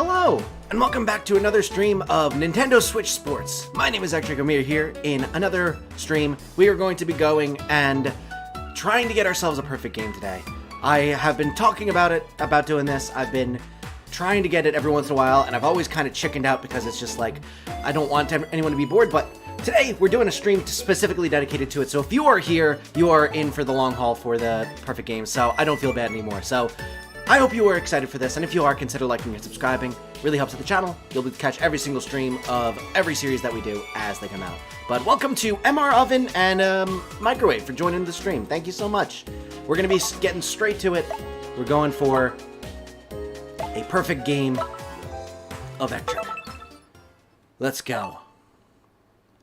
Hello, and welcome back to another stream of Nintendo Switch Sports. My name is Ectric, and we are here in another stream. We are going to be going and trying to get ourselves a perfect game today. I have been talking about doing this. I've been trying to get it every once in a while, and I've always kind of chickened out because it's just like, I don't want anyone to be bored, but today we're doing a stream specifically dedicated to it. So if you are here, you are in for the long haul for the perfect game, so I don't feel bad anymore. So I hope you are excited for this, and if you are, consider liking and subscribing. Really helps with the channel. You'll be able to catch every single stream of every series that we do as they come out. But welcome to MR Oven and Microwave for joining the stream. Thank you so much. We're going to be getting straight to it. We're going for a perfect game of Ectric. Let's go.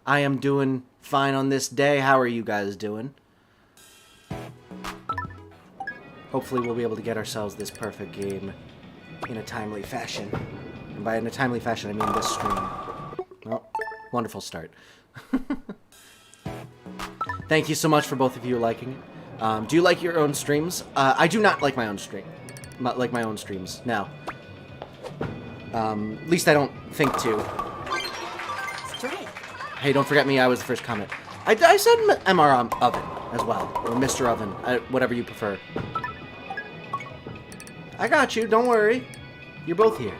I am doing fine on this day. How are you guys doing? Hopefully we'll be able to get ourselves this perfect game in a timely fashion. And by in a timely fashion, I mean this stream. Oh, wonderful start. Thank you so much for both of you liking it. Do you like your own streams? I do not like my own streams. No. At least I don't think to. Hey, don't forget me. I was the first comment. I said MR Oven as well, or Mr. Oven, whatever you prefer. I got you. Don't worry. You're both here.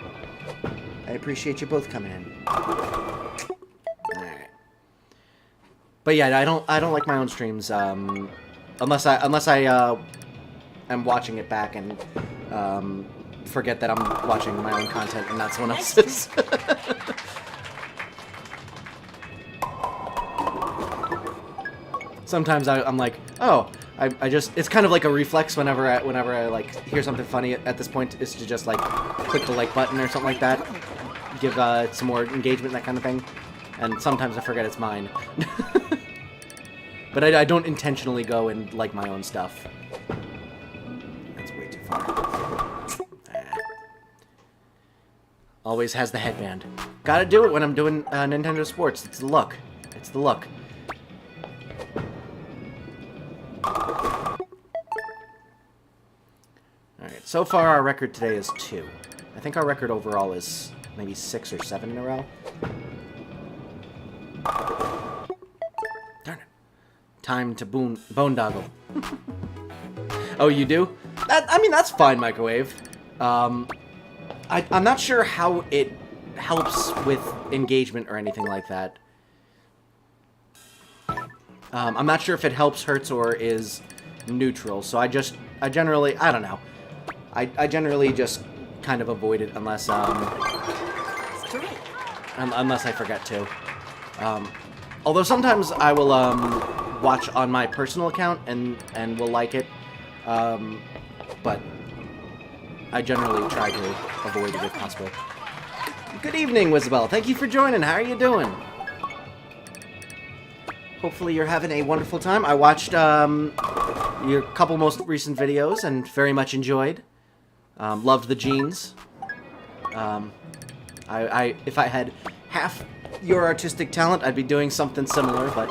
I appreciate you both coming in. Alright. But yeah, I don't like my own streams, unless I am watching it back and forget that I'm watching my own content and not someone else's. Sometimes I'm like, oh, I just, it's kind of like a reflex whenever I like hear something funny at this point, is to just like click the like button or something like that, give some more engagement, that kind of thing. And sometimes I forget it's mine. But I don't intentionally go and like my own stuff. That's way too far. Always has the headband. Gotta do it when I'm doing Nintendo Sports. It's the look. It's the look. Alright, so far our record today is 2. I think our record overall is maybe 6 or 7 in a row. Darn it. Time to boondoggle. Oh, you do? I mean, that's fine, Microwave. I'm not sure how it helps with engagement or anything like that. I'm not sure if it helps, hurts, or is neutral, so I generally, I don't know. I generally just kind of avoid it unless unless I forget to. Although sometimes I will watch on my personal account and will like it, but I generally try to avoid it if possible. Good evening, Wisabelle. Thank you for joining. How are you doing? Hopefully you're having a wonderful time. I watched your couple most recent videos and very much enjoyed. Loved the jeans. If I had half your artistic talent, I'd be doing something similar, but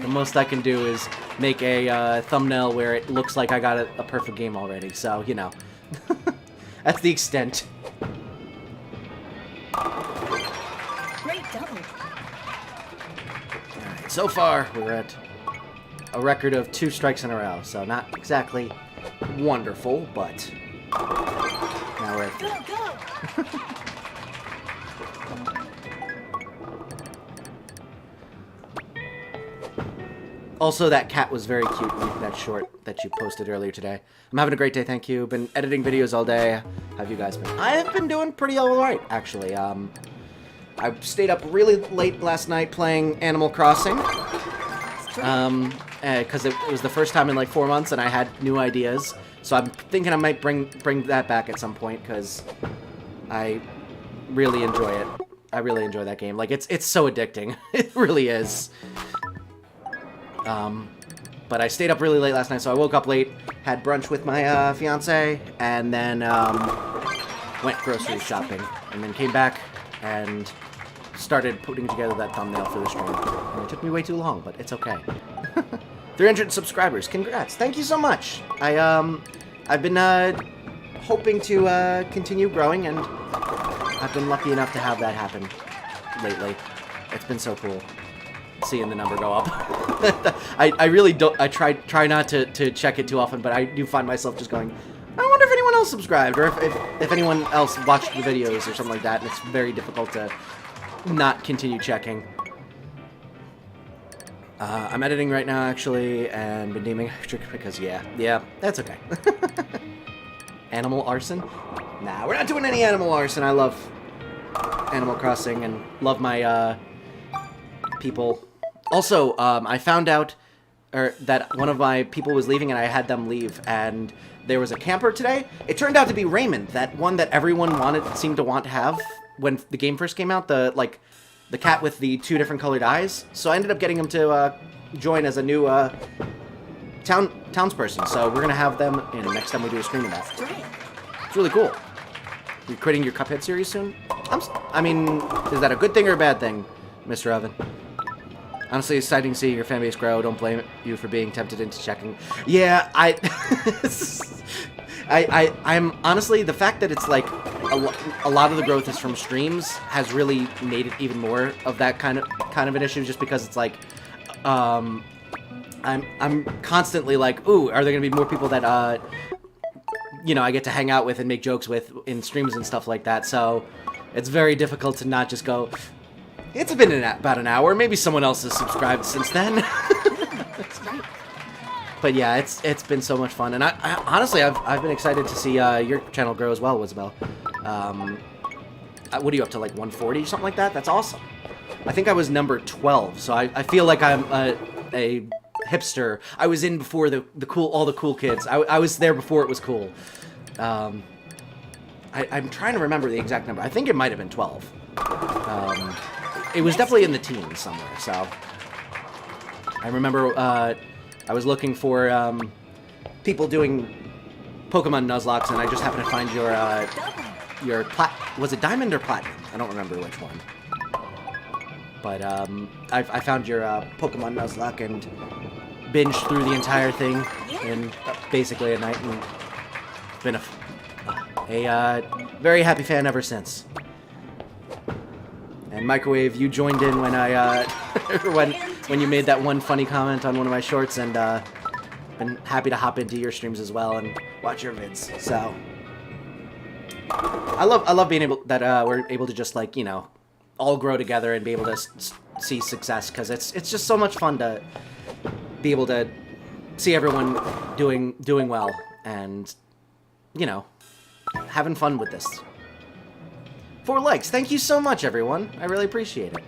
the most I can do is make a thumbnail where it looks like I got a perfect game already, so, you know. That's the extent. Great double. Alright, so far, we're at a record of 2 strikes in a row, so not exactly wonderful, but now we're at 3. Go! Also, that cat was very cute, that short that you posted earlier today. I'm having a great day, thank you. Been editing videos all day. How have you guys been? I have been doing pretty alright, actually. I stayed up really late last night playing Animal Crossing. Because it was the first time in like 4 months and I had new ideas. So I'm thinking I might bring that back at some point, because I really enjoy it. I really enjoy that game. Like, it's so addicting. It really is. But I stayed up really late last night, so I woke up late, had brunch with my fiance, and then went grocery shopping, and then came back and started putting together that thumbnail for the stream. And it took me way too long, but it's okay. 300 subscribers. Congrats. Thank you so much. I've been hoping to continue growing, and I've been lucky enough to have that happen lately. It's been so cool seeing the number go up. I really don't. I try not to check it too often, but I do find myself just going, I wonder if anyone else subscribed, or if anyone else watched the videos or something like that, and it's very difficult to not continue checking. I'm editing right now, actually, and been naming Ectric because, yeah, that's okay. Animal arson? Nah, we're not doing any animal arson. I love Animal Crossing and love my people. Also, I found out that one of my people was leaving, and I had them leave, and there was a camper today. It turned out to be Raymond, that one that everyone seemed to want to have when the game first came out, the cat with the 2 different colored eyes. So I ended up getting him to join as a new townsperson. So we're gonna have them in next time we do a stream of that. It's really cool. You're creating your Cuphead series soon? I mean, is that a good thing or a bad thing, Mr. Oven? Honestly, it's exciting seeing your fan base grow. Don't blame you for being tempted into checking. Yeah, I'm honestly, the fact that it's like a lot of the growth is from streams has really made it even more of that kind of an issue, just because it's like I'm constantly like, ooh, are there gonna be more people that I get to hang out with and make jokes with in streams and stuff like that. So it's very difficult to not just go, it's been about an hour, maybe someone else has subscribed since then. But yeah, it's been so much fun, and I honestly I've been excited to see your channel grow as well, Isabel. What are you up to, like 140 or something like that? That's awesome. I think I was number 12, so I feel like I'm a hipster. I was in before all the cool kids. I was there before it was cool. I'm trying to remember the exact number. I think it might have been 12. It was definitely in the teens somewhere. So I remember I was looking for people doing Pokemon Nuzlocke, and I just happened to find your was it Diamond or Platinum? I don't remember which one. But I found your Pokemon Nuzlocke and binged through the entire thing in basically a night, and been a very happy fan ever since. And Microwave, you joined in when I when you made that one funny comment on one of my shorts, and been happy to hop into your streams as well and watch your vids. So I love being able that we're able to just, like, all grow together and be able to see success, because it's just so much fun to be able to see everyone doing well and having fun with this. 4 likes. Thank you so much, everyone. I really appreciate it.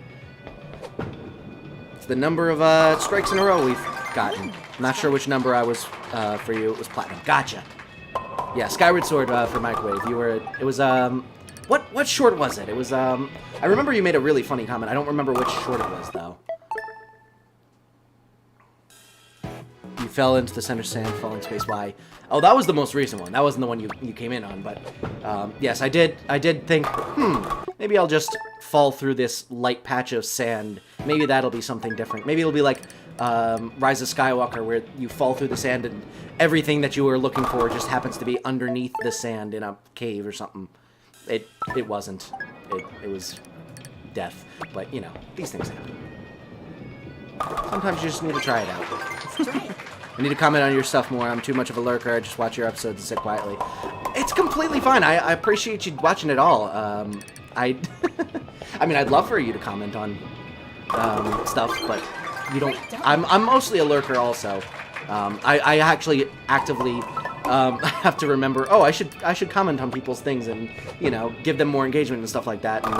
It's the number of strikes in a row we've gotten. I'm not sure which number I was for you. It was Platinum. Gotcha. Yeah, Skyward Sword for Microwave. It was what short was it? It was I remember you made a really funny comment. I don't remember which short it was though. You fell into the center sand, falling space. Why? Oh, that was the most recent one. That wasn't the one you came in on, but yes, I did think, maybe I'll just fall through this light patch of sand. Maybe that'll be something different. Maybe it'll be like Rise of Skywalker, where you fall through the sand and everything that you were looking for just happens to be underneath the sand in a cave or something. It wasn't. It was death. But, these things happen. Sometimes you just need to try it out. I need to comment on your stuff more. I'm too much of a lurker. I just watch your episodes and sit quietly. It's completely fine. I appreciate you watching it all. I mean, I'd love for you to comment on stuff, but you don't. I'm mostly a lurker also. I actually actively have to remember, oh, I should comment on people's things and, give them more engagement and stuff like that. And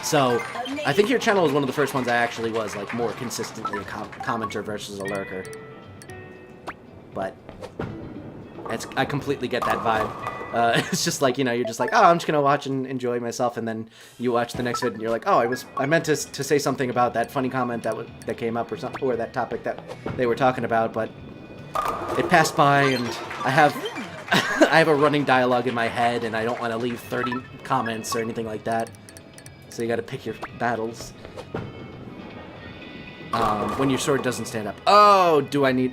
so I think your channel was one of the first ones I actually was, like, more consistently a commenter versus a lurker. But I completely get that vibe. It's just like, you're just like, oh, I'm just gonna watch and enjoy myself, and then you watch the next vid and you're like, oh, I meant to say something about that funny comment that came up, or something, or that topic that they were talking about, but it passed by, and I have a running dialogue in my head, and I don't want to leave 30 comments or anything like that. So you got to pick your battles. When your sword doesn't stand up. Oh, do I need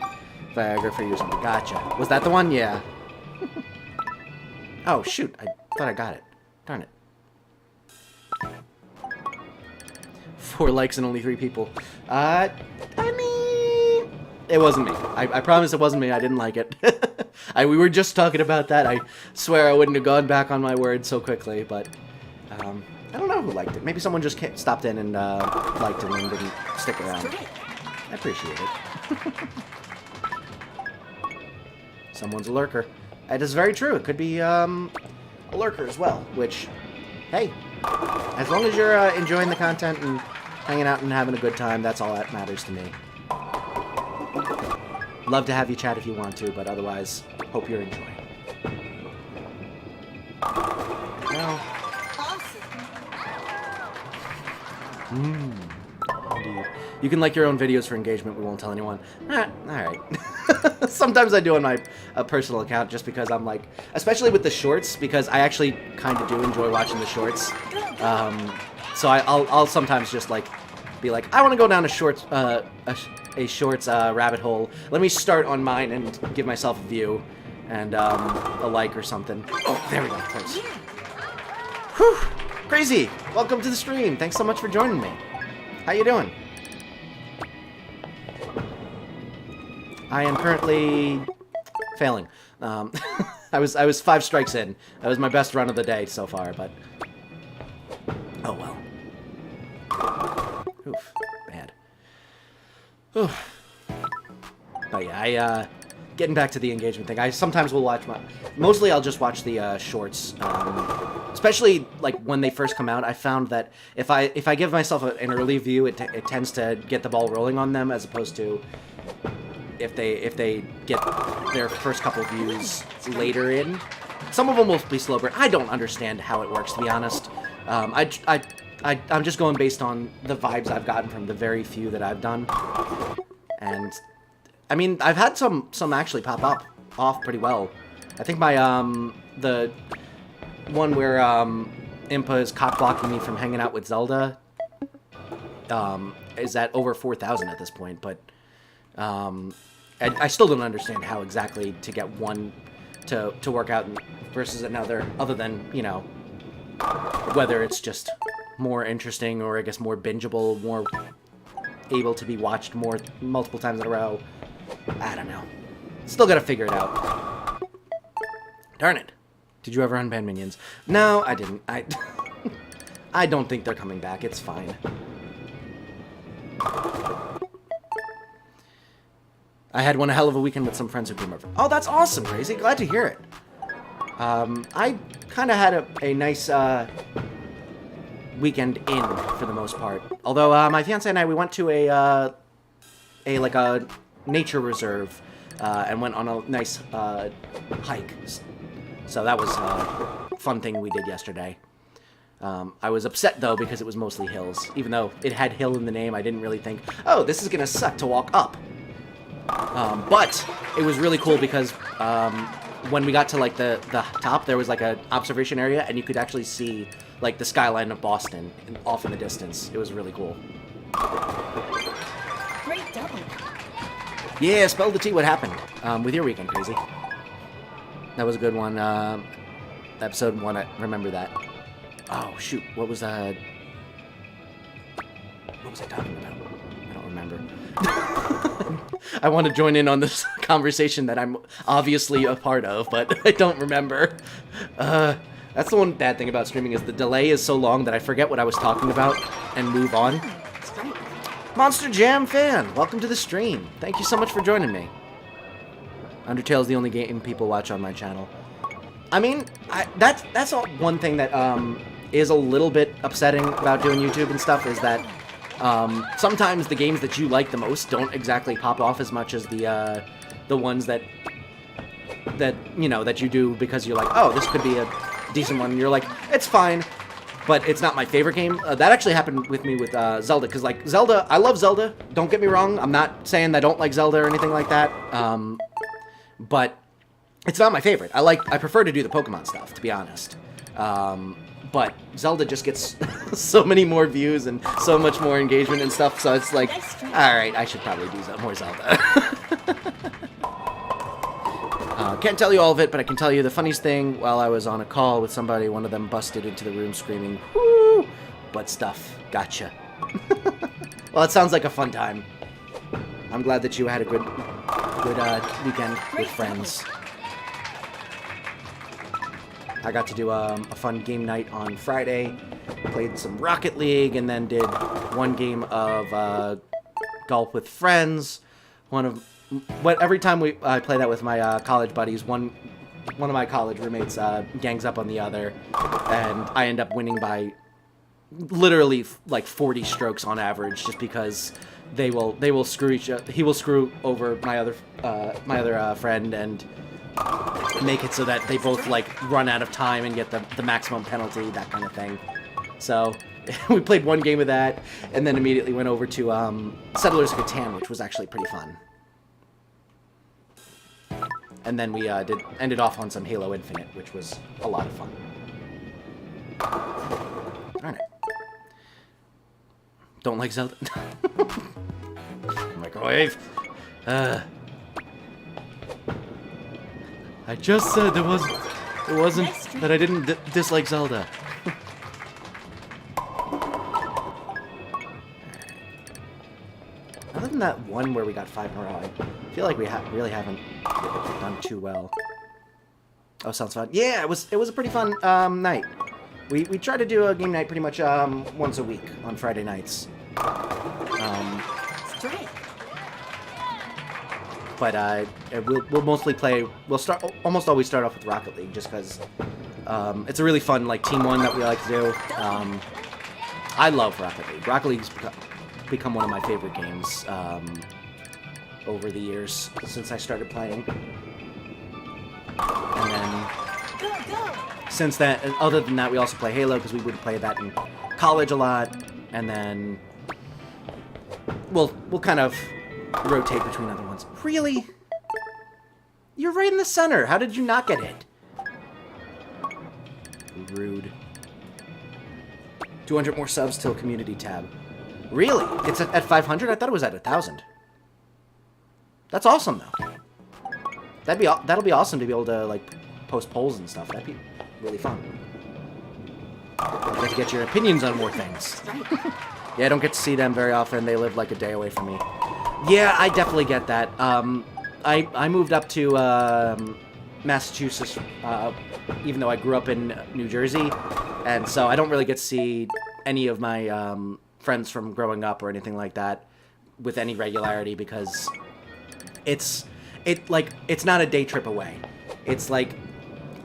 Viagra for you or something? Gotcha. Was that the one? Yeah. Oh, shoot. I thought I got it. Darn it. 4 likes and only 3 people. I mean, it wasn't me. I promise it wasn't me. I didn't like it. We were just talking about that. I swear I wouldn't have gone back on my word so quickly, but I don't know who liked it. Maybe someone just stopped in and liked it and didn't stick around. I appreciate it. Someone's a lurker. That is very true. It could be a lurker as well, which, hey, as long as you're enjoying the content and hanging out and having a good time, that's all that matters to me. Love to have you chat if you want to, but otherwise, hope you're enjoying. No. Indeed. You can like your own videos for engagement. We won't tell anyone. Alright. Sometimes I do on my personal account just because I'm like, especially with the shorts, because I actually kind of do enjoy watching the shorts. So I'll sometimes just like be like, I want to go down a shorts rabbit hole. Let me start on mine and give myself a view and a like or something. Oh, there we go. Close. Whew. Crazy. Welcome to the stream. Thanks so much for joining me. How you doing? I am currently failing. I was 5 strikes in. That was my best run of the day so far, but oh well. Oof, bad. Oof. But yeah, getting back to the engagement thing. I sometimes will watch mostly I'll just watch the shorts. Especially like when they first come out, I found that if I give myself an early view, it tends to get the ball rolling on them, as opposed to if they get their first couple views later in. Some of them will be slow burn. I don't understand how it works, to be honest. I'm just going based on the vibes I've gotten from the very few that I've done. And I mean, I've had some actually pop up off pretty well. I think my the one where Impa is cock blocking me from hanging out with Zelda is at over 4,000 at this point, but I still don't understand how exactly to get one to work out versus another, other than, you know, whether it's just more interesting or I guess more bingeable, more able to be watched multiple times in a row. I don't know. Still gotta figure it out. Darn it. Did you ever unban minions? No, I didn't. I don't think they're coming back. It's fine. I had one hell of a weekend with some friends who came over. Oh, that's awesome, Crazy. Glad to hear it. I kind of had a nice weekend in, for the most part. Although my fiance and I, we went to a nature reserve and went on a nice hike. So that was a fun thing we did yesterday. I was upset, though, because it was mostly hills. Even though it had hill in the name, I didn't really think, oh, this is going to suck to walk up. But it was really cool because when we got to, like, the top, there was, like, an observation area, and you could actually see, like, the skyline of Boston off in the distance. It was really cool. Great double. Yeah, spell the T. What happened with your weekend, Crazy? That was a good one. Episode 1, I remember that. Oh, shoot. What was I talking about? I don't remember. I want to join in on this conversation that I'm obviously a part of, but I don't remember. That's the one bad thing about streaming, is the delay is so long that I forget what I was talking about and move on. Monster Jam fan, welcome to the stream. Thank you so much for joining me. Undertale's the only game people watch on my channel. I mean, that's one thing that is a little bit upsetting about doing YouTube and stuff, is that sometimes the games that you like the most don't exactly pop off as much as the ones that you know that you do because you're like, oh, this could be a decent one. And you're like, it's fine, but it's not my favorite game. That actually happened with me with Zelda, because like Zelda, I love Zelda. Don't get me wrong. I'm not saying I don't like Zelda or anything like that. But it's not my favorite. I prefer to do the Pokemon stuff, to be honest. But Zelda just gets so many more views and so much more engagement and stuff, so it's like, alright, I should probably do more Zelda. Can't tell you all of it, but I can tell you the funniest thing. While I was on a call with somebody, one of them busted into the room screaming, "Woo! Butt stuff. Gotcha." Well, it sounds like a fun time. I'm glad that you had a good weekend with friends. I got to do a fun game night on Friday. Played some Rocket League, and then did one game of golf with friends. Every time I play that with my college buddies, one of my college roommates gangs up on the other, and I end up winning by literally like 40 strokes on average, just because they will screw each other. He will screw over my other friend and make it so that they both like run out of time and get the maximum penalty, that kind of thing. So we played one game of that, and then immediately went over to Settlers of Catan, which was actually pretty fun. And then we ended off on some Halo Infinite, which was a lot of fun. Darn it. Don't like Zelda. Microwave. I just said it wasn't that I didn't dislike Zelda. Other than that one where we got 5 in a row, I feel like we really haven't done too well. Oh, sounds fun. Yeah, it was a pretty fun night. We try to do a game night pretty much once a week on Friday nights. But we'll mostly play. We'll almost always start off with Rocket League, just because it's a really fun like team one that we like to do. I love Rocket League. Rocket League's become one of my favorite games over the years since I started playing. And then since that, other than that, we also play Halo, because we would play that in college a lot. And then we'll kind of rotate between other ones. Really? You're right in the center. How did you not get hit? Rude. 200 more subs till community tab. Really? It's at 500? I thought it was at 1,000. That's awesome, though. That'll be awesome to be able to like post polls and stuff. That'd be really fun. I get to get your opinions on more things. Yeah, I don't get to see them very often. They live like a day away from me. Yeah, I definitely get that. I moved up to Massachusetts, even though I grew up in New Jersey, and so I don't really get to see any of my friends from growing up or anything like that with any regularity, because it's not a day trip away. It's like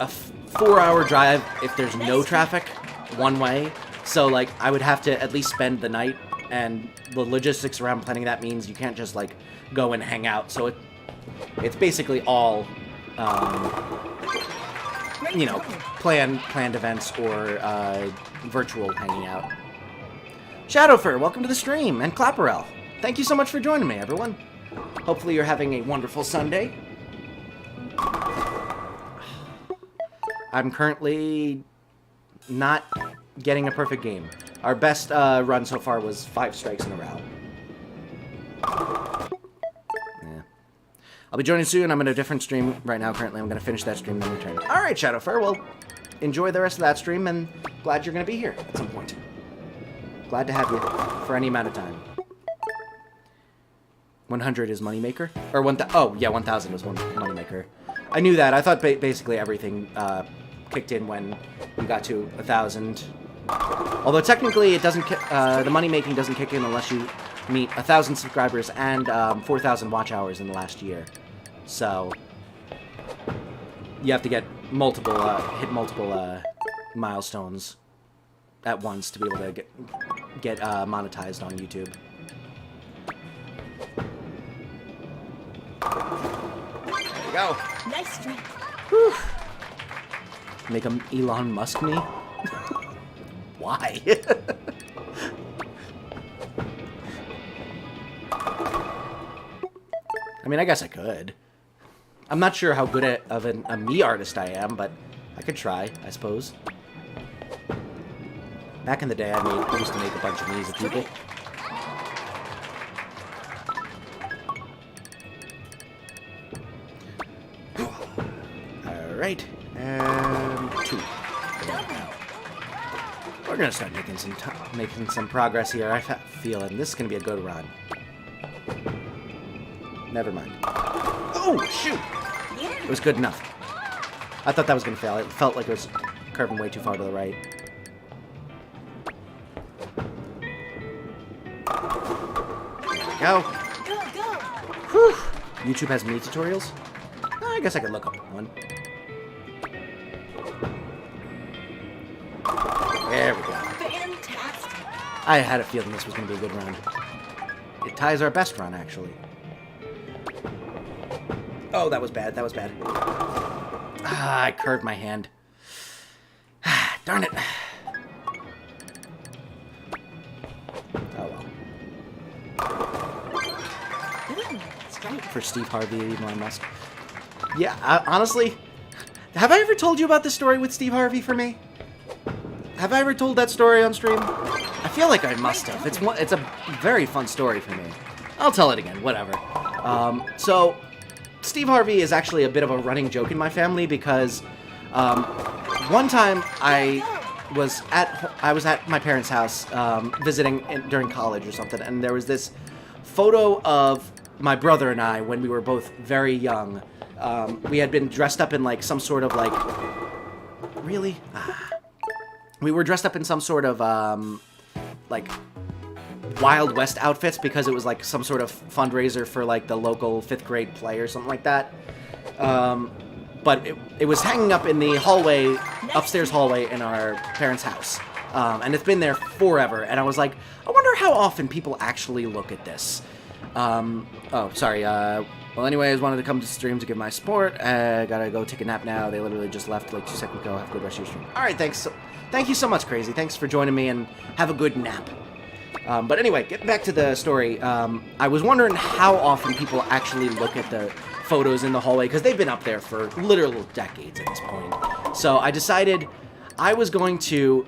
a 4-hour drive if there's no traffic one way. So like I would have to at least spend the night, and the logistics around planning that means you can't just like go and hang out. So it's basically all you know, planned events or virtual hanging out. Shadowfur, welcome to the stream, and Clapperell. Thank you so much for joining me, everyone. Hopefully you're having a wonderful Sunday. I'm currently not getting a perfect game. Our best run so far was 5 strikes in a row. Yeah. I'll be joining soon. I'm in a different stream right now currently. I'm going to finish that stream, then return. Alright, Shadowfur, well, enjoy the rest of that stream, and glad you're going to be here at some point. Glad to have you for any amount of time. 100 is Moneymaker? Or 1,000. Oh, yeah, 1,000 was Moneymaker. I knew that. I thought basically everything kicked in when you got to 1,000. Although technically it doesn't, the money-making doesn't kick in unless you meet 1,000 subscribers and 4,000 watch hours in the last year. So you have to get multiple, hit multiple milestones at once to be able to get monetized on YouTube. There you go. Nice strike. Whew. Make him Elon Musk me? Why? I mean, I guess I could. I'm not sure how good of a me artist I am, but I could try, I suppose. Back in the day, I used to make a bunch of me's of people. Alright, and 2. Double. We're gonna start making some progress here. I have a feeling this is gonna be a good run. Never mind. Oh, shoot! Yeah. It was good enough. I thought that was gonna fail. It felt like it was curving way too far to the right. There we go. Go, go. Whew! YouTube has mini tutorials? I guess I could look up one. There we go. Fantastic. I had a feeling this was going to be a good run. It ties our best run, actually. Oh, that was bad. That was bad. Ah, I curved my hand. Darn it. Oh, well. Ooh, strike. For Steve Harvey and Elon Musk. Yeah, honestly, have I ever told you about this story with Steve Harvey for me? Have I ever told that story on stream? I feel like I must have. It's a very fun story for me. I'll tell it again, whatever. So, Steve Harvey is actually a bit of a running joke in my family because one time I was at my parents' house visiting during college or something, and there was this photo of my brother and I when we were both very young. We had been dressed up in like some sort of like... Really? We were dressed up in some sort of like Wild West outfits because it was like some sort of fundraiser for like the local 5th grade play or something like that. But it was hanging up in the hallway, upstairs hallway in our parents' house. And it's been there forever. And I was like, I wonder how often people actually look at this. Oh, sorry. Well, anyways, wanted to come to stream to give my support. Gotta go take a nap now. They literally just left like 2 seconds ago. Have a good rest of your stream. All right, thanks. Thank you so much, Crazy. Thanks for joining me, and have a good nap. But anyway, getting back to the story. I was wondering how often people actually look at the photos in the hallway, because they've been up there for literal decades at this point. So I decided I was going to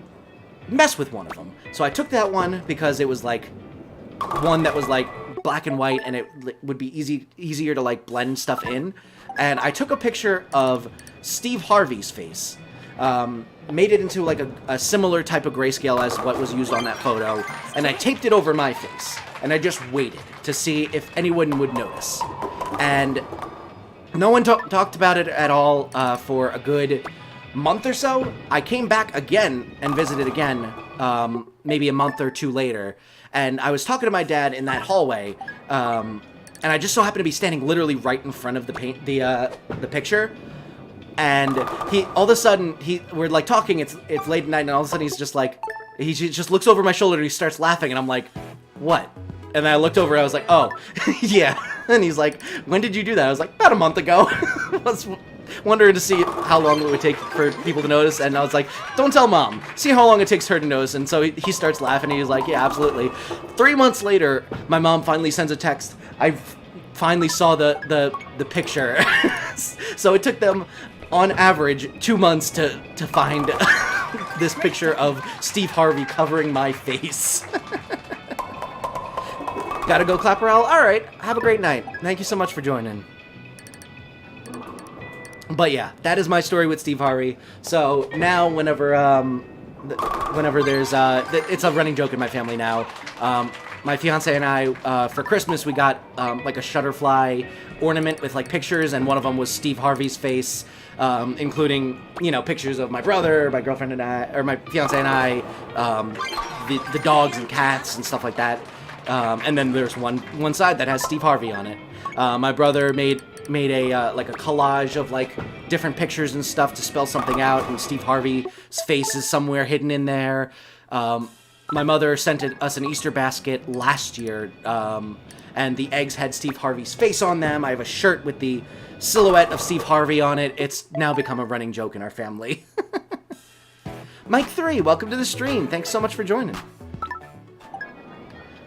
mess with one of them. So I took that one because it was like one that was like black and white, and it would be easier to like blend stuff in. And I took a picture of Steve Harvey's face, made it into like a similar type of grayscale as what was used on that photo, and I taped it over my face, and I just waited to see if anyone would notice. And no one talked about it at all for a good month or so. I came back again and visited again, maybe a month or two later, and I was talking to my dad in that hallway, and I just so happened to be standing literally right in front of the picture. And all of a sudden, we're like talking, it's late at night, and all of a sudden he's just like, he just looks over my shoulder and he starts laughing, and I'm like, what? And then I looked over, I was like, oh, yeah. And he's like, when did you do that? I was like, about a month ago. I was wondering to see how long it would take for people to notice, and I was like, don't tell Mom. See how long it takes her to notice. And so he starts laughing, and he's like, yeah, absolutely. 3 months later, my mom finally sends a text. I finally saw the picture. So it took them, on average, 2 months to find this picture of Steve Harvey covering my face. Gotta go, Clapperell? Alright, have a great night. Thank you so much for joining. But yeah, that is my story with Steve Harvey. So now whenever there's, it's a running joke in my family now. My fiance and I, for Christmas, we got like a Shutterfly ornament with like pictures, and one of them was Steve Harvey's face, including, you know, pictures of my brother, my girlfriend and I, or my fiance and I, the dogs and cats and stuff like that. And then there's one side that has Steve Harvey on it. My brother made a like a collage of like different pictures and stuff to spell something out, and Steve Harvey's face is somewhere hidden in there. My mother sent us an Easter basket last year, and the eggs had Steve Harvey's face on them. I have a shirt with the silhouette of Steve Harvey on it. It's now become a running joke in our family. Mike 3, welcome to the stream. Thanks so much for joining.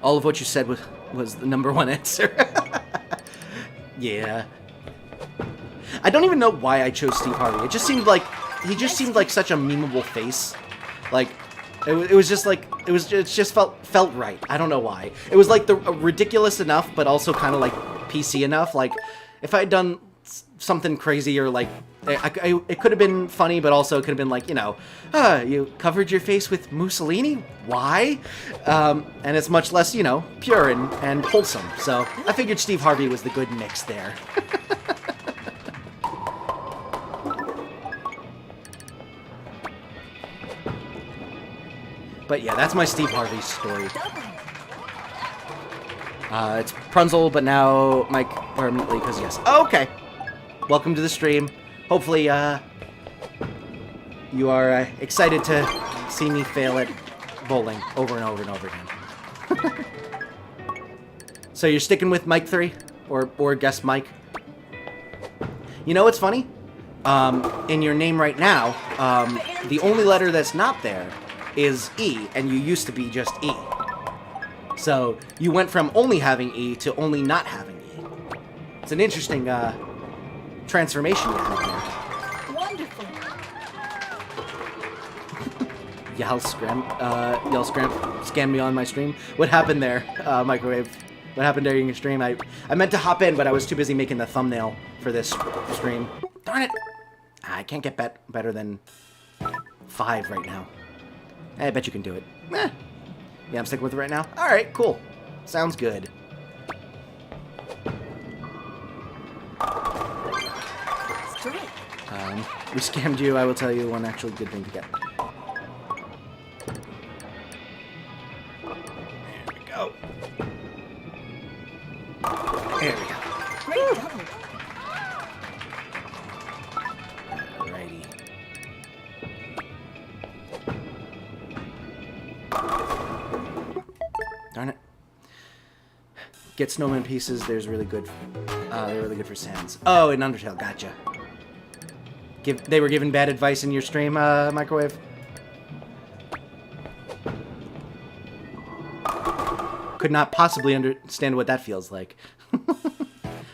All of what you said was the number one answer. Yeah. I don't even know why I chose Steve Harvey. It just seemed like, he just seemed like such a memeable face. Like, it was just like, it just felt right. I don't know why. It was like ridiculous enough, but also kind of like PC enough. Like, if I had done something crazy, or like it could have been funny, but also it could have been like, you know, you covered your face with Mussolini? Why? And it's much less, you know, pure and wholesome. So I figured Steve Harvey was the good mix there. But yeah, that's my Steve Harvey story. It's Prunzel, but now Mike permanently, because yes. Oh, okay. Welcome to the stream. Hopefully, you are excited to see me fail at bowling over and over and over again. So you're sticking with Mike 3? Or guest Mike? You know what's funny? In your name right now, the only letter that's not there is E, and you used to be just E. So you went from only having E to only not having E. It's an interesting transformation you had there. Wonderful. Scam me on my stream. What happened there, Microwave? What happened during your stream? I meant to hop in, but I was too busy making the thumbnail for this stream. Darn it! I can't get better than 5 right now. I bet you can do it. Yeah, I'm sticking with it right now. Alright, cool. Sounds good. Straight. We scammed you. I will tell you one actually good thing to get. There we go. There we go. Great double. Alrighty. Darn it. Get snowman pieces. They're really good for sands. Oh, in Undertale. Gotcha. They were given bad advice in your stream, Microwave? Could not possibly understand what that feels like.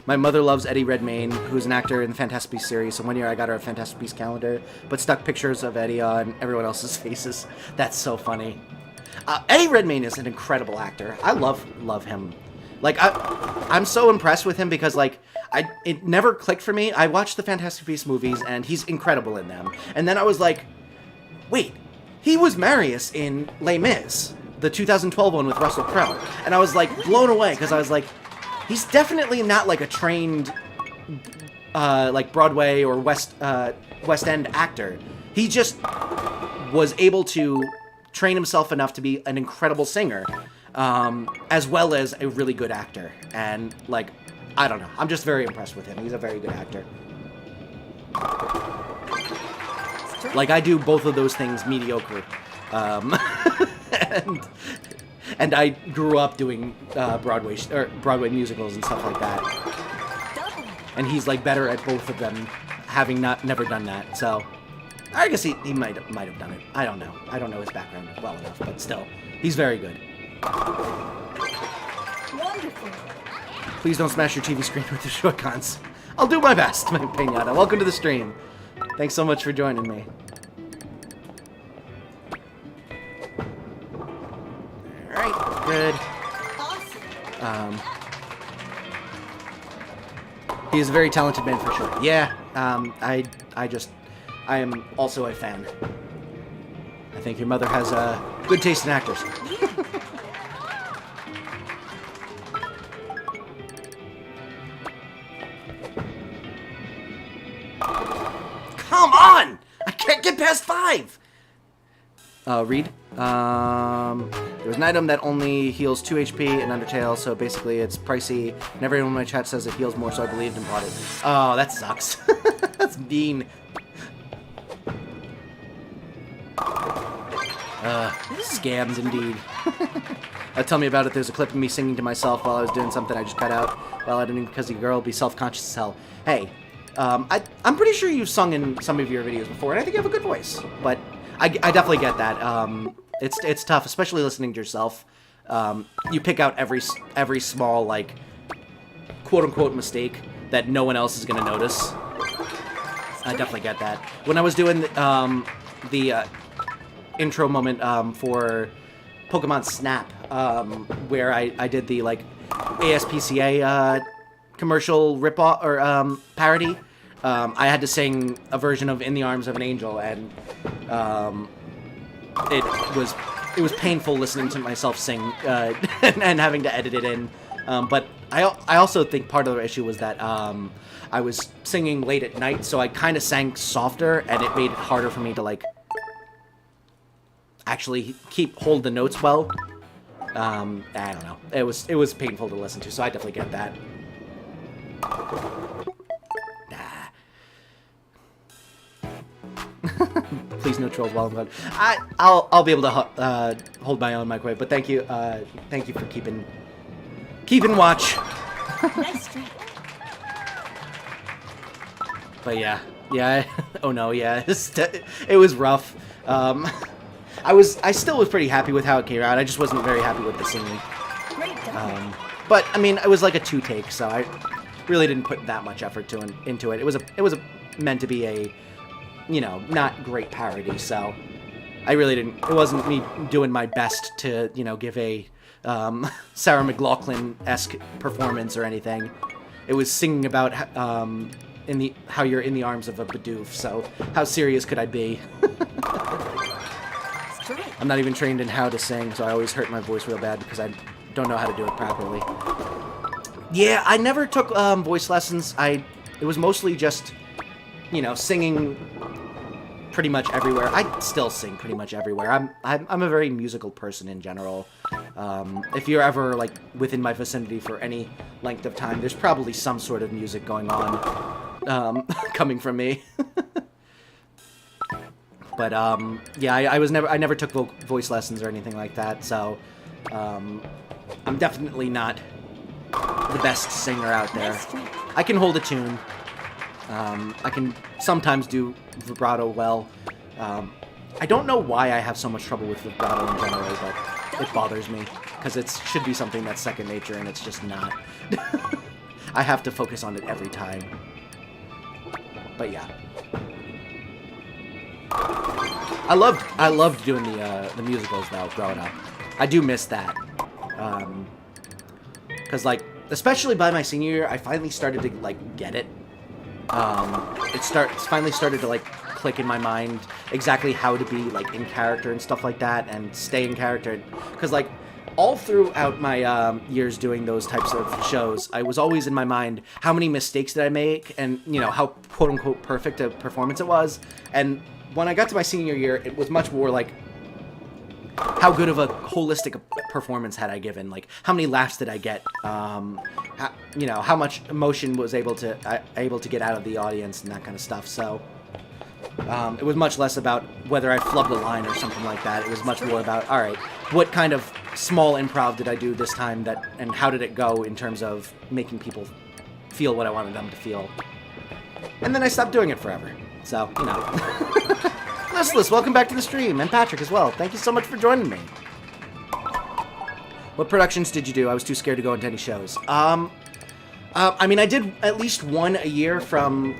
My mother loves Eddie Redmayne, who's an actor in the Fantastic Beasts series, so one year I got her a Fantastic Beasts calendar, but stuck pictures of Eddie on everyone else's faces. That's so funny. Eddie Redmayne is an incredible actor. I love him. Like, I'm so impressed with him because, like, it never clicked for me. I watched the Fantastic Beasts movies, and he's incredible in them. And then I was like, wait, he was Marius in Les Mis, the 2012 one with Russell Crowe. And I was, like, blown away because I was like, he's definitely not, like, a trained, like, Broadway or West End actor. He just was able to train himself enough to be an incredible singer, as well as a really good actor. And, like, I don't know. I'm just very impressed with him. He's a very good actor. Like, I do both of those things mediocre. And I grew up doing Broadway musicals and stuff like that. And he's, like, better at both of them, having never done that. So I guess he might have done it. I don't know. I don't know his background well enough, but still, he's very good. Wonderful. Please don't smash your TV screen with the shotguns. I'll do my best, my Pinata. Welcome to the stream. Thanks so much for joining me. Alright, good. Awesome. He's a very talented man for sure. Yeah, I am also a fan. I think your mother has good taste in actors. Come on! I can't get past 5! Read. There was an item that only heals 2 HP in Undertale, so basically it's pricey. And everyone in my chat says it heals more, so I believed and bought it. Oh, that sucks. That's mean. Scams indeed. Tell me about it. There's a clip of me singing to myself while I was doing something I just cut out while editing because the girl will be self-conscious as hell. Hey, I'm pretty sure you've sung in some of your videos before, and I think you have a good voice. But I definitely get that. It's tough, especially listening to yourself. You pick out every small, like, quote-unquote mistake that no one else is going to notice. I definitely get that. When I was doing the intro moment for Pokemon Snap, where I did the, like, ASPCA commercial ripoff or parody, I had to sing a version of In the Arms of an Angel, and it was painful listening to myself sing and having to edit it in. But I also think part of the issue was that I was singing late at night, so I kind of sang softer, and it made it harder for me to, like, actually hold the notes well. I don't know. It was painful to listen to, so I definitely get that. Please no trolls while I'm gone. I'll be able to hold my own microwave, but thank you for keeping watch. Nice streak. But yeah, oh no, yeah, it was rough. I still was pretty happy with how it came out. I just wasn't very happy with the singing. Great job. But I mean, it was like a 2 take, so I really didn't put that much effort into it. It was meant to be a, you know, not great parody, so I really didn't. It wasn't me doing my best to, you know, give a Sarah McLachlan-esque performance or anything. It was singing about how you're in the arms of a Bidoof, so how serious could I be? I'm not even trained in how to sing, so I always hurt my voice real bad because I don't know how to do it properly. Yeah, I never took voice lessons. It was mostly just, you know, singing pretty much everywhere. I still sing pretty much everywhere. I'm a very musical person in general. If you're ever, like, within my vicinity for any length of time, there's probably some sort of music going on coming from me. But yeah, I never took voice lessons or anything like that, so I'm definitely not the best singer out there. I can hold a tune. I can sometimes do vibrato well. I don't know why I have so much trouble with vibrato in general, but it bothers me, because it should be something that's second nature, and it's just not. I have to focus on it every time. But yeah. I loved doing the musicals, though, growing up. I do miss that. Because, like, especially by my senior year, I finally started to, like, get it. It's finally started to, like, click in my mind exactly how to be, like, in character and stuff like that, and stay in character. Because, like, all throughout my years doing those types of shows, I was always in my mind, how many mistakes did I make, and, you know, how quote-unquote perfect a performance it was. And when I got to my senior year, it was much more like, how good of a holistic performance had I given? Like, how many laughs did I get? You know, how much emotion was able to get out of the audience and that kind of stuff. So it was much less about whether I flubbed a line or something like that. It was much more about, all right, what kind of small improv did I do this time, and how did it go in terms of making people feel what I wanted them to feel? And then I stopped doing it forever. So, you know. Listless, welcome back to the stream, and Patrick as well. Thank you so much for joining me. What productions did you do? I was too scared to go into any shows. I mean, I did at least one a year from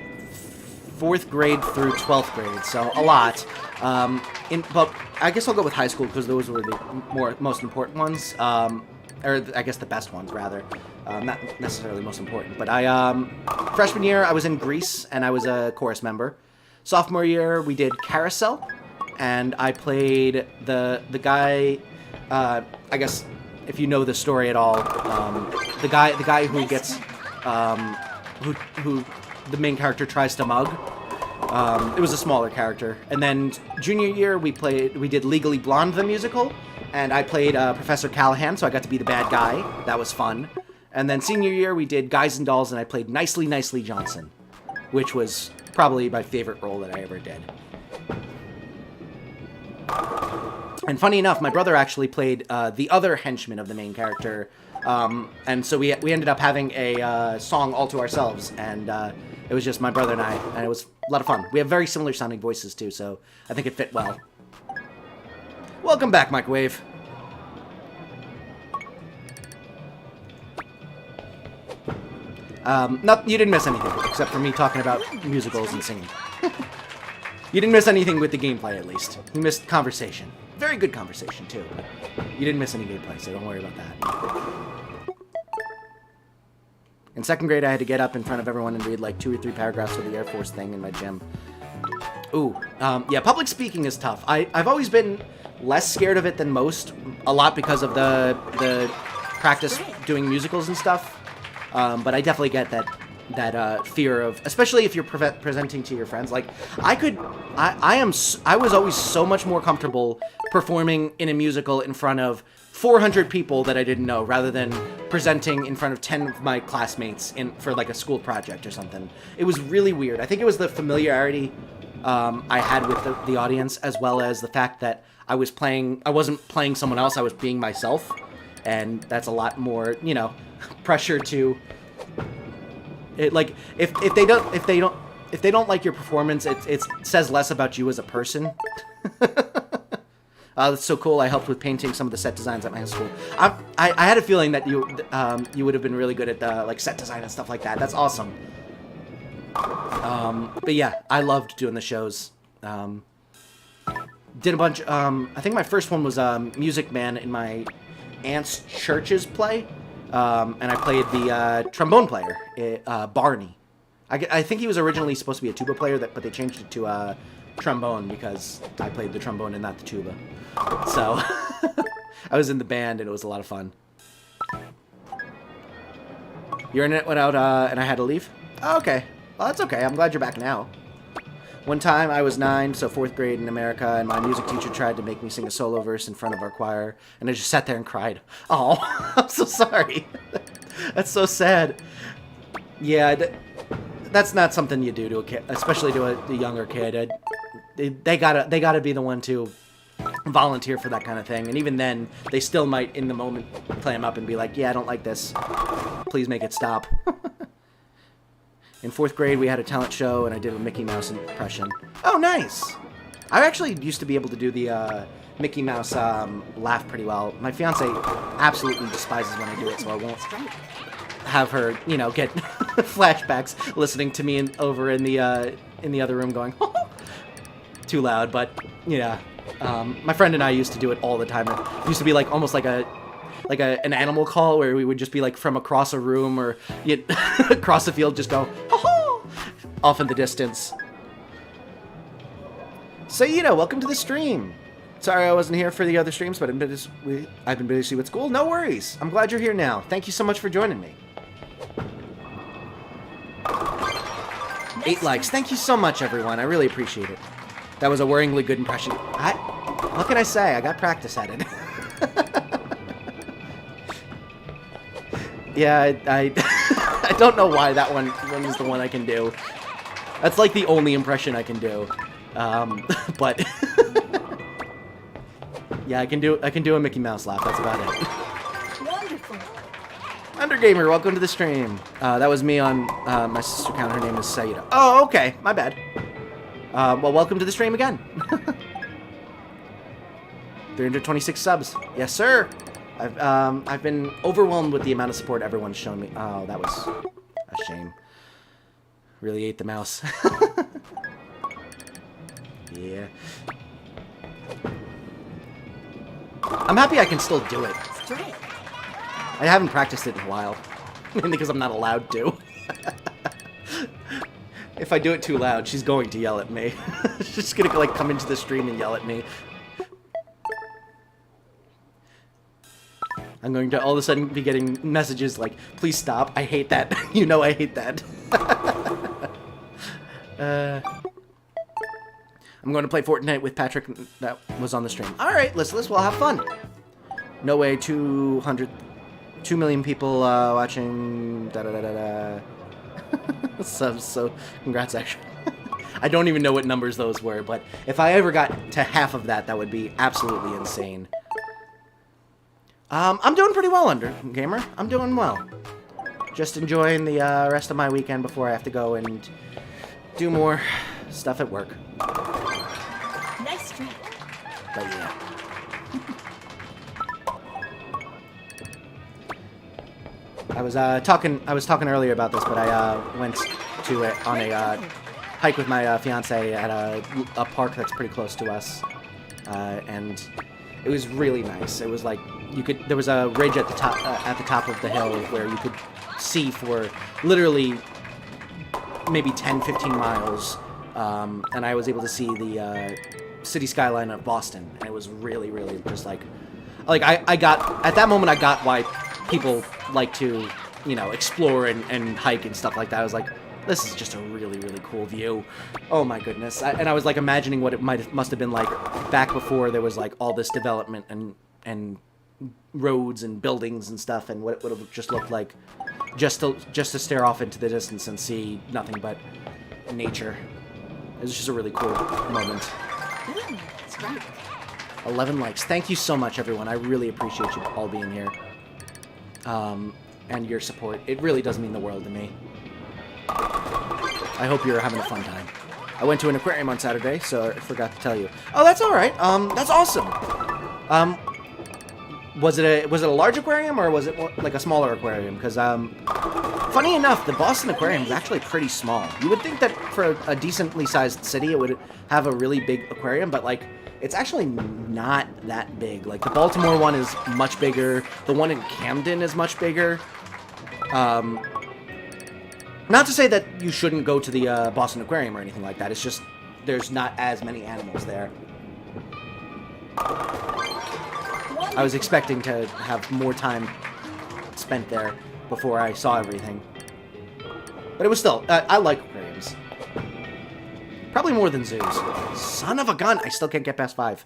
4th grade through 12th grade, so a lot. But I guess I'll go with high school because those were the most important ones, or I guess the best ones rather. Not necessarily most important, but freshman year I was in Grease and I was a chorus member. Sophomore year we did Carousel, and I played the guy. I guess if you know the story at all, the guy who gets who the main character tries to mug. It was a smaller character. And then junior year we did Legally Blonde the musical, and I played Professor Callahan, so I got to be the bad guy. That was fun. And then senior year we did Guys and Dolls, and I played Nicely Nicely Johnson, which was probably my favorite role that I ever did. And funny enough, my brother actually played the other henchman of the main character, and so we ended up having a song all to ourselves, and it was just my brother and I, and it was a lot of fun. We have very similar sounding voices too, so I think it fit well. Welcome back, Microwave. You didn't miss anything, except for me talking about musicals and singing. You didn't miss anything with the gameplay, at least. You missed conversation. Very good conversation, too. But you didn't miss any gameplay, so don't worry about that. In 2nd grade, I had to get up in front of everyone and read like 2 or 3 paragraphs of the Air Force thing in my gym. Ooh, yeah, public speaking is tough. I've always been less scared of it than most, a lot because of the practice doing musicals and stuff. But I definitely get that fear of, especially if you're presenting to your friends. Like, I was always so much more comfortable performing in a musical in front of 400 people that I didn't know, rather than presenting in front of 10 of my classmates for like a school project or something. It was really weird. I think it was the familiarity I had with the audience, as well as the fact that I wasn't playing someone else, I was being myself, and that's a lot more, you know, pressure to it. Like, if they don't like your performance, it says less about you as a person. That's so cool. I helped with painting some of the set designs at my high school. I had a feeling that you would have been really good at like set design and stuff like that. That's awesome. But yeah, I loved doing the shows. Did a bunch. I think my first one was Music Man in my aunt's church's play, and I played the trombone player, Barney. I think he was originally supposed to be a tuba player, but they changed it to trombone because I played the trombone and not the tuba. So I was in the band and it was a lot of fun. Your internet went out and I had to leave? Oh, okay. Well, that's okay. I'm glad you're back now. One time I was 9, so 4th grade in America, and my music teacher tried to make me sing a solo verse in front of our choir, and I just sat there and cried. Oh, I'm so sorry. That's so sad. Yeah, that's not something you do to a kid, especially to a younger kid. They gotta be the one to volunteer for that kind of thing, and even then, they still might, in the moment, play them up and be like, yeah, I don't like this. Please make it stop. In 4th grade, we had a talent show, and I did a Mickey Mouse impression. Oh, nice! I actually used to be able to do the Mickey Mouse laugh pretty well. My fiance absolutely despises when I do it, so I won't have her, you know, get flashbacks listening to me over in the other room going, too loud. But yeah, my friend and I used to do it all the time. It used to be like almost like an animal call, where we would just be like from across a room or across the field, just go off in the distance. So, you know, welcome to the stream. Sorry I wasn't here for the other streams, but I've been busy with school. No worries. I'm glad you're here now. Thank you so much for joining me. 8 likes. Thank you so much, everyone. I really appreciate it. That was a worryingly good impression. What can I say? I got practice at it. Yeah, I don't know why that one is the one I can do. That's like the only impression I can do. But yeah, I can do a Mickey Mouse laugh. That's about it. Wonderful. Undergamer, welcome to the stream. That was me on my sister account. Her name is Saida. Oh, okay, my bad. Well, welcome to the stream again. 326 subs. Yes, sir. I've been overwhelmed with the amount of support everyone's shown me. Oh, that was a shame. Really ate the mouse. Yeah. I'm happy I can still do it. Straight. I haven't practiced it in a while. Mainly because I'm not allowed to. If I do it too loud, she's going to yell at me. She's gonna like come into the stream and yell at me. I'm going to all of a sudden be getting messages like, please stop, I hate that. You know I hate that. I'm going to play Fortnite with Patrick that was on the stream. Alright, let's we'll have fun. No way, 2 million people watching, so congrats, actually. I don't even know what numbers those were, but if I ever got to half of that, that would be absolutely insane. I'm doing pretty well, Gamer. I'm doing well. Just enjoying the rest of my weekend before I have to go and do more stuff at work. Nice straight. But yeah. I was talking earlier about this, but I went to it on a hike with my fiance at a park that's pretty close to us, and it was really nice. It was like there was a ridge at the top of the hill where you could sea for literally maybe 10, 15 miles. And I was able to see the city skyline of Boston. And it was really, really just like I got, at that moment I got why people like to, you know, explore and hike and stuff like that. I was like, this is just a really, really cool view. Oh my goodness. And I was like imagining what it must have been like back before there was like all this development and roads and buildings and stuff, and what it would have just looked like just to stare off into the distance and see nothing but nature. It was just a really cool moment. Ooh, strike. 11 likes. Thank you so much, everyone. I really appreciate you all being here. And your support. It really does mean the world to me. I hope you're having a fun time. I went to an aquarium on Saturday, so I forgot to tell you. Oh, that's all right. That's awesome. Was it a large aquarium, or was it more like a smaller aquarium? Because funny enough, the Boston Aquarium is actually pretty small. You would think that for a decently sized city, it would have a really big aquarium, but like it's actually not that big. Like the Baltimore one is much bigger. The one in Camden is much bigger. Not to say that you shouldn't go to the Boston Aquarium or anything like that. It's just there's not as many animals there. I was expecting to have more time spent there before I saw everything. But it was still, I like aquariums. Probably more than zoos. Son of a gun, I still can't get past 5.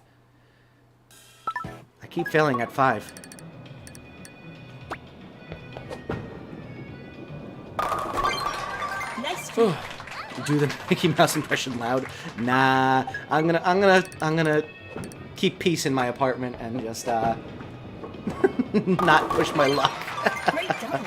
I keep failing at 5. Nice. Do the Mickey Mouse impression loud. Nah, I'm gonna keep peace in my apartment and just not push my luck. Great double.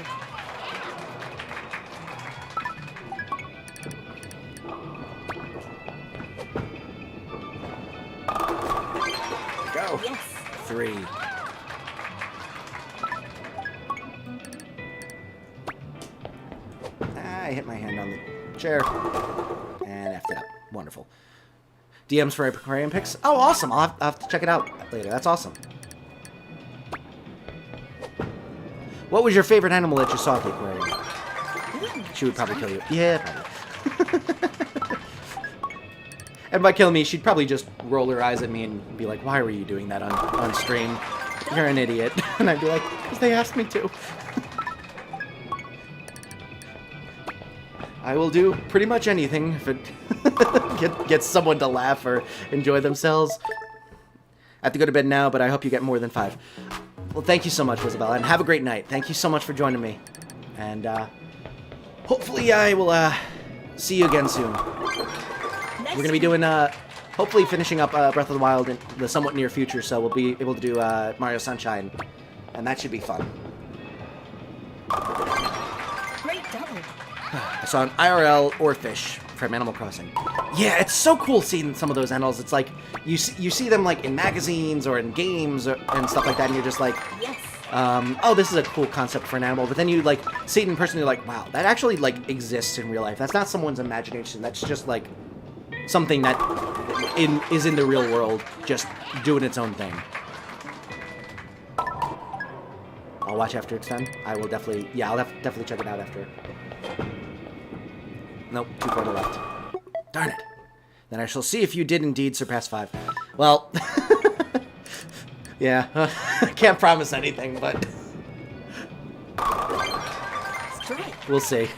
Go. Yes. 3. I hit my hand on the chair and effed it up. Wonderful. DMs for aquarium pics? Oh, awesome. I'll have to check it out later. That's awesome. What was your favorite animal that you saw at the aquarium? She would probably kill you. Yeah, probably. And by kill me, she'd probably just roll her eyes at me and be like, why were you doing that on stream? You're an idiot. And I'd be like, because they asked me to. I will do pretty much anything if it gets someone to laugh or enjoy themselves. I have to go to bed now, but I hope you get more than 5. Well, thank you so much, Isabella, and have a great night. Thank you so much for joining me. And hopefully I will see you again soon. We're going to be doing, hopefully finishing up Breath of the Wild in the somewhat near future, so we'll be able to do Mario Sunshine, and that should be fun. Great double. I saw an IRL Oarfish from Animal Crossing. Yeah, it's so cool seeing some of those animals. It's like, you see them like in magazines or in games and stuff like that, and you're just like, Yes. oh, this is a cool concept for an animal. But then you like see it in person, you're like, wow, that actually like exists in real life. That's not someone's imagination. That's just like something that is in the real world, just doing its own thing. I'll watch after it's done. I will definitely, yeah, I'll definitely check it out after. Nope, too far to the left. Darn it. Then I shall see if you did indeed surpass 5. Well, yeah, I can't promise anything, but Strike. we'll see.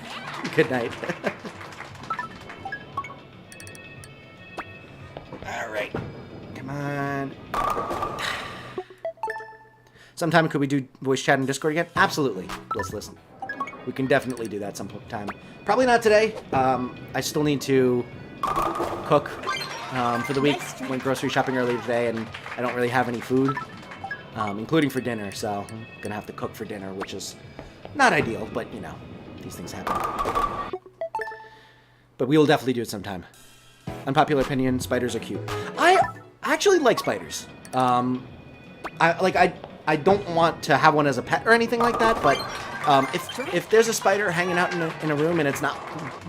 Good night. All right, come on. Sometime could we do voice chat in Discord again? Absolutely. Let's listen. We can definitely do that sometime. Probably not today. I still need to cook for the week. Went grocery shopping earlier today, and I don't really have any food, including for dinner. So I'm gonna have to cook for dinner, which is not ideal, but you know, these things happen. But we will definitely do it sometime. Unpopular opinion: spiders are cute. I actually like spiders. I don't want to have one as a pet or anything like that, but if there's a spider hanging out in a room and it's not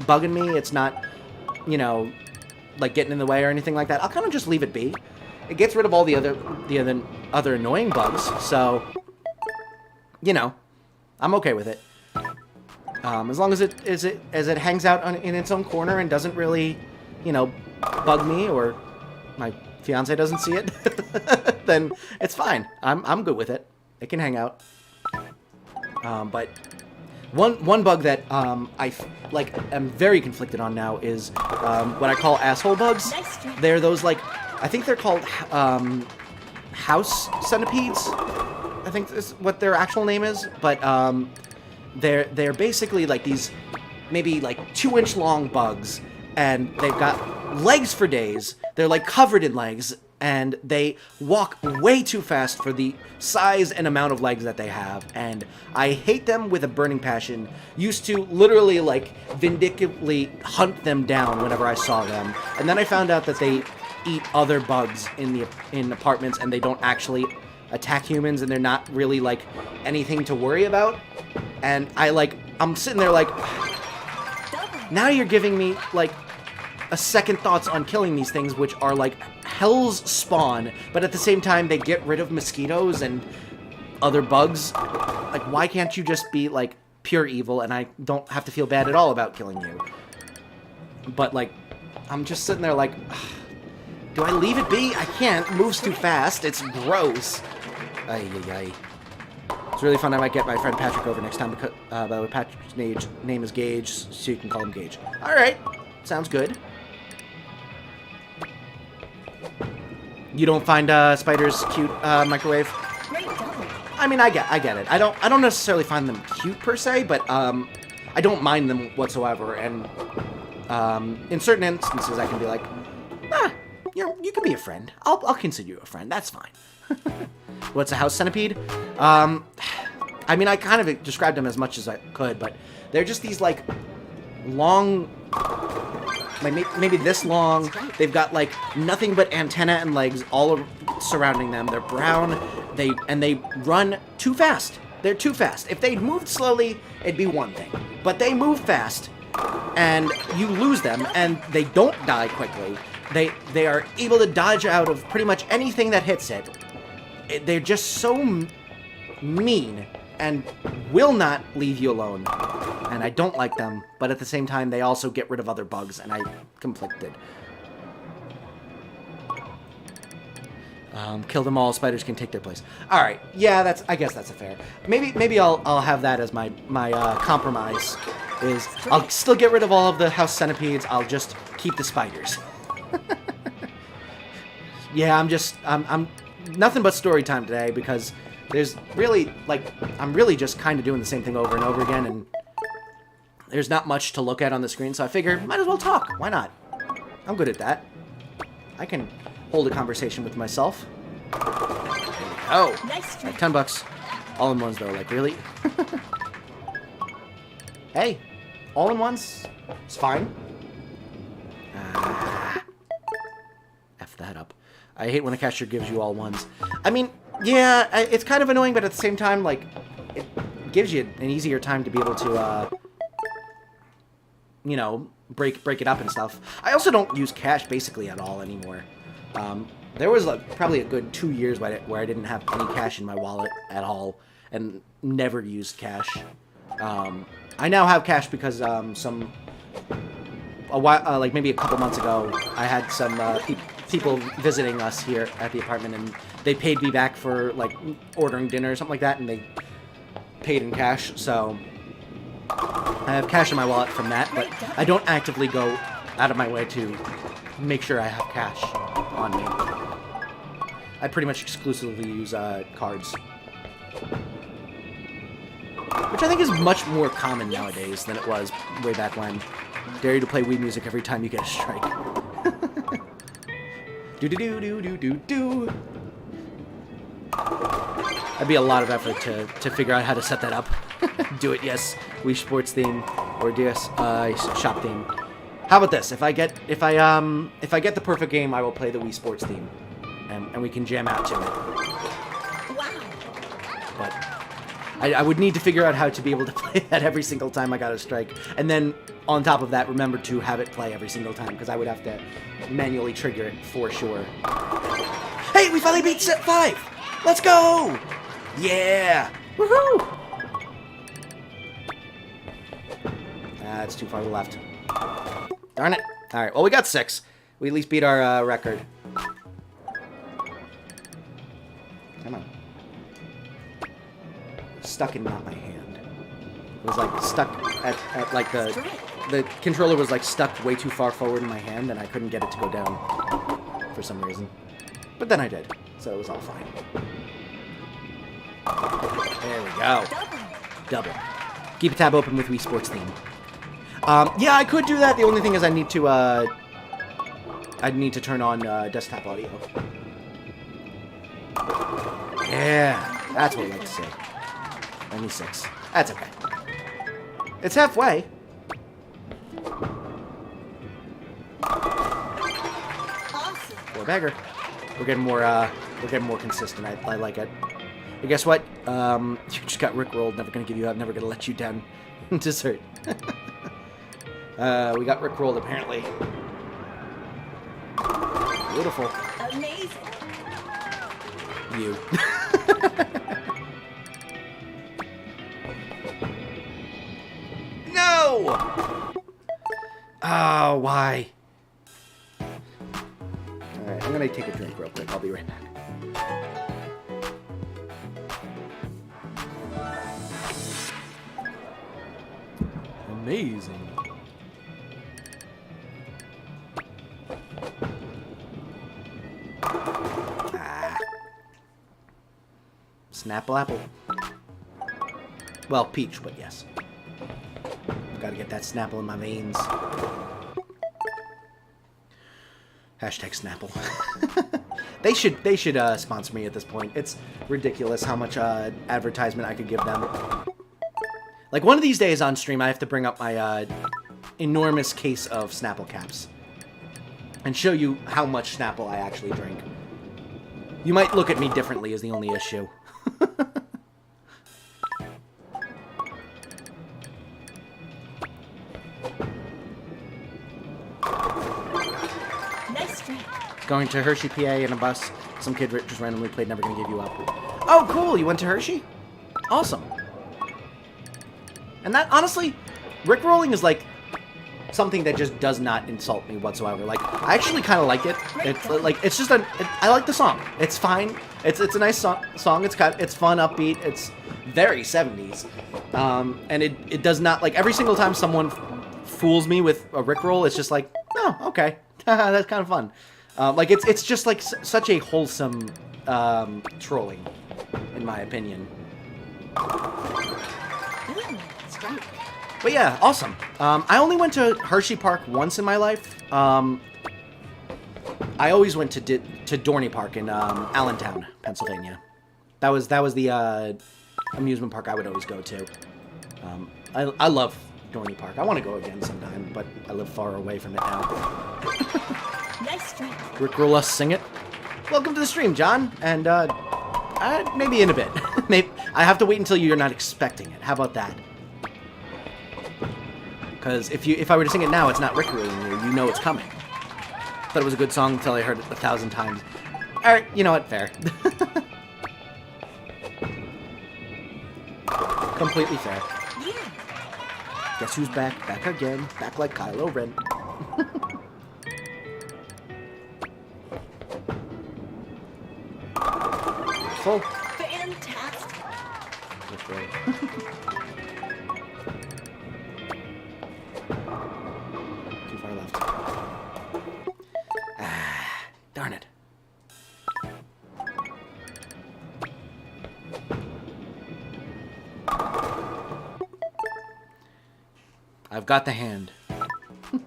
bugging me, it's not, you know, like getting in the way or anything like that, I'll kind of just leave it be. It gets rid of all the other annoying bugs, so, you know, I'm okay with it. As long as it hangs out in its own corner and doesn't really, you know, bug me or my fiance doesn't see it, then it's fine. I'm good with it. It can hang out. But one bug that I'm very conflicted on now is what I call asshole bugs. Nice try. They're those like I think they're called house centipedes. I think is what their actual name is, but they're basically like these maybe like 2-inch long bugs, and they've got legs for days. They're like covered in legs, and they walk way too fast for the size and amount of legs that they have, and I hate them with a burning passion. Used to literally like vindictively hunt them down whenever I saw them, and then I found out that they eat other bugs in apartments, and they don't actually attack humans, and they're not really like anything to worry about. And I'm sitting there like, now you're giving me like a second thoughts on killing these things, which are like hell's spawn, but at the same time they get rid of mosquitoes and other bugs. Like, why can't you just be like pure evil and I don't have to feel bad at all about killing you? But like, I'm just sitting there like, do I leave it be? I can't. Moves too fast. It's gross. Ay, ay, ay. It's really fun. I might get my friend Patrick over next time because, by the way, Patrick's name is Gage, so you can call him Gage. All right. Sounds good. You don't find spiders cute, microwave? Great double. I mean, I get it. I don't necessarily find them cute per se, but I don't mind them whatsoever. And in certain instances, I can be like, you can be a friend. I'll consider you a friend. That's fine. What's a house centipede? I mean, I kind of described them as much as I could, but they're just these like long, like maybe this long. They've got like nothing but antenna and legs all surrounding them. They're brown. They run too fast. They're too fast. If they moved slowly, it'd be one thing, but they move fast, and you lose them, and they don't die quickly. They are able to dodge out of pretty much anything that hits it. They're just so mean and will not leave you alone. And I don't like them, but at the same time, they also get rid of other bugs, and I'm conflicted. Kill them all, spiders can take their place. Alright, yeah, I guess that's a fair. Maybe I'll have that as my compromise. Is I'll still get rid of all of the house centipedes, I'll just keep the spiders. Yeah, I'm nothing but story time today, because there's really, like, I'm really just kind of doing the same thing over and over again, and there's not much to look at on the screen, so I figured, might as well talk. Why not? I'm good at that. I can hold a conversation with myself. Oh, Nice try. like $10. All-in-ones, though, like, really? Hey, all-in-ones, it's fine. F that up. I hate when a cashier gives you all ones. I mean, yeah, it's kind of annoying, but at the same time, like, it gives you an easier time to be able to, you know, break it up and stuff. I also don't use cash basically at all anymore. There was like probably a good 2 years where I didn't have any cash in my wallet at all, and never used cash. I now have cash because like maybe a couple months ago, I had some people visiting us here at the apartment, and they paid me back for like ordering dinner or something like that, and they paid in cash. So I have cash in my wallet from that, but I don't actively go out of my way to make sure I have cash on me. I pretty much exclusively use cards, which I think is much more common nowadays than it was way back when. Dare you to play Wii music every time you get a strike. Do-do-do-do-do-do-do. That'd be a lot of effort to figure out how to set that up. Do it, yes. Wii Sports theme, or DS shop theme. How about this? If I get the perfect game, I will play the Wii Sports theme, and we can jam out to it. Wow. But I would need to figure out how to be able to play that every single time I got a strike, and then on top of that, remember to have it play every single time, because I would have to manually trigger it for sure. Hey, we finally beat set 5! Let's go! Yeah! Woohoo! It's too far to the left. Darn it. Alright, well, we got 6. We at least beat our record. Come on. Stuck in not my hand. It was like stuck at like the controller was like stuck way too far forward in my hand, and I couldn't get it to go down for some reason. But then I did, so it was all fine. There we go. Double. Keep a tab open with Wii Sports theme. Yeah, I could do that. The only thing is I need to turn on desktop audio. Yeah, that's what we like to see. Only 6. That's okay. It's halfway. Awesome. Poor beggar. We're getting more consistent. I like it. But guess what? You just got rickrolled. Never gonna give you up. Never gonna let you down. Dessert. We got rickrolled apparently. Beautiful. Amazing. You. No! Oh, why? Alright, I'm gonna take a drink real quick. I'll be right back. Amazing. Snapple apple. Well, peach, but yes. Gotta get that Snapple in my veins. Hashtag Snapple. They should sponsor me at this point. It's ridiculous how much advertisement I could give them. Like, one of these days on stream, I have to bring up my enormous case of Snapple caps and show you how much Snapple I actually drink. You might look at me differently is the only issue. Nice drink. Going to Hershey, PA in a bus. Some kid just randomly played Never Gonna Give You Up. Oh, cool. You went to Hershey? Awesome. And that, honestly, rickrolling is like something that just does not insult me whatsoever. Like, I actually kind of like it. It's just I like the song. It's fine. It's a nice song. It's fun, upbeat. It's very 70s. And it does not, like, every single time someone fools me with a rickroll, it's just like, oh, okay. That's kind of fun. Like, it's just like such a wholesome trolling, in my opinion. But yeah, awesome. I only went to Hershey Park once in my life. I always went to Dorney Park in Allentown, Pennsylvania. That was the amusement park I would always go to. I love Dorney Park. I want to go again sometime, but I live far away from it now. Nice drink. Rickroll us, sing it. Welcome to the stream, John. And maybe in a bit. Maybe I have to wait until you're not expecting it. How about that? Because if I were to sing it now, it's not rickrolling you. You know it's coming. Thought it was a good song until I heard it 1,000 times. Alright, you know what? Fair. Completely fair. Yeah. Guess who's back? Back again. Back like Kylo Ren. Full. Fantastic. That's right. Too far left. Ah, darn it. I've got the hand. Yeah,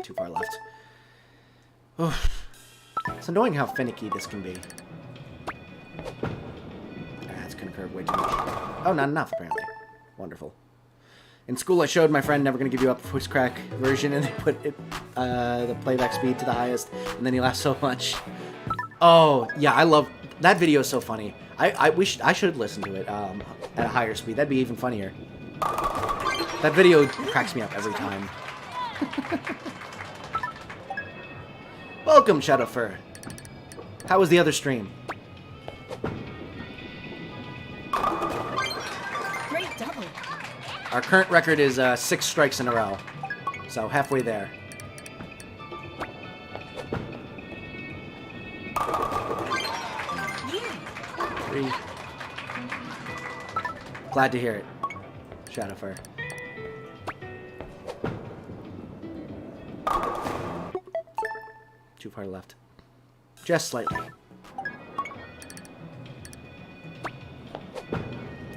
too far left. Oof. It's annoying how finicky this can be. It's gonna curve way too much. Oh, not enough, apparently. Wonderful. In school, I showed my friend Never Gonna Give You Up voice crack version, and they put it, the playback speed to the highest, and then he laughed so much. Oh, yeah, I love... That video is so funny. I should listen to it at a higher speed. That'd be even funnier. That video cracks me up every time. Welcome, Shadowfur. How was the other stream? Our current record is 6 strikes in a row. So halfway there. Yeah. 3. Glad to hear it. Shadowfire. Too far left. Just slightly.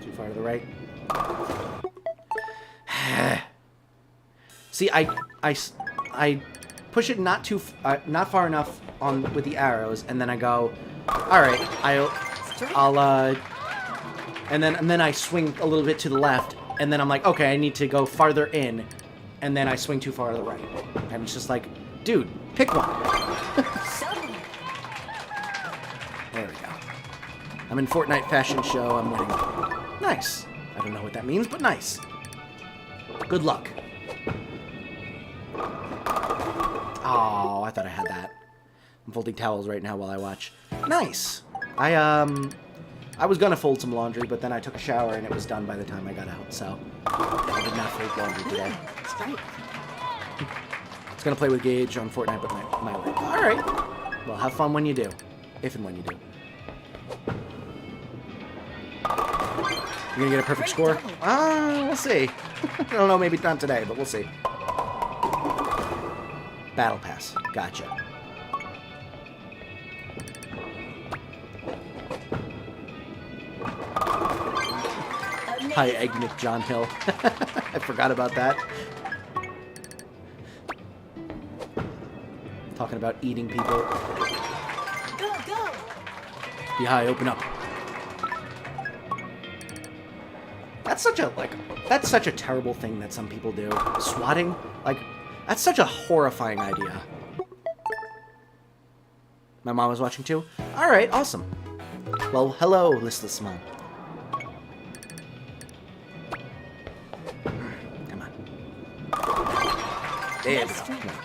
Too far to the right. See, I push it not far enough on with the arrows, and then I go, all right, and then I swing a little bit to the left, and then I'm like, okay, I need to go farther in, and then I swing too far to the right, and it's just like, dude, pick one. There we go. I'm in Fortnite fashion show. I'm winning. Nice. I don't know what that means, but nice. Good luck. Oh, I thought I had that. I'm folding towels right now while I watch. Nice. I was gonna fold some laundry, but then I took a shower and it was done by the time I got out, so I did not fold laundry today. Strike. It's gonna play with Gage on Fortnite, but my way. All right. Well, have fun when you do, if and when you do. You're gonna get a perfect score? We'll see. I don't know, maybe not today, but we'll see. Battle Pass. Gotcha. Hi, Ectric John Hill. I forgot about that. Talking about eating people. Go, go. Be high, open up. That's such a terrible thing that some people do. Swatting? Like, that's such a horrifying idea. My mom was watching too? Alright, awesome. Well, hello, listless mom. Come on. There we go. Come on.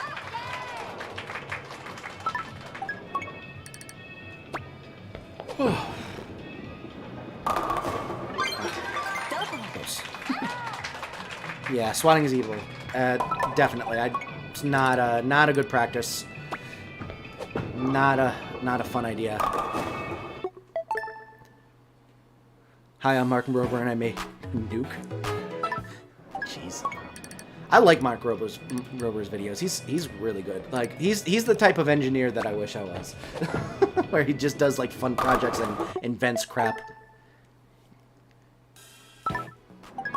Close. Yeah, swatting is evil. Definitely. It's not a good practice. Not a fun idea. Hi, I'm Mark Rober, and I make Duke. Jeez. I like Mark Rober's videos. He's really good. Like he's the type of engineer that I wish I was, where he just does like fun projects and invents crap.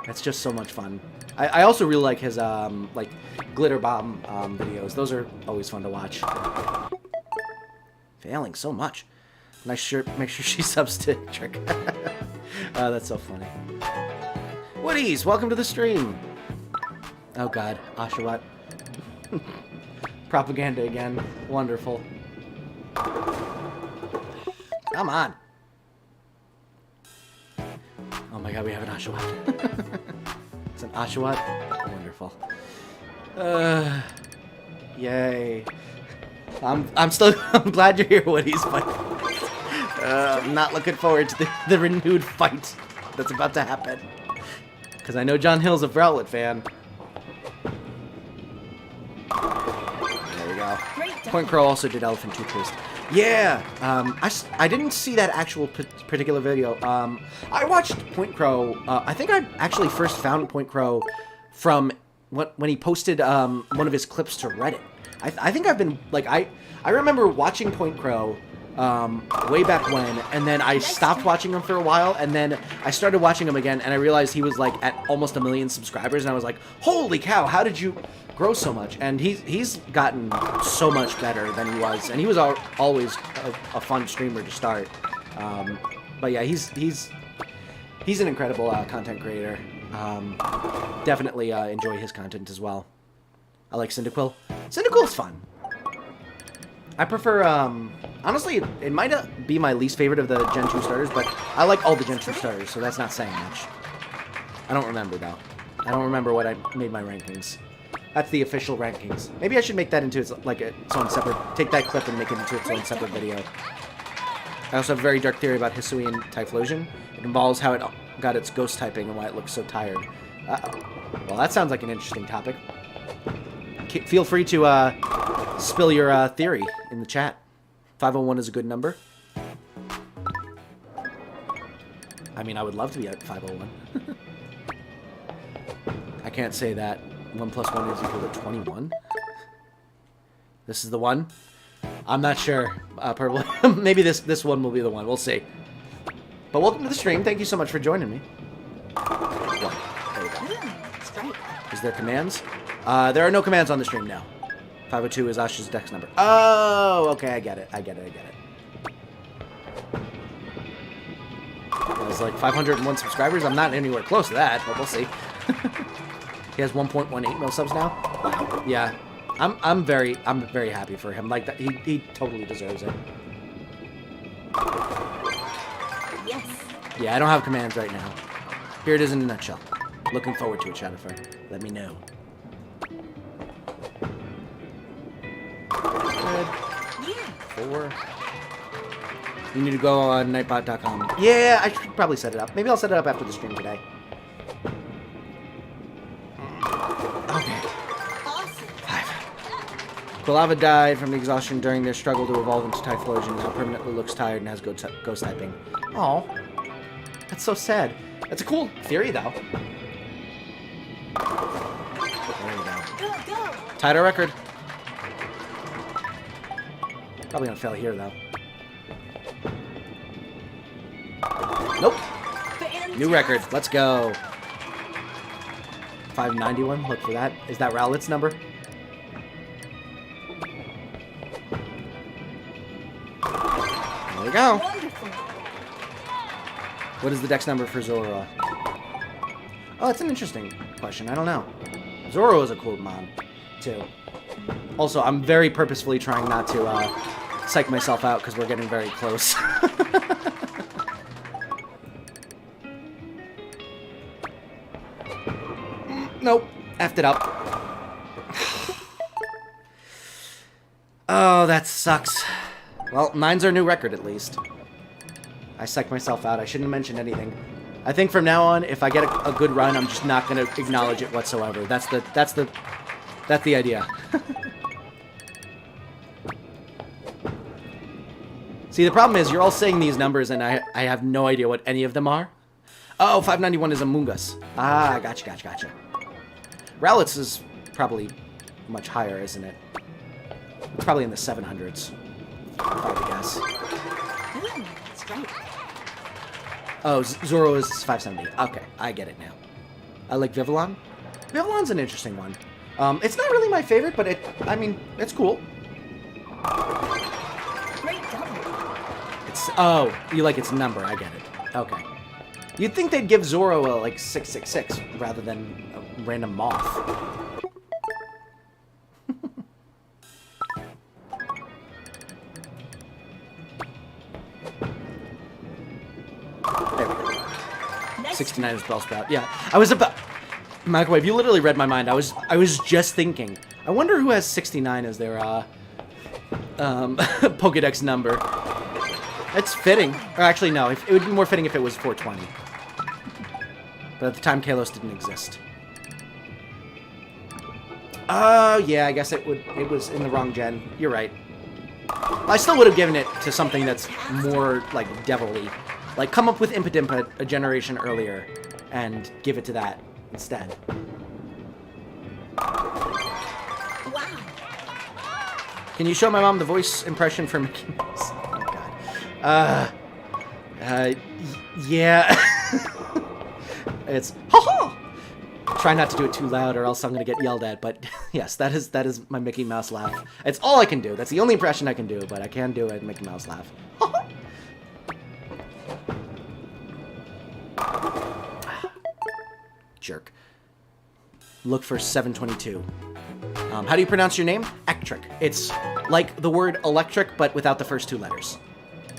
That's just so much fun. I also really like his like glitter bomb videos. Those are always fun to watch. Failing so much. Nice shirt. Make sure she subs to Ectric. That's so funny. Woodies, welcome to the stream. Oh God, Oshawott. Propaganda again. Wonderful. Come on. Oh my God, we have an Oshawott. It's an Oshawott. Wonderful. Yay. I'm glad you're here, Woodies, but I'm not looking forward to the renewed fight that's about to happen. Because I know John Hill's a Rowlet fan. There we go. Point Crow also did Elephant Toothpaste. Yeah, I didn't see that actual particular video. I watched Point Crow. I think I actually first found Point Crow from when he posted one of his clips to Reddit. I think I've been like I remember watching Point Crow way back when, and then I stopped watching him for a while, and then I started watching him again, and I realized he was like at almost 1 million subscribers, and I was like, holy cow, how did you grow so much? And he's gotten so much better than he was, and he was always a fun streamer to start. But yeah, he's an incredible content creator. Definitely enjoy his content as well. I like Cyndaquil. Cyndaquil's fun. I prefer, honestly, it might be my least favorite of the Gen 2 starters, but I like all the Gen 2 starters, so that's not saying much. I don't remember, though. I don't remember what I made my rankings. That's the official rankings. Maybe I should make that into its own separate... Take that clip and make it into its own separate video. I also have a very dark theory about Hisuian Typhlosion. It involves how it got its ghost typing and why it looks so tired. Well, that sounds like an interesting topic. Feel free to spill your theory in the chat. 501 is a good number. I mean, I would love to be at 501. I can't say that 1 plus 1 is equal to 21. This is the one? I'm not sure. Purple. Maybe this one will be the one. We'll see. But welcome to the stream. Thank you so much for joining me. One. There we go. Strike. Is there commands? There are no commands on the stream now. 502 is Ash's dex number. Oh, okay, I get it. I get it. There's like 501 subscribers. I'm not anywhere close to that, but we'll see. He has 1.18 mil subs now. Wow. Yeah. I'm very happy for him. Like that, he totally deserves it. Yes. Yeah, I don't have commands right now. Here it is in a nutshell. Looking forward to it, Shadowfire. Let me know. Good. Yeah. 4. You need to go on nightbot.com. Yeah, I should probably set it up. Maybe I'll set it up after the stream today. Okay. Awesome. 5. Quilava died from exhaustion during their struggle to evolve into Typhlosion. Now permanently looks tired and has ghost typing. Oh, that's so sad. That's a cool theory, though. There we go. Go. Tied our record. Probably gonna fail here, though. Nope. Fantastic. New record. Let's go. 591. Look for that. Is that Rowlett's number? There we go. Wonderful. What is the dex number for Zoro? Oh, that's an interesting question. I don't know. Zoro is a cool mod, too. Also, I'm very purposefully trying not to psych myself out because we're getting very close. Nope. Effed it up. Oh, that sucks. Well, 9's our new record, at least. I psyched myself out. I shouldn't have mentioned anything. I think from now on, if I get a good run, I'm just not going to acknowledge it whatsoever. That's the idea. See, the problem is you're all saying these numbers, and I have no idea what any of them are. Oh, 591 is Among Us. Ah, gotcha. Rowlett's is probably much higher, isn't it? It's probably in the 700s. If I would guess. Strike. Oh, Zoro is 570. Okay, I get it now. I like Vivillon. Vivillon's an interesting one. It's not really my favorite, but I mean, it's cool. Great double. Oh, you like its number. I get it. Okay. You'd think they'd give Zoro a, like, 666 rather than a random moth. There we go. 69 is Bellsprout. Yeah, I was about... Microwave, you literally read my mind. I was just thinking. I wonder who has 69 as their, Pokedex number. It's fitting. Or actually, no. It would be more fitting if it was 420. But at the time, Kalos didn't exist. Oh, yeah, I guess it was in the wrong gen. You're right. I still would have given it to something that's more, like, devil-y. Like, come up with Impidimpa a generation earlier and give it to that instead. Wow. Can you show my mom the voice impression for Mickey Mouse? Oh, God. Yeah. It's, ha-ha! Try not to do it too loud or else I'm going to get yelled at, but yes, that is my Mickey Mouse laugh. It's all I can do. That's the only impression I can do, but I can do it, Mickey Mouse laugh. Jerk. Look for 722. How do you pronounce your name? Ectric. It's like the word electric, but without the first two letters.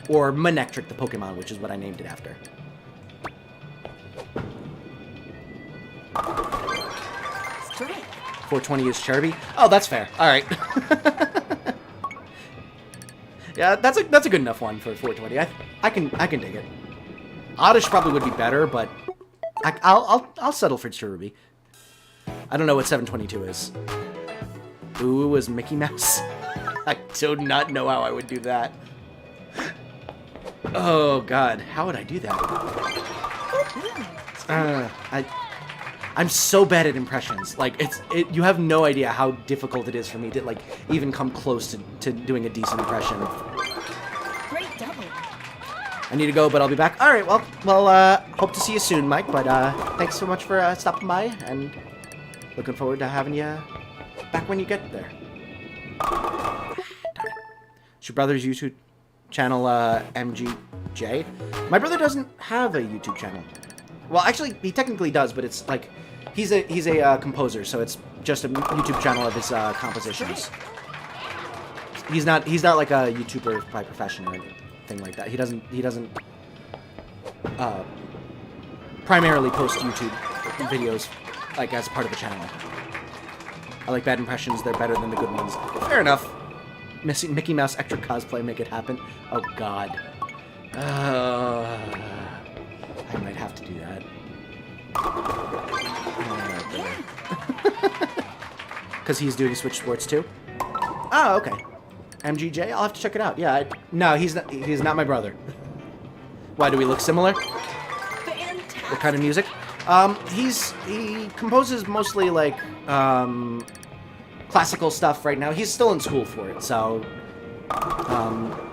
Or Manectric, the Pokemon, which is what I named it after. Strike. 420 is Charby. Oh, that's fair. All right. Yeah, that's a good enough one for 420. I can dig it. Oddish probably would be better, but I'll settle for Cherubi. I don't know what 722 is. Ooh, was Mickey Mouse? I do not know how I would do that. Oh God, how would I do that? I'm so bad at impressions. Like you have no idea how difficult it is for me to like even come close to doing a decent impression. Great double. I need to go, but I'll be back. All right, well, hope to see you soon, Mike. But thanks so much for stopping by, and looking forward to having you back when you get there. Darn it. It's your brother's YouTube channel, MGJ. My brother doesn't have a YouTube channel. Well, actually, he technically does, but it's like he's a composer, so it's just a YouTube channel of his compositions. He's not like a YouTuber by profession or anything like that. He doesn't primarily post YouTube videos like as part of a channel. I like bad impressions; they're better than the good ones. Fair enough. Mickey Mouse Ectric cosplay, make it happen. Oh God. I might have to do that. Because he's doing Switch Sports too? Oh, okay. MGJ? I'll have to check it out. Yeah, no, he's not my brother. Why, do we look similar? Fantastic. What kind of music? He composes mostly like classical stuff right now. He's still in school for it, so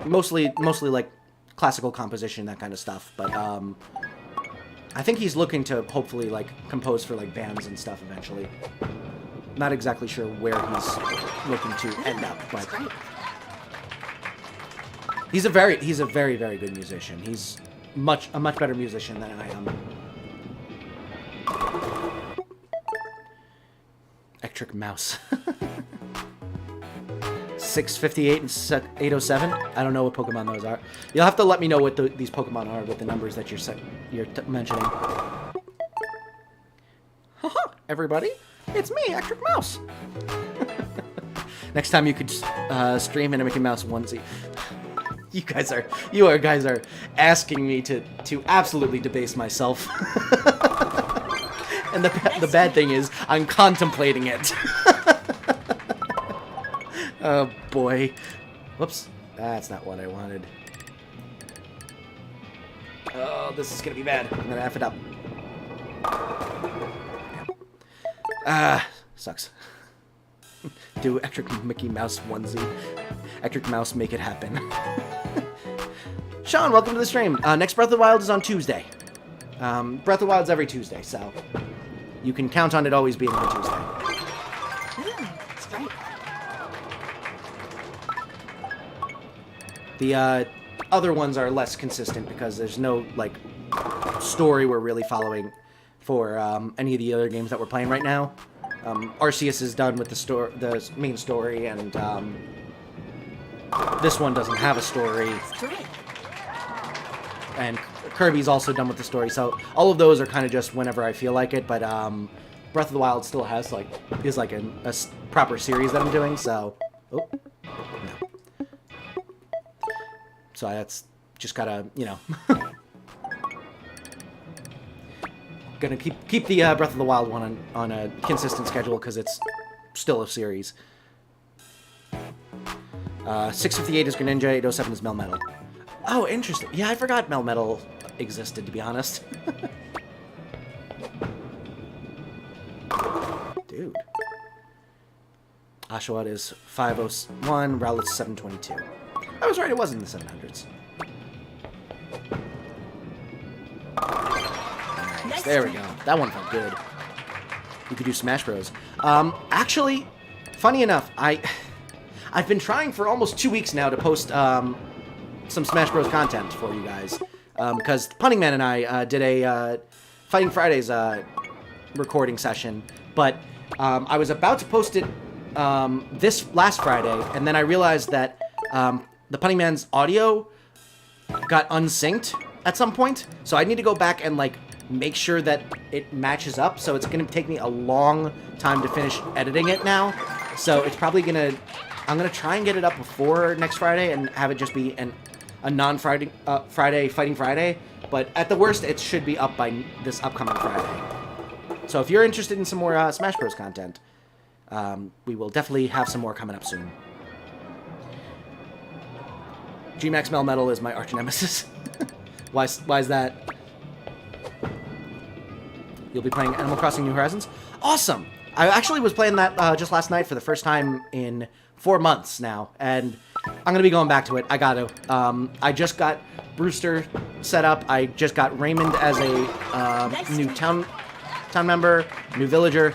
mostly like classical composition, that kind of stuff. But I think he's looking to hopefully like compose for like bands and stuff eventually. Not exactly sure where he's looking to end up, but he's a very very good musician. He's a much better musician than I am. Ectric Mouse. 658 and 807. I don't know what Pokemon those are. You'll have to let me know what these Pokemon are with the numbers that you're mentioning. Haha, everybody, it's me, Ectric Mouse. Next time you could stream in a Mickey Mouse onesie. You guys are asking me to absolutely debase myself. And the bad thing is, I'm contemplating it. Oh, boy. Whoops. That's not what I wanted. Oh, this is gonna be bad. I'm gonna F it up. Sucks. Do Ectric Mickey Mouse onesie. Ectric Mouse, make it happen. Sean, welcome to the stream. Next Breath of the Wild is on Tuesday. Breath of the Wild's every Tuesday, so you can count on it always being on Tuesday. Straight. The other ones are less consistent because there's no like story we're really following for any of the other games that we're playing right now. Arceus is done with the main story, and this one doesn't have a story. Straight. And Kirby's also done with the story, so all of those are kind of just whenever I feel like it. But Breath of the Wild still has is like a proper series that I'm doing. So, oh no. So that's just gotta, you know, gonna keep the Breath of the Wild one on a consistent schedule because it's still a series. 658 is Greninja, 807 is Melmetal. Oh, interesting. Yeah, I forgot Melmetal existed, to be honest. Dude. Oshawott is 501, Rowlet's 722. I was right, it was in the 700s. Nice, there we go. That one felt good. You could do Smash Bros. Actually, funny enough, I've been trying for almost 2 weeks now to post some Smash Bros. Content for you guys. Because Punning Man and I did a Fighting Fridays recording session, but I was about to post it this last Friday, and then I realized that the Punning Man's audio got unsynced at some point, so I need to go back and like make sure that it matches up, so it's going to take me a long time to finish editing it now, so it's probably I'm going to try and get it up before next Friday and have it just be a non-Friday Friday Fighting Friday, but at the worst, it should be up by this upcoming Friday. So if you're interested in some more Smash Bros. Content, we will definitely have some more coming up soon. G-Max Melmetal is my arch nemesis. Why is that? You'll be playing Animal Crossing New Horizons? Awesome! I actually was playing that just last night for the first time in 4 months now, and I'm going to be going back to it. I got to. I just got Brewster set up. I just got Raymond as a new town member, new villager,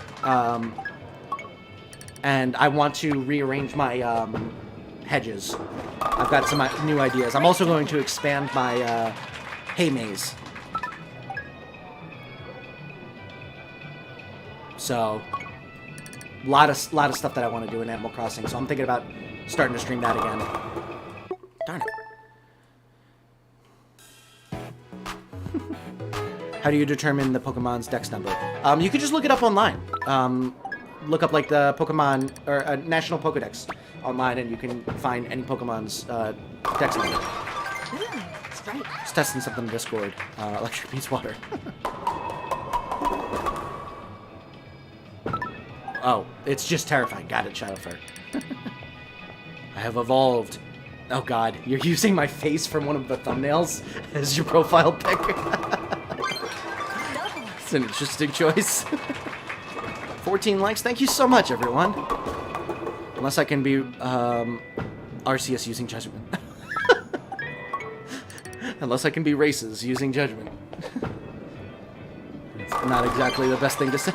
and I want to rearrange my hedges. I've got some new ideas. I'm also going to expand my hay maze. So, a lot of stuff that I want to do in Animal Crossing. So I'm thinking about starting to stream that again. Darn it. How do you determine the Pokemon's dex number? You can just look it up online. Look up like the Pokemon or National Pokedex online, and you can find any Pokemon's dex number. That's right. Just testing something in Discord. Electric beats water. Oh, it's just terrifying. Got it, Shadowfur. I have evolved. Oh god, you're using my face from one of the thumbnails as your profile pic. It's an interesting choice. 14 likes. Thank you so much, everyone. Unless I can be Arceus using judgment. Unless I can be races using judgment. It's not exactly the best thing to say.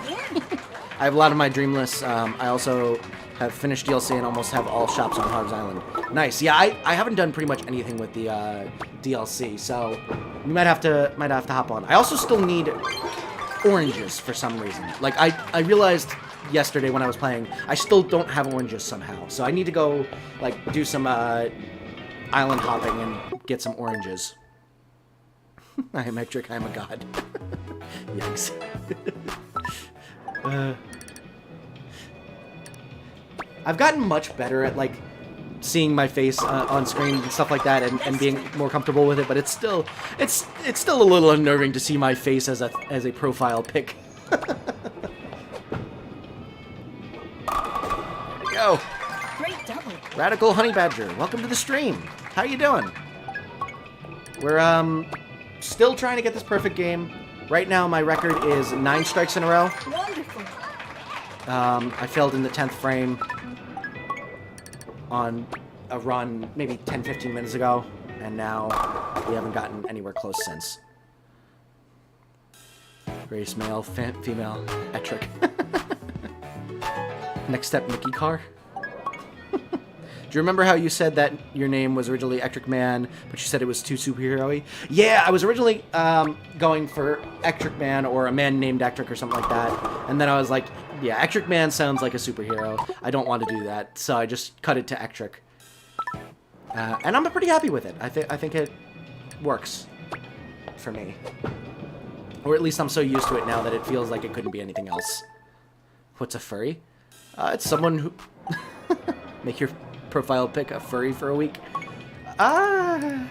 I have a lot of my dream lists. I also have finished DLC and almost have all shops on Harv's Island. Nice. Yeah, I haven't done pretty much anything with the DLC, so you might have to hop on. I also still need oranges for some reason. Like I realized yesterday when I was playing, I still don't have oranges somehow. So I need to go like do some island hopping and get some oranges. I am Ectric, I am a god. Yikes. I've gotten much better at like seeing my face on screen and stuff like that, and being more comfortable with it. But it's still a little unnerving to see my face as a profile pic. There we go. Great double. Radical Honey Badger, welcome to the stream. How you doing? We're still trying to get this perfect game. Right now, my record is 9 strikes in a row. Wonderful. I failed in the 10th frame on a run maybe 10-15 minutes ago, and now we haven't gotten anywhere close since. Race male, female, Ectric. Next step, Mickey Car. Do you remember how you said that your name was originally Ectric Man, but you said it was too superhero-y? Yeah, I was originally going for Ectric Man or a man named Ectric or something like that. And then I was like, yeah, Ectric Man sounds like a superhero. I don't want to do that, so I just cut it to Ectric. And I'm pretty happy with it. I think it works for me. Or at least I'm so used to it now that it feels like it couldn't be anything else. What's a furry? It's someone who... Make your profile pic a furry for a week? I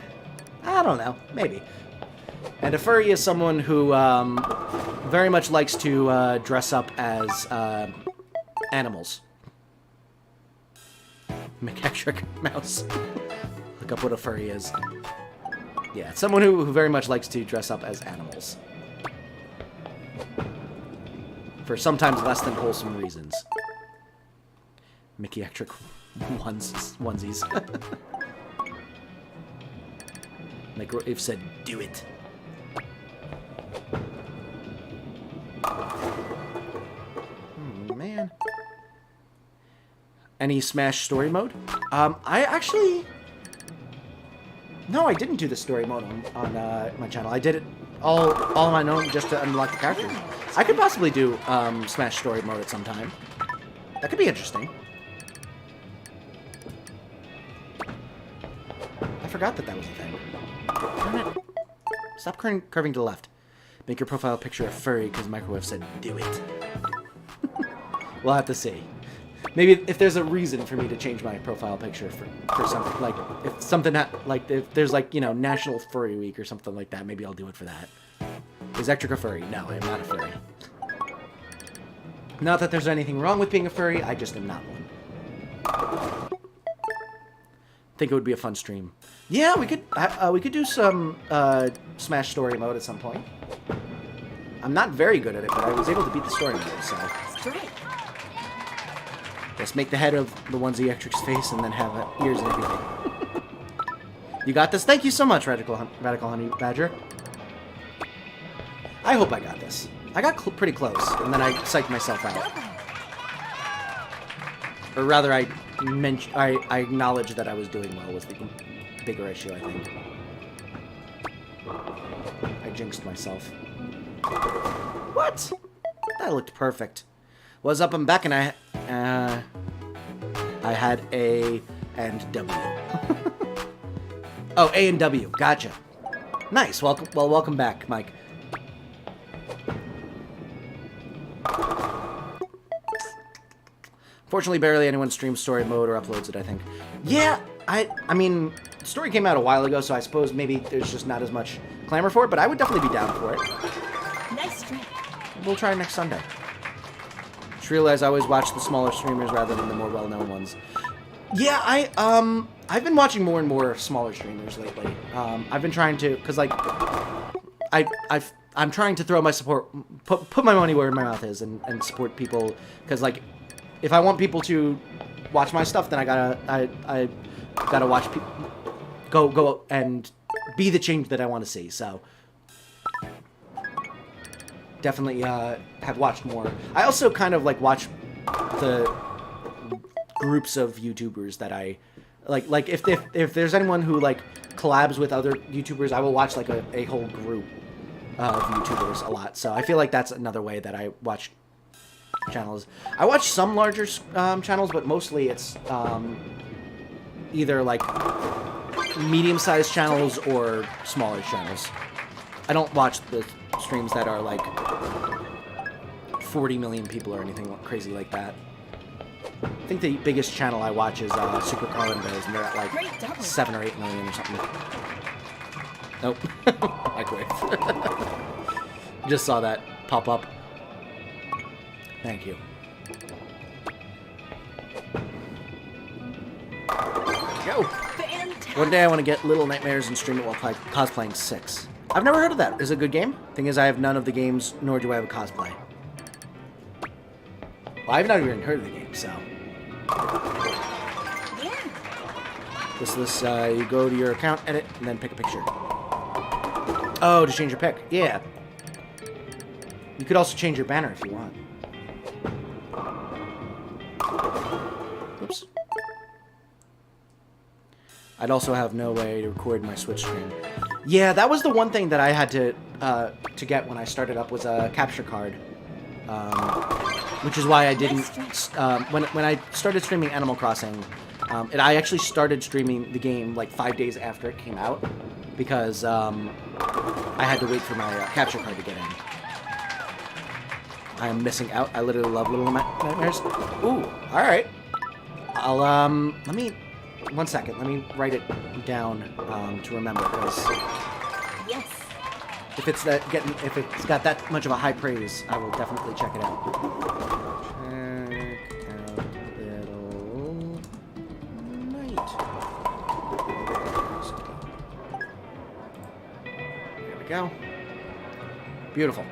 don't know. Maybe. And a furry is someone who very much likes to dress up as animals. McEtrick Mouse. Look up what a furry is. Yeah, it's someone who very much likes to dress up as animals. For sometimes less than wholesome reasons. Mickey Ectric onesies. Like Rave said, do it. Man. Any Smash story mode? I actually... No, I didn't do the story mode on my channel. I did it all on my own just to unlock the characters. I could possibly do Smash story mode at some time. That could be interesting. I forgot that was a thing. Darn it. Stop curving to the left. Make your profile picture a furry because Microwave said do it. We'll have to see. Maybe if there's a reason for me to change my profile picture for something, like, if something, like, if there's, like, you know, National Furry Week or something like that, maybe I'll do it for that. Is Ectric a furry? No, I am not a furry. Not that there's anything wrong with being a furry, I just am not one. Think it would be a fun stream. Yeah, we could do some Smash story mode at some point. I'm not very good at it, but I was able to beat the story mode, so. Strike. Just make the head of the onesie Ectric's face and then have ears and everything. You got this? Thank you so much, Radical Honey Badger. I hope I got this. I got pretty close, and then I psyched myself out. Or rather, I acknowledged that I was doing well was the bigger issue, I think. I jinxed myself. What? That looked perfect. Was up and back, and I had A and W. Oh, A and W. Gotcha. Nice. Welcome back, Mike. Fortunately, barely anyone streams story mode or uploads it, I think. Yeah, I mean, the story came out a while ago, so I suppose maybe there's just not as much clamor for it, but I would definitely be down for it. Nice strike. We'll try next Sunday. Just realized I always watch the smaller streamers rather than the more well-known ones. Yeah, I've been watching more and more smaller streamers lately. I've been trying to, cause like, I'm trying to throw my support, put my money where my mouth is, and support people, cause like, if I want people to watch my stuff, then I gotta watch people go and be the change that I want to see. So definitely have watched more. I also kind of like watch the groups of YouTubers that I like. If there's anyone who like collabs with other YouTubers, I will watch like a whole group of YouTubers a lot. So I feel like that's another way that I watch channels. I watch some larger channels, but mostly it's either like medium-sized channels or smaller channels. I don't watch the streams that are like 40 million people or anything crazy like that. I think the biggest channel I watch is Super Carlin Bears, and they're at like 7 or 8 million or something. Nope. Microwave. Just saw that pop up. Thank you. Go! Fantastic. One day I want to get Little Nightmares and stream it while cosplaying 6. I've never heard of that. Is it a good game? Thing is, I have none of the games, nor do I have a cosplay. Well, I've not even heard of the game, so. Yeah. This, you go to your account, edit, and then pick a picture. Oh, to change your pic. Yeah. You could also change your banner if you want. Oops. I'd also have no way to record my Switch stream. Yeah, that was the one thing that I had to get when I started up was a capture card. Which is why I didn't... when I started streaming Animal Crossing, and I actually started streaming the game like 5 days after it came out, because I had to wait for my capture card to get in. I am missing out. I literally love Little Nightmares. Ooh, alright. I'll, let me... One second, let me write it down to remember, because Yes. if it's got that much of a high praise, I will definitely check it out. Check out Little Night. There we go. Beautiful.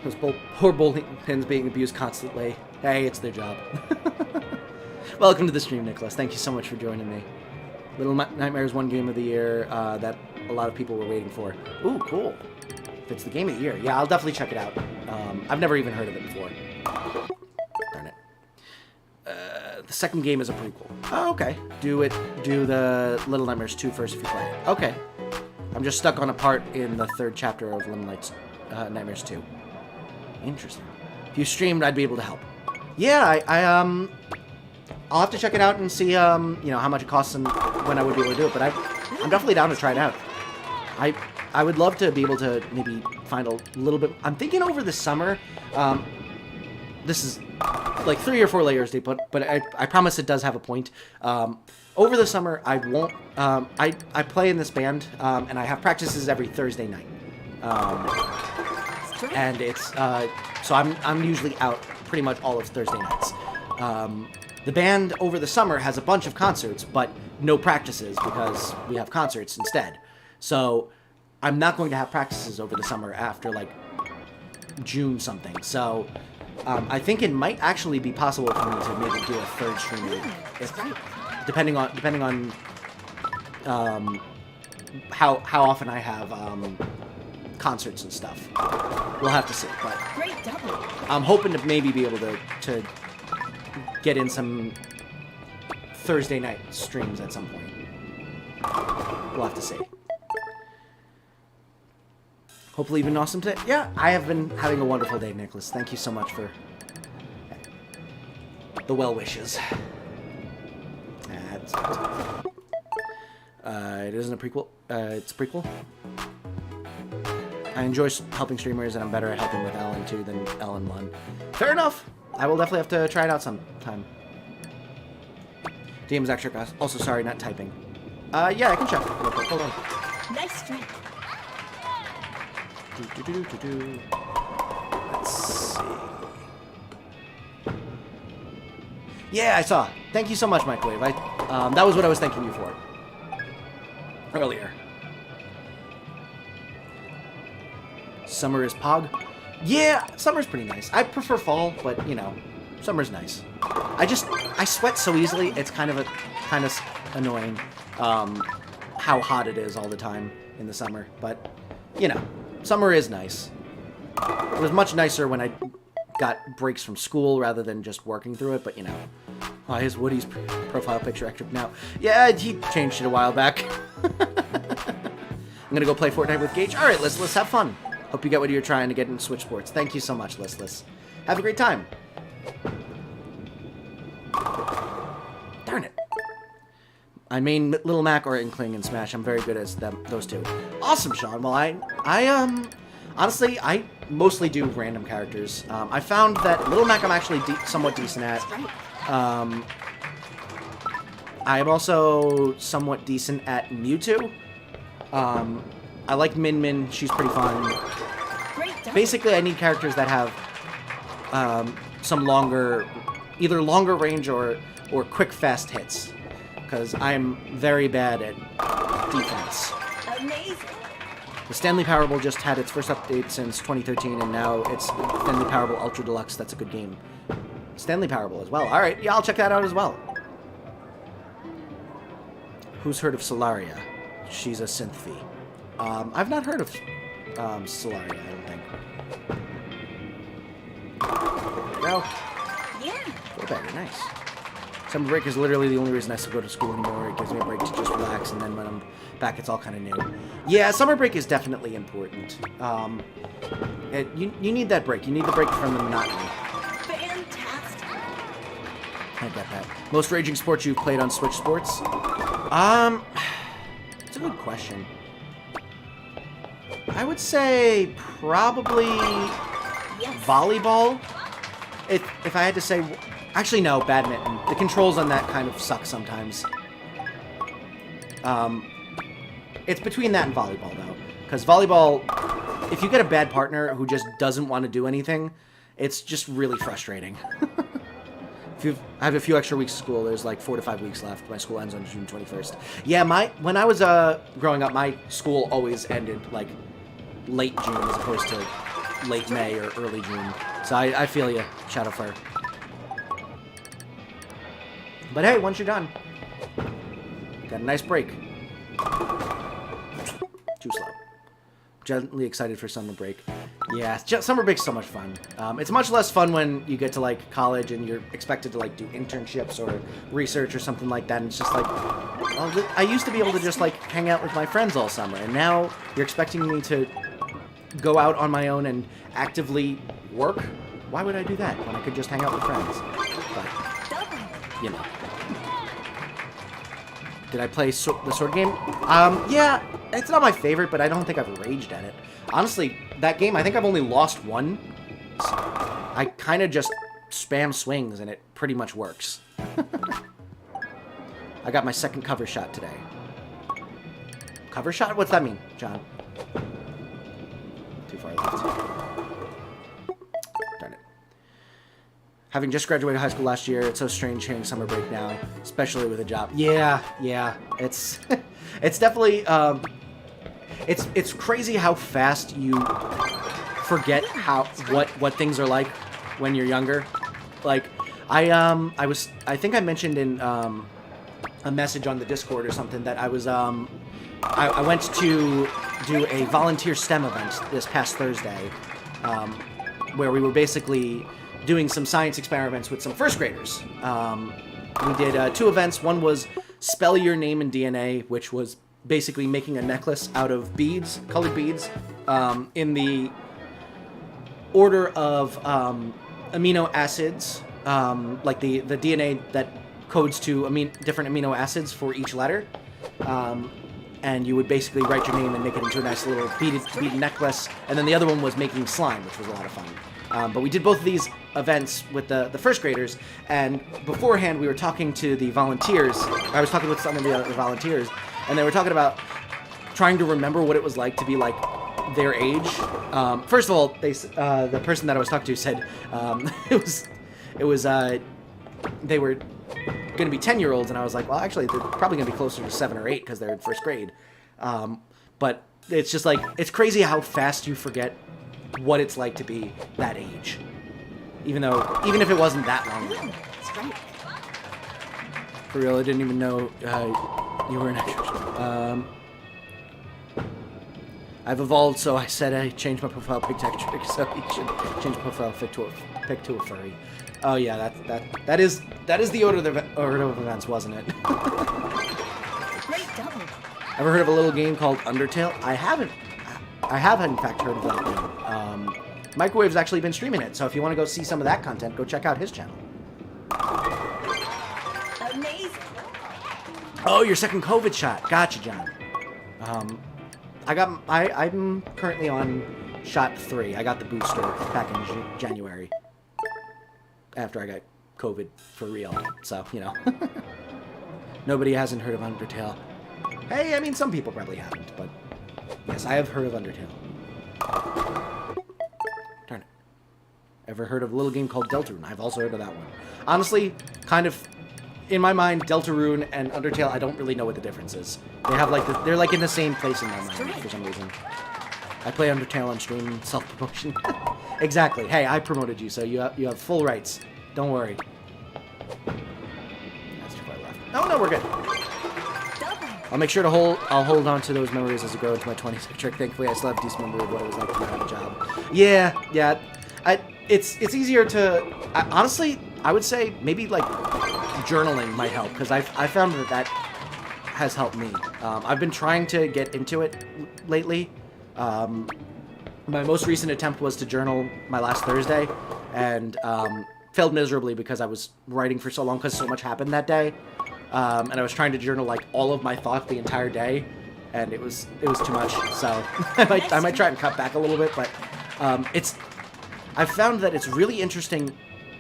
Those poor bowling pins being abused constantly. Hey, it's their job. Welcome to the stream, Nicholas. Thank you so much for joining me. Little Nightmares won Game of the Year that a lot of people were waiting for. Ooh, cool. If it's the Game of the Year, yeah, I'll definitely check it out. I've never even heard of it before. Darn it. The second game is a prequel. Oh, okay. Do the Little Nightmares 2 first if you play it. Okay. I'm just stuck on a part in the third chapter of Little Nightmares 2. Interesting. If you streamed, I'd be able to help. Yeah, I'll have to check it out and see, you know, how much it costs and when I would be able to do it. But I'm definitely down to try it out. I would love to be able to maybe find a little bit. I'm thinking over the summer. This is like 3 or 4 layers deep, but I promise it does have a point. Over the summer, I won't. I play in this band, and I have practices every Thursday night. And it's so I'm usually out pretty much all of Thursday nights. The band over the summer has a bunch of concerts, but no practices because we have concerts instead. So I'm not going to have practices over the summer after like June something. So I think it might actually be possible for me to maybe do a third stream week, depending on how often I have concerts and stuff. We'll have to see, but I'm hoping to maybe be able to get in some Thursday night streams at some point. We'll have to see. Hopefully you've been awesome today. Yeah, I have been having a wonderful day, Nicholas. Thank you so much for the well wishes. It isn't a prequel. It's a prequel. I enjoy helping streamers, and I'm better at helping with Ellen 2 than Ellen 1. Fair enough. I will definitely have to try it out sometime. DM's Ectric. Also, sorry, not typing. Yeah, I can check. Hold on. Nice strike. Let's see. Yeah, I saw. Thank you so much, Microwave. That was what I was thanking you for earlier. Summer is pog. Yeah, summer's pretty nice. I prefer fall, but you know, summer's nice. I sweat so easily. It's kind of annoying how hot it is all the time in the summer. But you know, summer is nice. It was much nicer when I got breaks from school rather than just working through it. But you know, here's Woody's profile picture Ectric now. Yeah, he changed it a while back. I'm gonna go play Fortnite with Gage. All right, let's have fun. Hope you get what you're trying to get in Switch Sports. Thank you so much, Listless. Have a great time. Darn it. I main Little Mac or Inkling and Smash. I'm very good at those two. Awesome, Sean. Well, I honestly, I mostly do random characters. I found that Little Mac I'm actually somewhat decent at. I am also somewhat decent at Mewtwo. I like Min Min. She's pretty fun. Basically, I need characters that have some either longer range or quick, fast hits. Because I'm very bad at defense. Amazing. The Stanley Parable just had its first update since 2013, and now it's Stanley Parable Ultra Deluxe. That's a good game. Stanley Parable as well. Alright, yeah, I'll check that out as well. Who's heard of Solaria? She's a synth-fee. I've not heard of Solaria, I don't think. There we go. Yeah. Go better, nice. Summer break is literally the only reason I still go to school anymore. It gives me a break to just relax, and then when I'm back, it's all kind of new. Yeah, summer break is definitely important. You need that break. You need the break from the monotony. Fantastic. I get that. Most raging sports you've played on Switch Sports? It's a good question. I would say probably volleyball. If I had to say... Actually, no, badminton. The controls on that kind of suck sometimes. It's between that and volleyball, though. Because volleyball, if you get a bad partner who just doesn't want to do anything, it's just really frustrating. I have a few extra weeks of school. There's like 4 to 5 weeks left. My school ends on June 21st. Yeah, when I was growing up, my school always ended like late June as opposed to late May or early June. So I feel you, Shadowfire. But hey, once you're done, got a nice break. Too slow. Gently excited for summer break. Yeah, summer break's so much fun. It's much less fun when you get to like college and you're expected to like do internships or research or something like that. And it's just like, well, I used to be able to just like hang out with my friends all summer, and now you're expecting me to go out on my own and actively work. Why would I do that when I could just hang out with friends? But, you know. Did I play the sword game? Yeah, it's not my favorite, but I don't think I've raged at it. Honestly, that game, I think I've only lost one. I kind of just spam swings and it pretty much works. I got my second cover shot today. Cover shot? What's that mean, John? Too far left. Darn it. Having just graduated high school last year, it's so strange hearing summer break now, especially with a job. Yeah. It's it's definitely it's crazy how fast you forget what things are like when you're younger. Like I think I mentioned in a message on the Discord or something that I was I went to do a volunteer STEM event this past Thursday, where we were basically doing some science experiments with some first graders. We did 2 events. One was spell your name in DNA, which was basically making a necklace out of beads, colored beads, in the order of amino acids, like the DNA that codes to different amino acids for each letter. And you would basically write your name and make it into a nice little beaded necklace. And then the other one was making slime, which was a lot of fun. But we did both of these events with the first graders, and beforehand we were talking to the volunteers. I was talking with some of the other volunteers, and they were talking about trying to remember what it was like to be like their age. First of all, the person that I was talking to said they were going to be 10-year-olds, and I was like, well, actually, they're probably going to be closer to 7 or 8 because they're in first grade. But it's just like, it's crazy how fast you forget what it's like to be that age, even if it wasn't that long ago. For real, I didn't even know you were an extra. I've evolved, so I said I changed my profile pic to Ectric, so you should change profile pic to a furry. Oh yeah, that is the order of events, wasn't it? Great double. Ever heard of a little game called Undertale? I haven't. I have in fact heard of that game. Microwave's actually been streaming it, so if you want to go see some of that content, go check out his channel. Amazing. Oh, your second COVID shot. Gotcha, John. I'm currently on shot 3. I got the booster back in January. After I got COVID for real. So, you know. Nobody hasn't heard of Undertale. Hey, I mean, some people probably haven't, but yes, I have heard of Undertale. Darn it. Ever heard of a little game called Deltarune? I've also heard of that one. Honestly, kind of, in my mind, Deltarune and Undertale, I don't really know what the difference is. They have like they're like in the same place in my mind for some reason. I play Undertale on stream, self-promotion. Exactly. Hey, I promoted you, so you have full rights. Don't worry. That's too far left. No, we're good. I'll make sure to I'll hold on to those memories as I grow into my 20s. Ectric. Thankfully, I still have a decent memory of what it was like to have a job. Yeah. It's easier to... honestly, I would say maybe like journaling might help, because I found that has helped me. I've been trying to get into it lately. My most recent attempt was to journal my last Thursday, and failed miserably because I was writing for so long because so much happened that day. And I was trying to journal like all of my thoughts the entire day, and it was too much. So I might try and cut back a little bit, but I've found that it's really interesting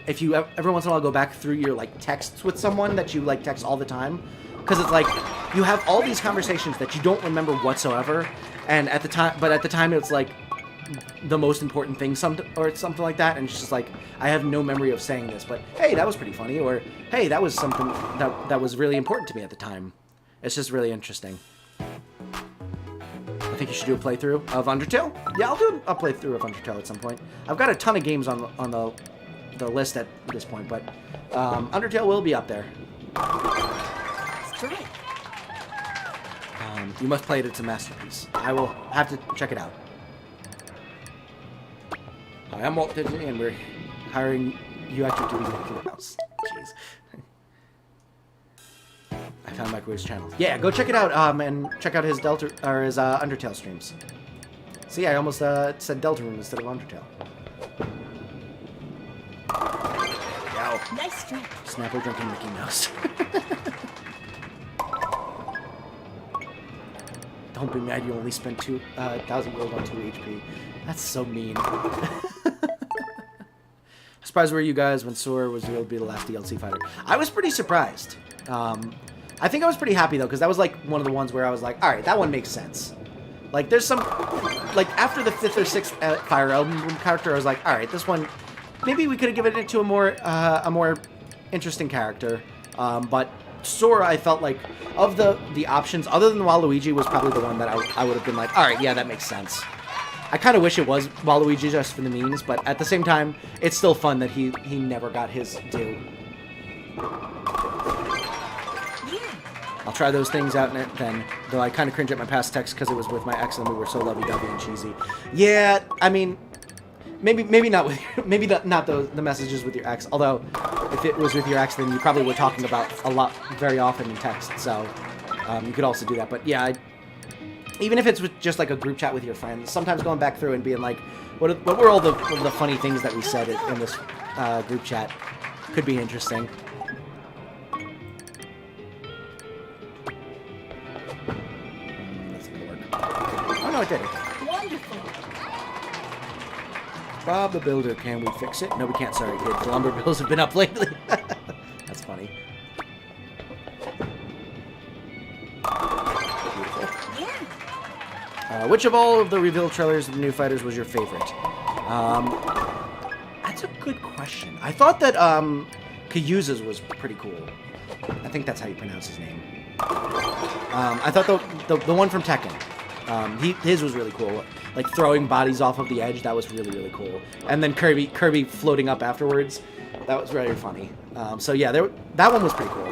if you every once in a while go back through your like texts with someone that you like text all the time, because it's like you have all these conversations that you don't remember whatsoever, and at the time it's like the most important thing, or something like that, and it's just like, I have no memory of saying this, but hey, that was pretty funny, or hey, that was something that was really important to me at the time. It's just really interesting. I think you should do a playthrough of Undertale. Yeah, I'll do a playthrough of Undertale at some point. I've got a ton of games on the list at this point, but Undertale will be up there. You must play it. It's a masterpiece. I will have to check it out. Hi, I'm Walt Disney, and we're hiring you at your duty in the house. Jeez. I found Microwave's channel. Yeah, go check it out, and check out his Undertale streams. See, I almost said Deltarune instead of Undertale. Yow. Nice strike. Snapper drinking Mickey Mouse. Don't be mad, you only spent 2,000 gold on 2 HP. That's so mean. Surprised were you guys when Sora was revealed to be the last DLC fighter. I was pretty surprised. I think I was pretty happy, though, because that was, like, one of the ones where I was like, alright, that one makes sense. Like, there's some... Like, after the 5th or 6th Fire Emblem character, I was like, alright, this one... Maybe we could have given it to a more interesting character. But Sora, I felt like, of the options, other than Waluigi, was probably the one that I would have been like, alright, yeah, that makes sense. I kind of wish it was Waluigi just for the memes, but at the same time, it's still fun that he never got his due. I'll try those things out then, though I kind of cringe at my past text because it was with my ex and we were so lovey-dovey and cheesy. Yeah, I mean, maybe not with maybe not the messages with your ex. Although, if it was with your ex, then you probably were talking about a lot very often in text. So you could also do that. But yeah, even if it's with just like a group chat with your friends, sometimes going back through and being like, what were all the funny things that we said in this group chat could be interesting. No, it didn't. Wonderful. Bob the Builder, can we fix it? No, we can't. Sorry, kid. The lumber bills have been up lately. That's funny. Beautiful. Yeah. Which of all of the reveal trailers of the new fighters was your favorite? That's a good question. I thought that Kayuza's was pretty cool. I think that's how you pronounce his name. I thought the one from Tekken. His was really cool. Like throwing bodies off of the edge, that was really, really cool. And then Kirby floating up afterwards, that was very funny. So yeah, that one was pretty cool.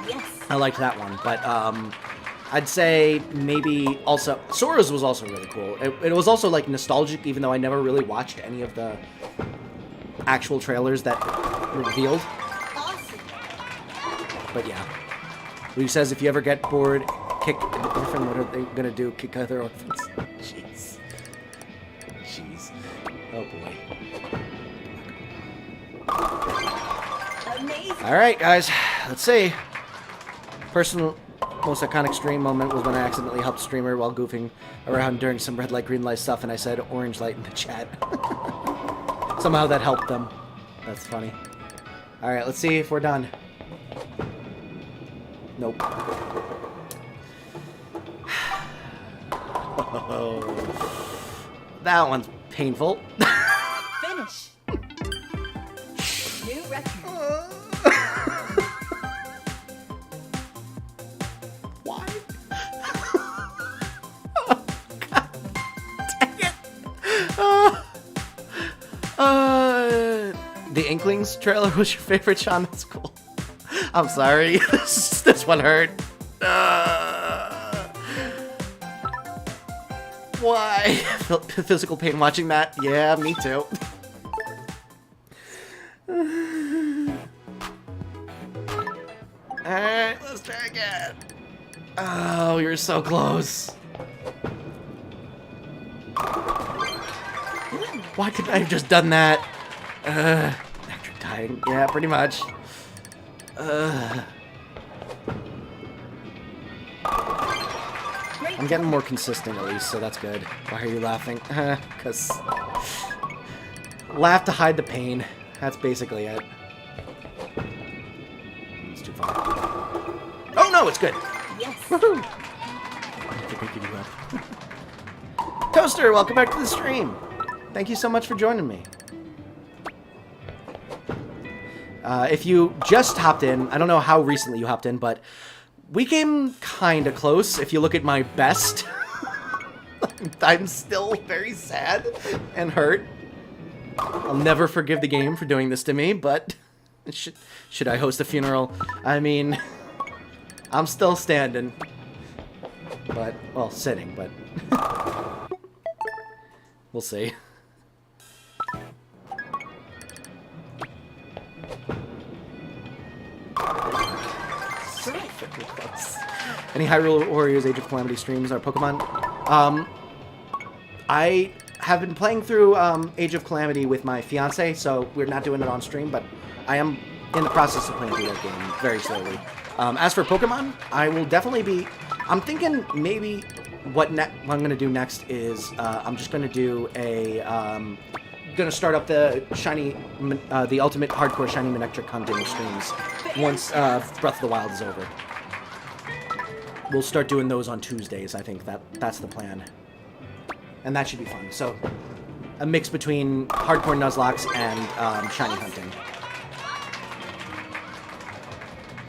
Yes. I liked that one, but I'd say maybe also Sora's was also really cool. It was also like nostalgic, even though I never really watched any of the actual trailers that were revealed. Awesome. But yeah, Luke says if you ever get bored, kick an orphan. What are they gonna do? Kick other orphans? Jeez. Jeez. Oh boy. Amazing. Alright, guys. Let's see. Personal most iconic stream moment was when I accidentally helped a streamer while goofing around during some red light, green light stuff, and I said orange light in the chat. Somehow that helped them. That's funny. Alright, let's see if we're done. Nope. Oh, that one's painful. Finish. New record. Why? Oh, God. Dang it. The Inklings trailer was your favorite, Sean? That's cool. I'm sorry. This one hurt. Why? Physical pain watching that? Yeah, me too. Alright, let's try again. Oh, you're so close. Why couldn't I have just done that? Ectric dying. Yeah, pretty much. I'm getting more consistent at least, so that's good. Why are you laughing? Because... laugh to hide the pain. That's basically it. It's too far. Oh no, it's good! Yes. Woohoo! I think we can do that. Toaster, welcome back to the stream! Thank you so much for joining me. If you just hopped in, I don't know how recently you hopped in, but we came kinda close if you look at my best. I'm still very sad and hurt. I'll never forgive the game for doing this to me, but should I host a funeral? I mean, I'm still standing. But, well, sitting, but we'll see. Any Hyrule Warriors Age of Calamity streams or Pokemon? I have been playing through Age of Calamity with my fiance, so we're not doing it on stream, but I am in the process of playing through that game very slowly. As for Pokemon, I will definitely be... I'm thinking maybe what I'm going to do next is I'm just going to do a gonna start up the the ultimate hardcore shiny Ectric hunting streams once Breath of the Wild is over. We'll start doing those on Tuesdays. I think that's the plan, and that should be fun. So, a mix between hardcore Nuzlocke and shiny hunting.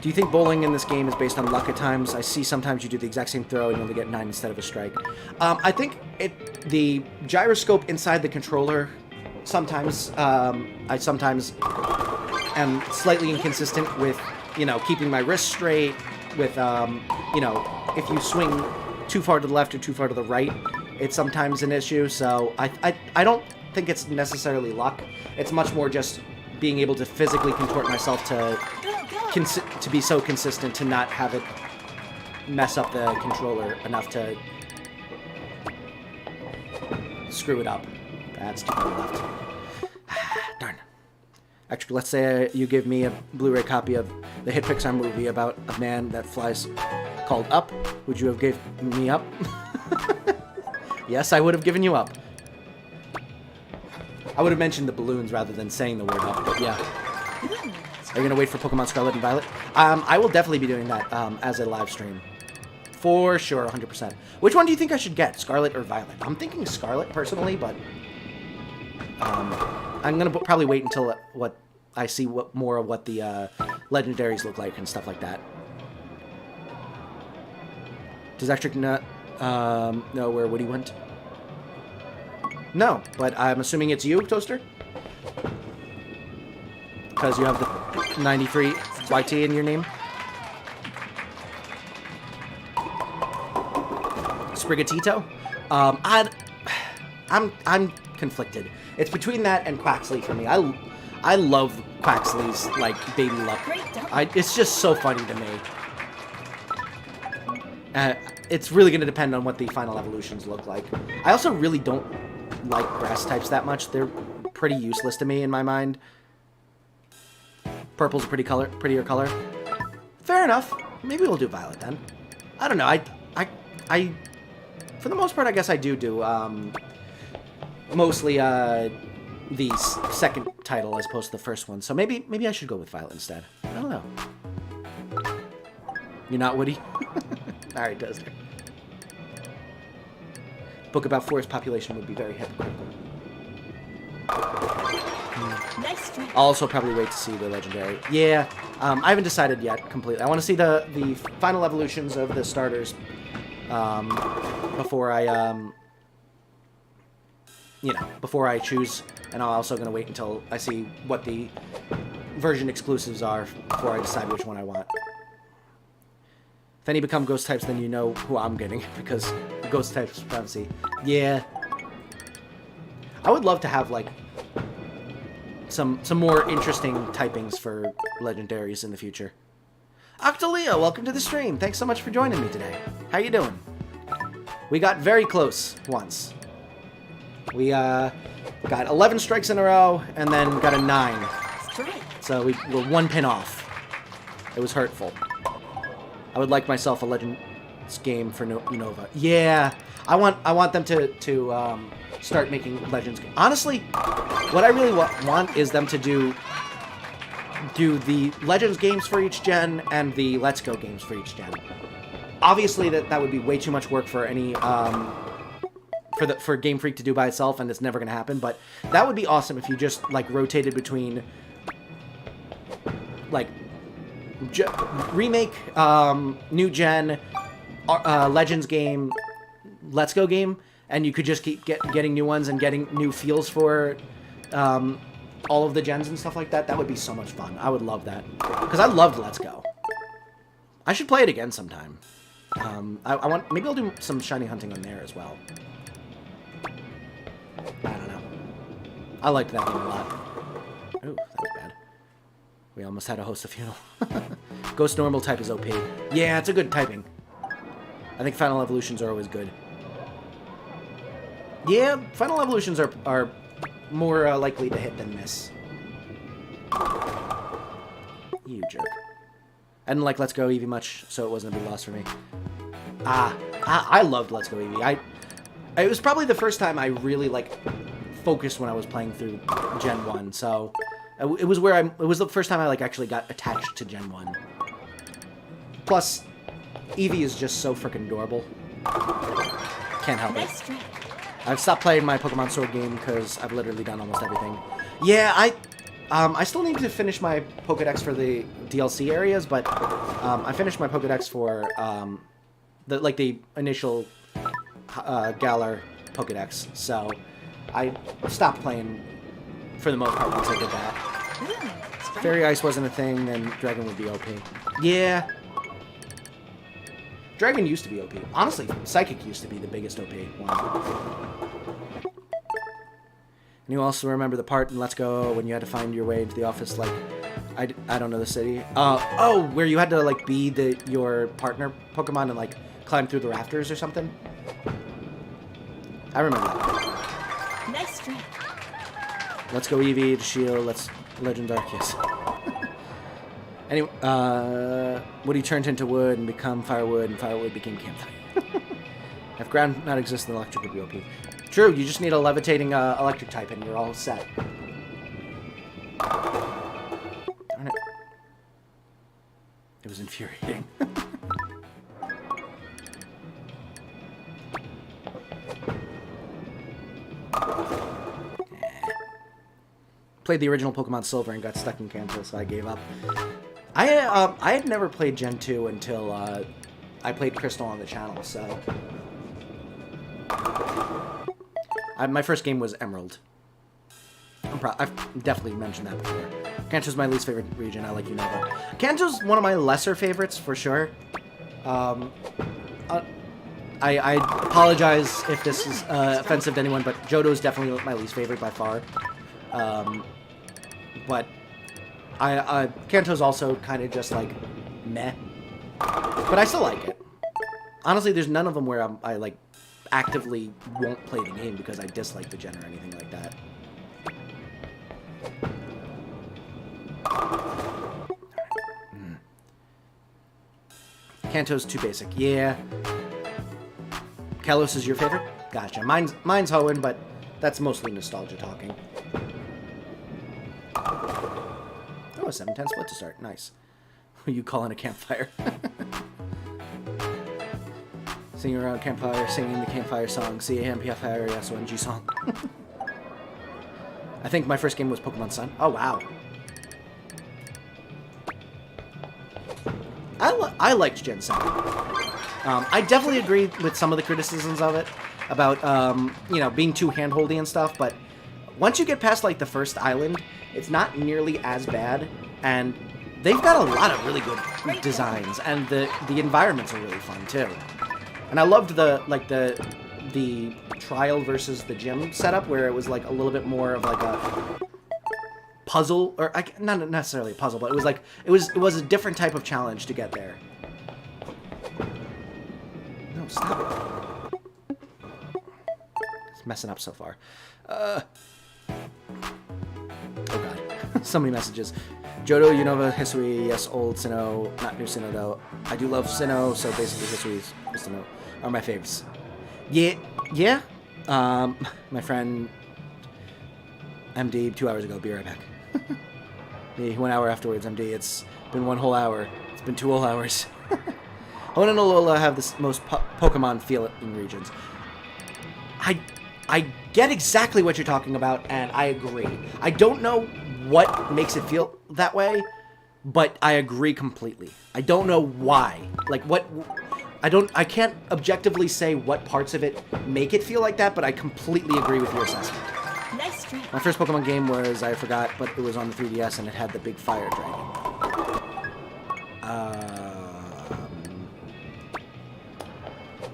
Do you think bowling in this game is based on luck at times? I see sometimes you do the exact same throw and you only get 9 instead of a strike. I think the gyroscope inside the controller, sometimes, I sometimes am slightly inconsistent with, you know, keeping my wrist straight, with, you know, if you swing too far to the left or too far to the right, it's sometimes an issue, so I don't think it's necessarily luck. It's much more just being able to physically contort myself to be so consistent to not have it mess up the controller enough to screw it up. That's too far left. Darn. Actually, let's say you give me a Blu-ray copy of the hit Pixar movie about a man that flies called Up. Would you have given me Up? Yes, I would have given you Up. I would have mentioned the balloons rather than saying the word Up, but yeah. Are you going to wait for Pokemon Scarlet and Violet? I will definitely be doing that as a live stream. For sure, 100%. Which one do you think I should get, Scarlet or Violet? I'm thinking Scarlet, personally, but I'm going to probably wait until I see more of what the legendaries look like and stuff like that. Does Ectric not know where Woody went? No, but I'm assuming it's you, Toaster? Because you have the 93 YT in your name. Sprigatito? I'm conflicted. It's between that and Quaxley for me. I love Quaxley's, like, baby luck. It's just so funny to me. It's really going to depend on what the final evolutions look like. I also really don't like grass types that much. They're pretty useless to me in my mind. Purple's a prettier color. Fair enough. Maybe we'll do Violet then. I don't know. I for the most part, I guess I do mostly the second title as opposed to the first one. So maybe I should go with Violet instead. I don't know. You're not Woody? Alright, Toaster. Book about forest population would be very hypocritical. Nice streak. I'll also probably wait to see the legendary. Yeah, I haven't decided yet completely. I want to see the final evolutions of the starters before I choose. And I'm also going to wait until I see what the version exclusives are before I decide which one I want. If any become ghost types, then you know who I'm getting, because ghost type supremacy. Yeah. I would love to have, like, some more interesting typings for legendaries in the future. Octalia, welcome to the stream. Thanks so much for joining me today. How you doing? We got very close once. We got 11 strikes in a row and then got a 9. Strike. So we were 1 pin off. It was hurtful. I would like myself a Legends game for Unova. Yeah, I want them to start making Legends games. Honestly, what I really want is them to do the Legends games for each gen and the Let's Go games for each gen. Obviously, that would be way too much work for any for Game Freak to do by itself, and it's never gonna happen. But that would be awesome if you just like rotated between like remake, new gen, Legends game, Let's Go game, and you could just keep getting new ones and getting new feels for all of the gens and stuff like that. That would be so much fun. I would love that, because I loved Let's Go. I should play it again sometime. I want, maybe I'll do some shiny hunting on there as well. I don't know. I liked that game a lot. Ooh, that was bad. We almost had a host of funeral. Ghost normal type is OP. Yeah, it's a good typing. I think final evolutions are always good. Yeah, final evolutions are more likely to hit than miss. You jerk. I didn't like Let's Go Eevee much, so it wasn't a big loss for me. I loved Let's Go Eevee. It was probably the first time I really, like, focused when I was playing through Gen 1, so it was where it was the first time I like actually got attached to Gen 1. Plus, Eevee is just so freaking adorable. Can't help it. I've stopped playing my Pokemon Sword game because I've literally done almost everything. Yeah, I still need to finish my Pokedex for the DLC areas, but I finished my Pokedex for the initial Galar Pokedex, so I stopped playing for the most part once I did that. If Fairy Ice wasn't a thing, then Dragon would be OP. Yeah. Dragon used to be OP. Honestly, Psychic used to be the biggest OP one. And you also remember the part in Let's Go when you had to find your way into the office, like, I don't know the city. Oh, where you had to, like, be your partner Pokemon and, like, climb through the rafters or something? I remember that. Nice try. Let's go Eevee, Shield, let's Legend Arceus. Anyway, Woody turned into wood and become firewood, and firewood became campfire. If ground not exist, then electric would be OP. True, you just need a levitating electric type and you're all set. Darn it. It was infuriating. Played the original Pokemon Silver and got stuck in Kanto, so I gave up. I had never played Gen 2 until I played Crystal on the channel, so... my first game was Emerald. I've definitely mentioned that before. Kanto's my least favorite region, I like Unova. Kanto's one of my lesser favorites, for sure. I apologize if this is offensive to anyone, but Johto's definitely my least favorite by far. But Kanto's also kind of just like meh, but I still like it. Honestly, there's none of them where I like actively won't play the game because I dislike the gen or anything like that. Kanto's too basic. Yeah. Kalos is your favorite? Gotcha. Mine's Hoenn, but that's mostly nostalgia talking. Oh, a 7-10 split to start. Nice. Who you calling a campfire? Singing around campfire, singing the campfire song. C-A-M-P-F-I-R-E-S-O-N-G song. I think my first game was Pokemon Sun. Oh, wow. I liked Gen 7. I definitely agree with some of the criticisms of it about, you know, being too hand-holdy and stuff, but once you get past, like, the first island, it's not nearly as bad, and they've got a lot of really good designs, and the environments are really fun, too. And I loved the trial versus the gym setup, where it was, like, a little bit more of, like, a puzzle, or not necessarily a puzzle, but it was like it was a different type of challenge to get there. No, stop it! It's messing up so far. Oh god, so many messages. Johto, Unova, Hisui, yes, old Sinnoh, not new Sinnoh though. I do love Sinnoh, so basically Hisui and Sinnoh are my favorites. Yeah. My friend MD 2 hours ago. Be right back. Me 1 hour afterwards. MD. It's been 1 whole hour. It's been 2 whole hours. Hoenn and Alola have the most Pokemon feeling regions. I get exactly what you're talking about, and I agree. I don't know what makes it feel that way, but I agree completely. I don't know why. Like, I can't objectively say what parts of it make it feel like that, but I completely agree with your assessment. Nice try. My first Pokemon game was, I forgot, but it was on the 3DS, and it had the big fire dragon.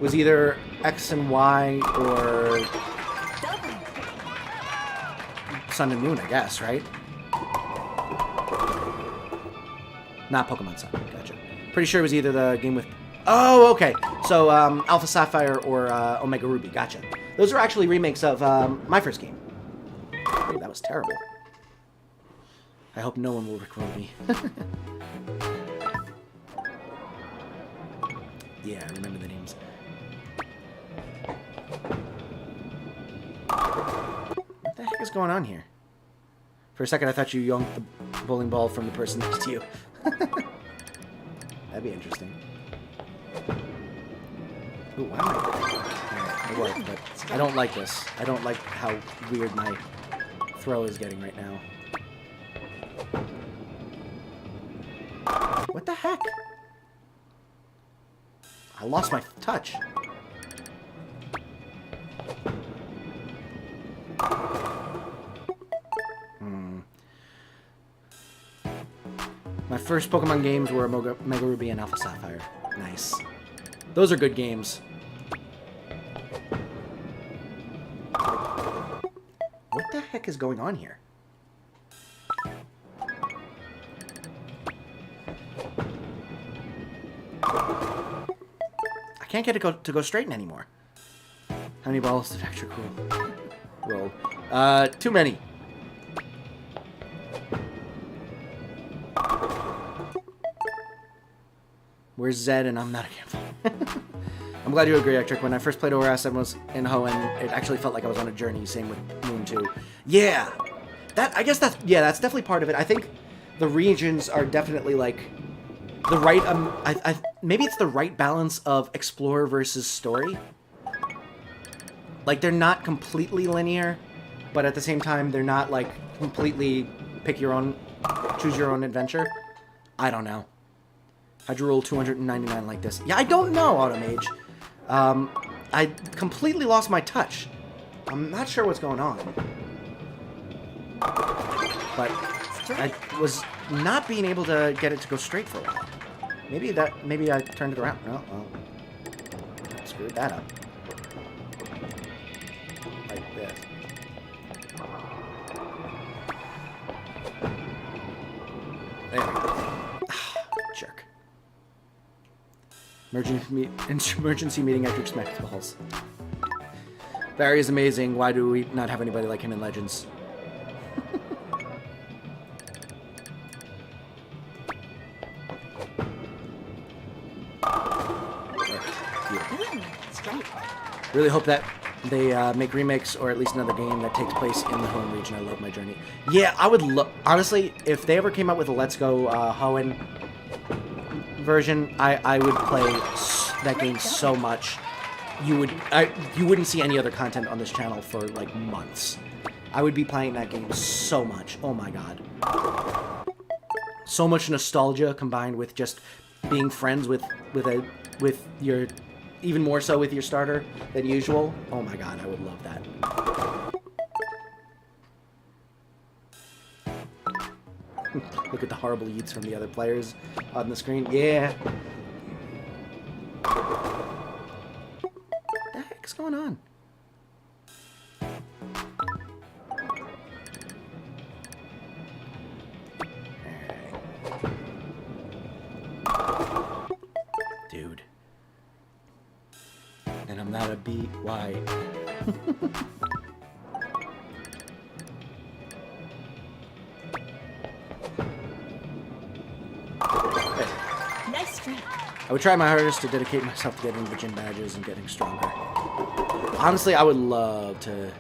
Was either X and Y or Sun and Moon, I guess, right? Not Pokemon Sun. Gotcha. Pretty sure it was either the game with... Oh, okay. So, Alpha Sapphire or Omega Ruby. Gotcha. Those are actually remakes of my first game. Hey, that was terrible. I hope no one will rickroll me. Yeah, I remember the names. What the going on here? For a second, I thought you yoinked the bowling ball from the person next to you. That'd be interesting. Ooh, wow. Alright, it worked, but I don't like this. I don't like how weird my throw is getting right now. What the heck? I lost my touch. My first Pokemon games were Mega Ruby and Alpha Sapphire. Nice. Those are good games. What the heck is going on here? I can't get it to go straight anymore. How many balls did Ectric roll? Too many. Where's Zed and I'm not a gambler? I'm glad you agree, Ectric. When I first played ORS and was in Hoenn, it actually felt like I was on a journey. Same with Moon 2. Yeah! I guess that's definitely part of it. I think the regions are definitely like the right maybe it's the right balance of explorer versus story. Like, they're not completely linear, but at the same time they're not like completely choose your own adventure. I don't know. How'd you roll 299 like this? Yeah, I don't know, Automage. I completely lost my touch. I'm not sure what's going on. But I was not being able to get it to go straight for a while. Maybe I turned it around. No, well, screwed that up. Like this. There we go. Jerk. Emergency meeting after Smack's balls. Barry is amazing. Why do we not have anybody like him in Legends? Really hope that they make remakes or at least another game that takes place in the Hoenn region. I love my journey. Yeah, I would honestly, if they ever came out with a Let's Go Hoenn version, I would play that game so much. You wouldn't see any other content on this channel for like months. I would be playing that game so much. Oh my god. So much nostalgia combined with just being friends with your, even more so with your starter than usual. Oh my god, I would love that. Look at the horrible yeets from the other players on the screen. Yeah. What the heck's going on? Dude. And I'm not a beat. Why? Nice streak. I would try my hardest to dedicate myself to getting the gym badges and getting stronger. Honestly, I would love to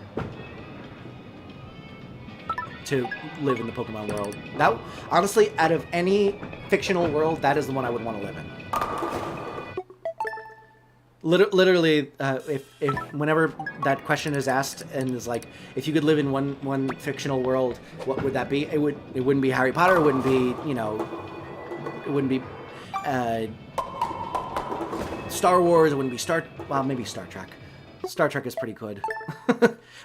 live in the Pokemon world. That, honestly, out of any fictional world, that is the one I would want to live in. Literally, if whenever that question is asked and is like, if you could live in one fictional world, what would that be? It wouldn't be Harry Potter. It wouldn't be, you know, it wouldn't be Star Wars. It wouldn't be well, maybe Star Trek. Star Trek is pretty good,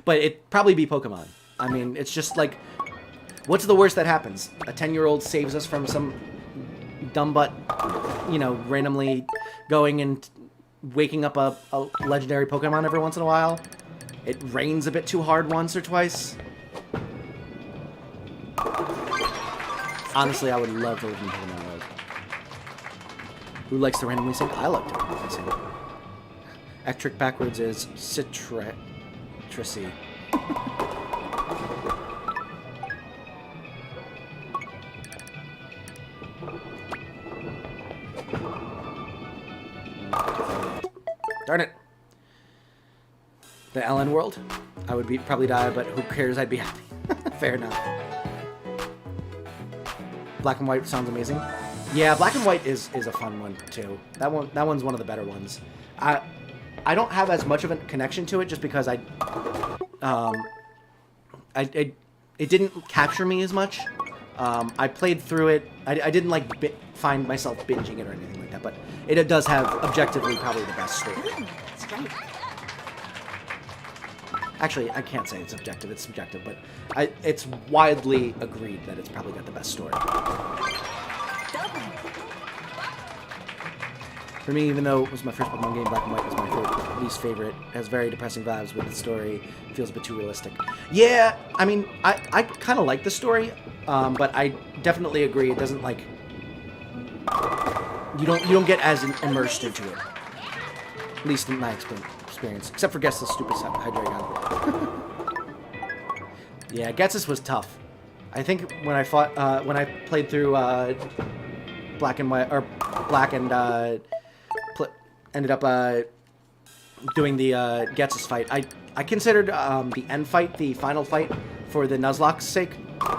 but it'd probably be Pokemon. I mean, it's just like, what's the worst that happens? A 10-year-old saves us from some dumb butt, you know, randomly going and waking up a legendary Pokemon every once in a while. It rains a bit too hard once or twice. Honestly, I would love to live in Pokemon world. Who likes to randomly sing? I like to randomly sing. Ectric backwards is Citrusy. Darn it. The Ellen world. I would probably die, but who cares? I'd be happy. Fair enough. Black and White sounds amazing. Yeah, Black and White is a fun one too. That one's one of the better ones. I don't have as much of a connection to it just because it didn't capture me as much. I played through it. I didn't like find myself binging it or anything like that, but it does have objectively probably the best story. That's right. Actually, I can't say it's objective, it's subjective, but it's widely agreed that it's probably got the best story. For me, even though it was my first Pokemon game, Black and White was my least favorite. It has very depressing vibes with the story. It feels a bit too realistic. Yeah, I mean, I kind of like the story, but I definitely agree. It doesn't, like... You don't get as immersed into it. At least in my experience. Except for Gess's stupid Hydreigon. Yeah, Ghetsis was tough. I think when I played through Black and White, or Black and ended up doing the Ghetsis fight. I considered the end fight, the final fight, for the Nuzlocke's sake,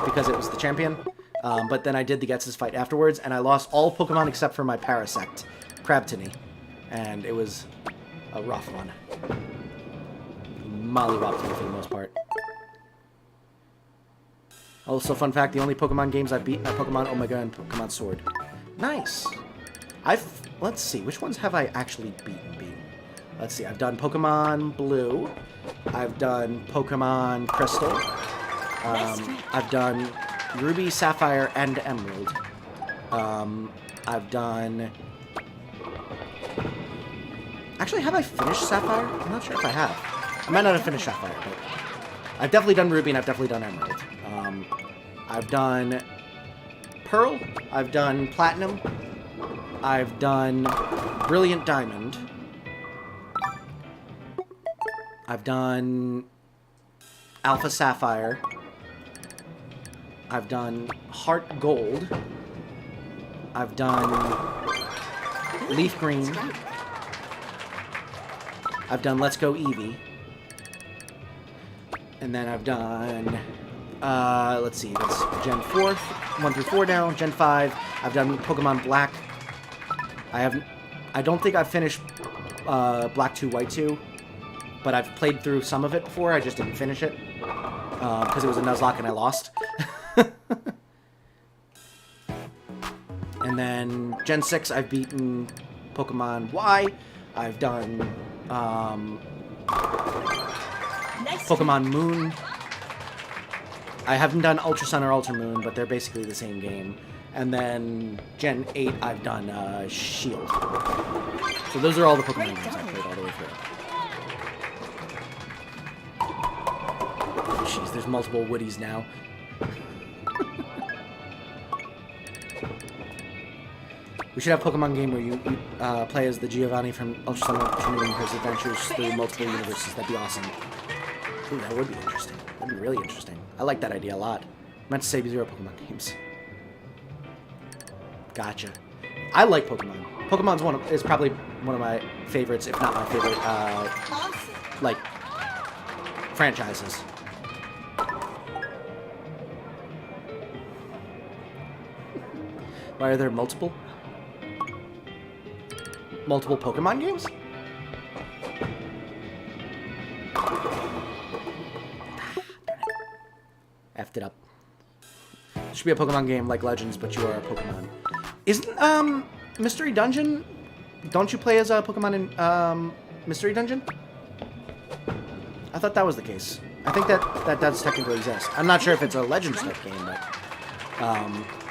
because it was the champion. But then I did the Ghetsis fight afterwards, and I lost all Pokemon except for my Parasect, Crabtiny, and it was a rough one. Mollywopped me for the most part. Also, fun fact, the only Pokemon games I've beaten are Pokemon Omega and Pokemon Sword. Nice! Let's see, which ones have I actually beaten? Let's see, I've done Pokemon Blue. I've done Pokemon Crystal. I've done Ruby, Sapphire, and Emerald. I've done... Actually, have I finished Sapphire? I'm not sure if I have. I might not have finished Sapphire, but... I've definitely done Ruby, and I've definitely done Emerald. I've done Pearl. I've done Platinum. I've done Brilliant Diamond. I've done Alpha Sapphire. I've done Heart Gold. I've done Leaf Green. I've done Let's Go Eevee. And then I've done, let's see, that's Gen 4, 1 through 4 now, Gen 5. I've done Pokemon Black. I don't think I've finished Black 2, White 2, but I've played through some of it before. I just didn't finish it because it was a Nuzlocke and I lost. And then Gen 6, I've beaten Pokemon Y. I've done Pokemon Moon. I haven't done Ultra Sun or Ultra Moon, but they're basically the same game. And then Gen 8, I've done Shield. So those are all the Pokemon games I've played all the way through. Jeez, there's multiple Woodies now. We should have a Pokemon game where you play as the Giovanni from Ultra Sun Ultra Moon and his adventures through multiple universes. That'd be awesome. Ooh, that would be interesting. That'd be really interesting. I like that idea a lot. I meant to say 0 Pokemon games. Gotcha. I like Pokemon. Pokemon's is probably one of my favorites, if not my favorite, like, franchises. Why are there multiple Pokemon games? Effed it up. There should be a Pokemon game like Legends, but you are a Pokemon. Isn't, Mystery Dungeon? Don't you play as a Pokemon in, Mystery Dungeon? I thought that was the case. I think that does technically exist. I'm not sure if it's a Legends type game, but,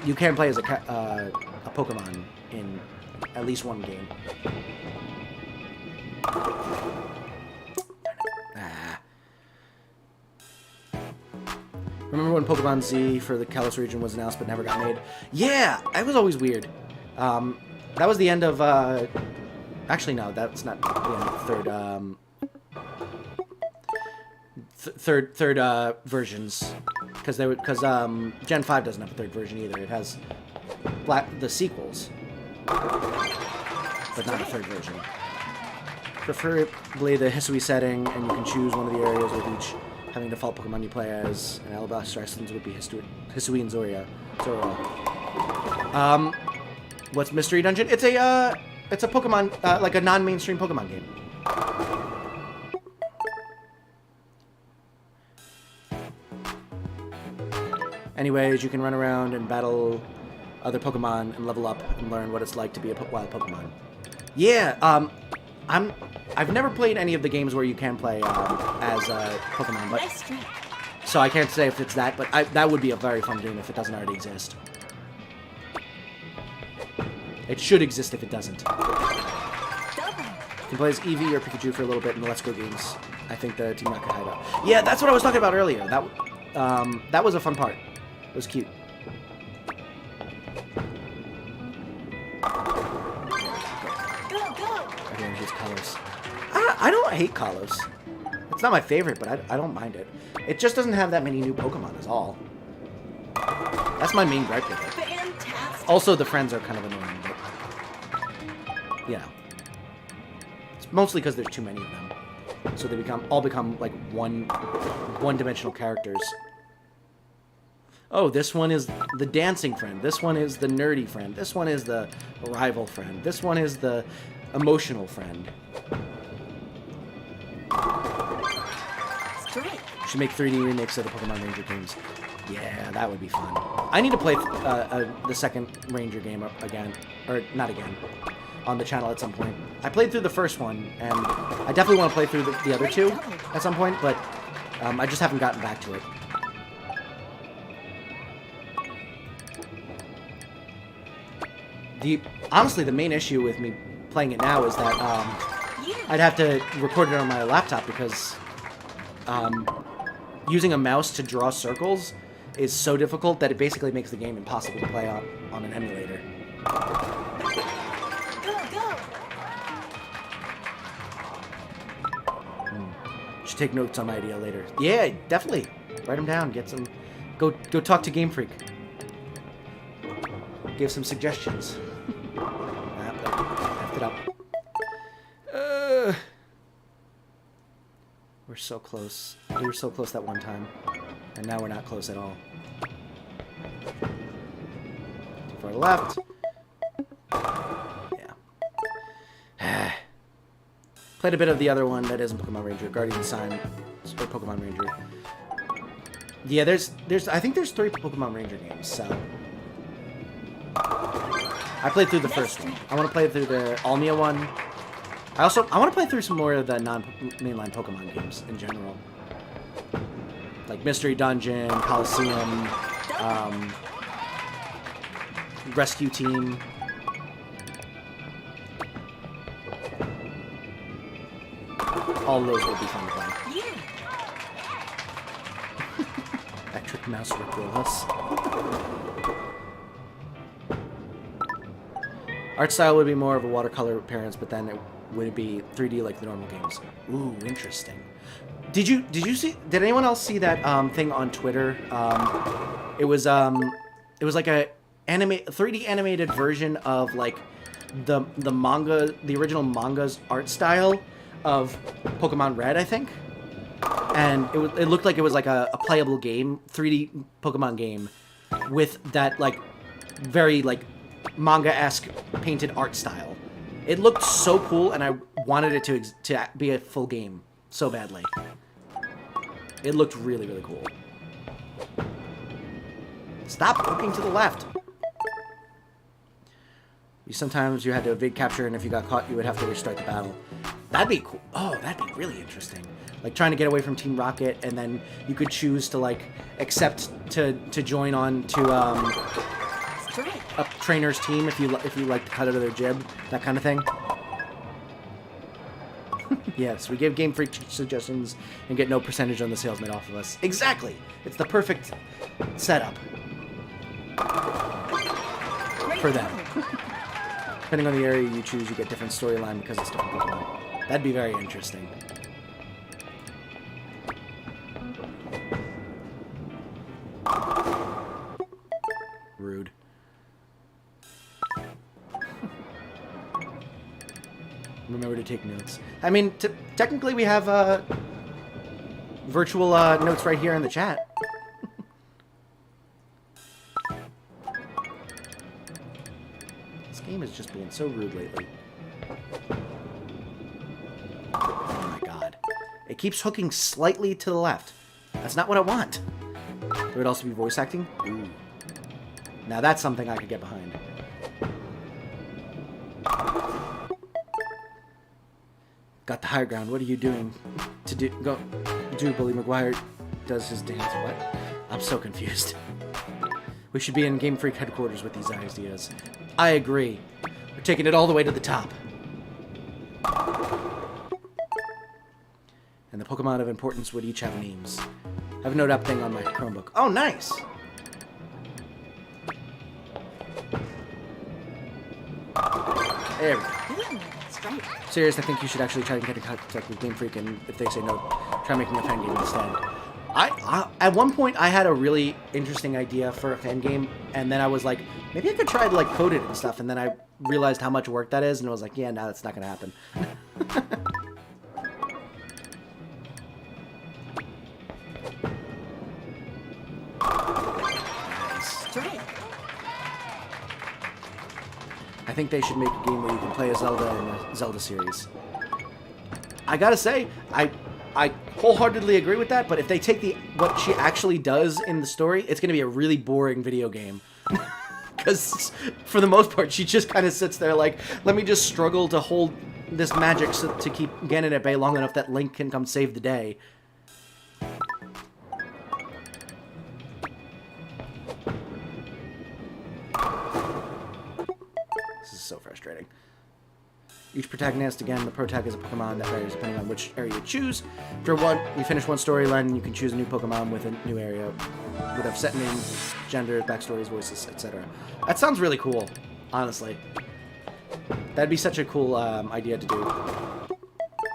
you can play as a Pokemon in at least one game. Remember when Pokemon Z for the Kalos region was announced but never got made? Yeah, it was always weird. That was the end of, actually, no, that's not the end of third versions. Because Gen 5 doesn't have a third version either. It has the sequels, but not a third version. preferably the Hisui setting, and you can choose one of the areas with each having default Pokemon you play as. And Alabaster Icelands would be Hisui and Zoro. What's Mystery Dungeon? It's a Pokemon, like a non-mainstream Pokemon game. Anyways, you can run around and battle other Pokemon and level up and learn what it's like to be a wild Pokemon. Yeah, I've never played any of the games where you can play as Pokemon, but Nice try. so I can't say if it's that, but that would be a very fun game if it doesn't already exist. It should exist if it doesn't. Double. You can play as Eevee or Pikachu for a little bit in the Let's Go games. I think the Team Rocket hideout. Yeah, that's what I was talking about earlier. That was a fun part. It was cute. Go, go. Again, here's Kalos. I don't hate Kalos. It's not my favorite, but I don't mind it. It just doesn't have that many new Pokemon is all. That's my main gripe with it. Fantastic. Also, the friends are kind of annoying, but... Yeah. It's mostly because there's too many of them. So they all become like one-dimensional characters. Oh, this one is the dancing friend. This one is the nerdy friend. This one is the rival friend. This one is the emotional friend. Strike. Should make 3D remakes of the Pokemon Ranger games. Yeah, that would be fun. I need to play the second Ranger game again. Or, not again. On the channel at some point. I played through the first one, and I definitely want to play through the other two at some point, but I just haven't gotten back to it. Honestly, the main issue with me playing it now is that I'd have to record it on my laptop because using a mouse to draw circles is so difficult that it basically makes the game impossible to play on an emulator. Go, go. Should take notes on my idea later. Yeah, definitely. Write them down. Get some. Go talk to Game Freak. Give some suggestions. Effed it up. We're so close. We were so close that one time, and now we're not close at all. Too far left. Yeah. Played a bit of the other one that isn't Pokemon Ranger, Guardian Sign, or Pokemon Ranger. Yeah, I think there's 3 Pokemon Ranger games, so... I played through the first one. I want to play through the Almia one. I want to play through some more of the non-mainline Pokemon games in general. Like Mystery Dungeon, Coliseum, Rescue Team. All of those would be fun to play. Yeah. Ectric Mouse Rickroll us. Art style would be more of a watercolor appearance, but then would it be 3D like the normal games? Ooh, interesting. Did anyone else see that thing on Twitter? It was like a 3D animated version of like the manga, the original manga's art style of Pokemon Red, I think. And it looked like it was like a playable game, 3D Pokemon game, with that like very like manga-esque painted art style. It looked so cool, and I wanted it to be a full game so badly. It looked really, really cool. Stop looking to the left. Sometimes you had to evade capture, and if you got caught, you would have to restart the battle. That'd be cool. Oh, that'd be really interesting. Like trying to get away from Team Rocket, and then you could choose to like accept to join on to a trainer's team if you like to cut out of their jib, that kind of thing. Yes, we give Game Freak suggestions and get no percentage on the sales made off of us. Exactly. It's the perfect setup for them. Depending on the area you choose, you get different storyline because it's different Pokemon. That'd be very interesting. Rude. Remember to take notes. I mean, technically we have virtual notes right here in the chat. This game is just being so rude lately. Oh my god. It keeps hooking slightly to the left. That's not what I want. There would also be voice acting. Ooh. Now that's something I could get behind. Got the higher ground. What are you doing to do? Bully McGuire does his dance. What? I'm so confused. We should be in Game Freak headquarters with these ideas. I agree. We're taking it all the way to the top. And the Pokemon of importance would each have names. I have a note app thing on my Chromebook. Oh, nice! There we go. Serious, I think you should actually try to get in contact with Game Freak, and if they say no, try making a fan game instead. At one point, I had a really interesting idea for a fan game, and then I was like, maybe I could try to like code it and stuff, and then I realized how much work that is, and I was like, yeah, no, that's not going to happen. I think they should make a game where you can play as Zelda in the Zelda series. I gotta say, I wholeheartedly agree with that, but if they take what she actually does in the story, it's gonna be a really boring video game. Because, for the most part, she just kind of sits there like, let me just struggle to hold this magic to keep Ganon at bay long enough that Link can come save the day. So frustrating. Each protagonist, again, the protag is a Pokemon that varies depending on which area you choose. After you finish one storyline, you can choose a new Pokemon with a new area. Would have set names, gender, backstories, voices, etc. That sounds really cool, honestly. That'd be such a cool idea to do.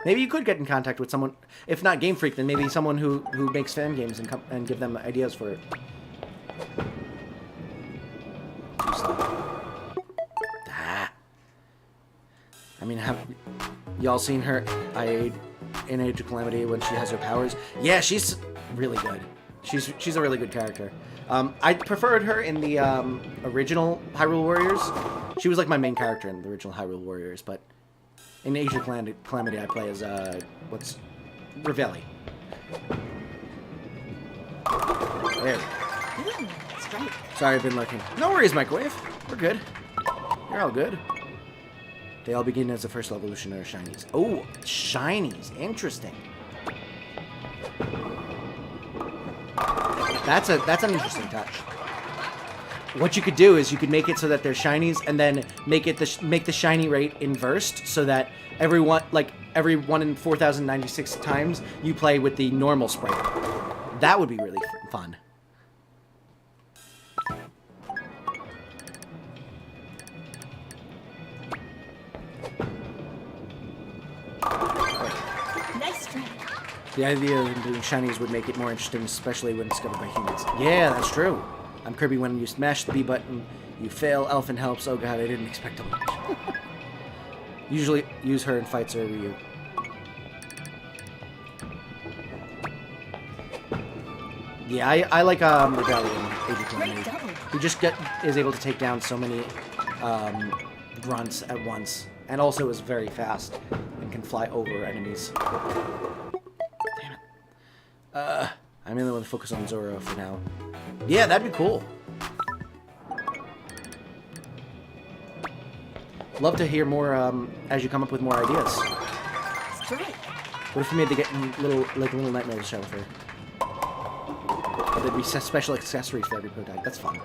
Maybe you could get in contact with someone, if not Game Freak, then maybe someone who makes fan games and give them ideas for it. I mean, have y'all seen her in Age of Calamity when she has her powers? Yeah, she's really good. She's a really good character. I preferred her in the original Hyrule Warriors. She was like my main character in the original Hyrule Warriors, but in Age of Calamity I play as Revelli. There we go. Sorry, I've been lurking. No worries, Microwave. We're good. You're all good. They all begin as the first evolution or shinies. Oh, shinies. Interesting. That's an interesting touch. What you could do is you could make it so that they're shinies, and then make the shiny rate inversed, so that every 1 in 4,096 times you play with the normal sprite. That would be really fun. The idea of doing shinies would make it more interesting, especially when discovered by humans. Yeah, that's true. I'm Kirby. When you smash the B button, you fail. Elfin helps. Oh god, I didn't expect to lose. Usually use her in fights over you. Yeah, I like Revelli in Age of Calamity. Who just is able to take down so many grunts at once, and also is very fast and can fly over enemies. I'm really want to focus on Zoro for now. Yeah, that'd be cool. Love to hear more as you come up with more ideas. What if we made to get little nightmares show for? Or there'd be special accessories for every protag. That's fun.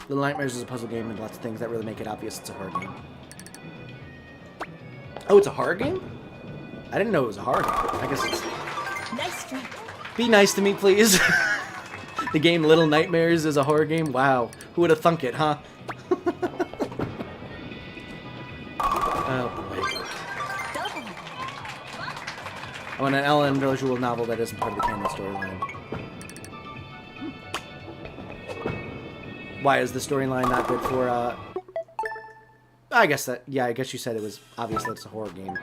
Little Nightmares is a puzzle game and lots of things that really make it obvious it's a horror game. Oh, it's a horror game? I didn't know it was a horror game. I guess it's... Nice try. Be nice to me, please. The game Little Nightmares is a horror game? Wow. Who would have thunk it, huh? Oh, boy. I want an Ellen visual novel that isn't part of the canon storyline. Why is the storyline not good for, I guess that, yeah, I guess you said it was obvious that it's a horror game.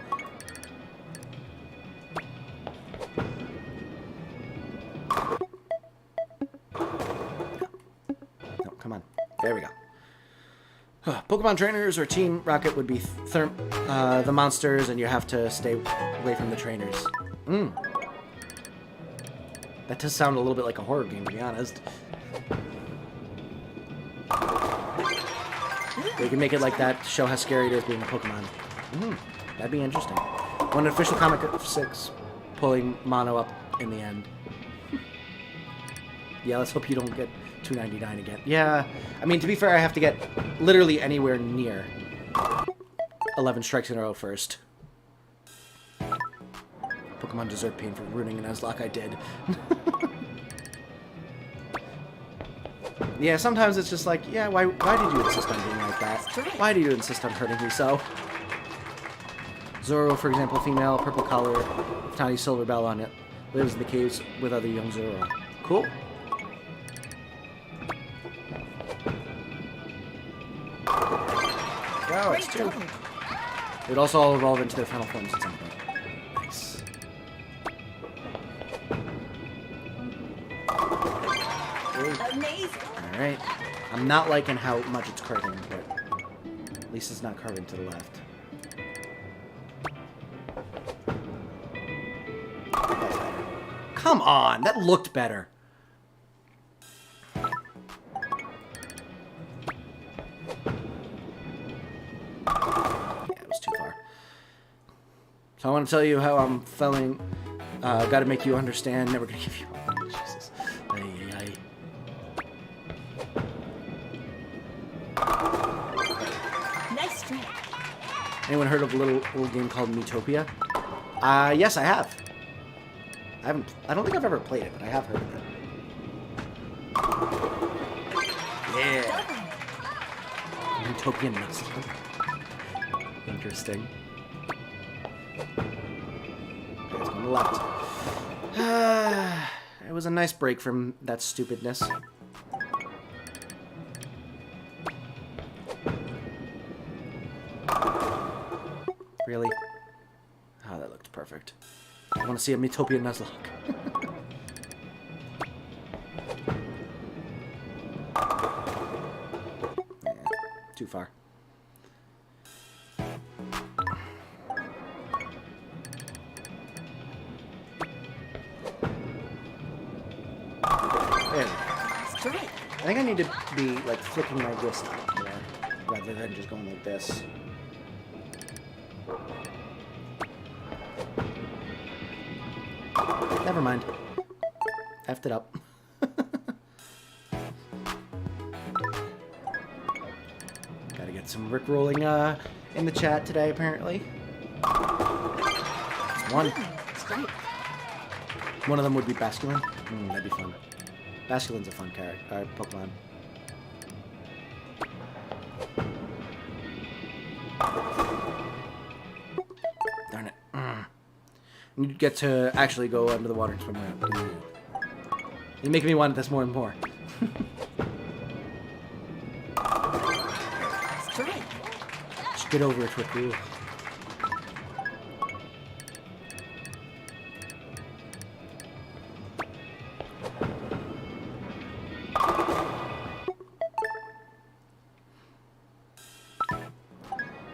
No, come on. There we go. Pokemon trainers or Team Rocket would be the monsters, and you have to stay away from the trainers. That does sound a little bit like a horror game, to be honest. They can make it like that, show how scary it is being a Pokemon. That'd be interesting. One official comic of 6, pulling Mono up in the end. Yeah, let's hope you don't get 299 again. Yeah, I mean, to be fair, I have to get literally anywhere near 11 strikes in a row first. Pokemon deserve pain for ruining an Nuzlocke. I did. Yeah, sometimes it's just like, yeah, why did you insist on being like that? Why do you insist on hurting me so? Zoro, for example, female, purple collar, tiny silver bell on it, lives in the caves with other young Zoro. Cool. Wow, it's 2. It would also all evolve into their final forms at some point. Nice. Amazing. Alright. I'm not liking how much it's curving, but at least it's not curving to the left. Come on! That looked better. Yeah, it was too far. So I want to tell you how I'm feeling. Gotta make you understand. Never gonna give you... Jesus. Nice strike. Anyone heard of a little game called Miitopia? Yes, I have. I don't think I've ever played it, but I have heard of it. Yeah. Miitopian Nuzlocke. Interesting. It's on the left. It was a nice break from that stupidness. Really? Oh, that looked perfect. I want to see a Miitopian Nuzlocke. Yeah, too far. There. Strike. I think I need to be like flicking my wrist more rather than just going like this. Never mind. Effed it up. Gotta get some rickrolling in the chat today, apparently. It's one. Strike. One of them would be Basculin. That'd be fun. Basculin's a fun character, Pokemon. Darn it. You get to actually go under the water and swim around. You're making me want this more and more. Strike. Just get over it, Riku.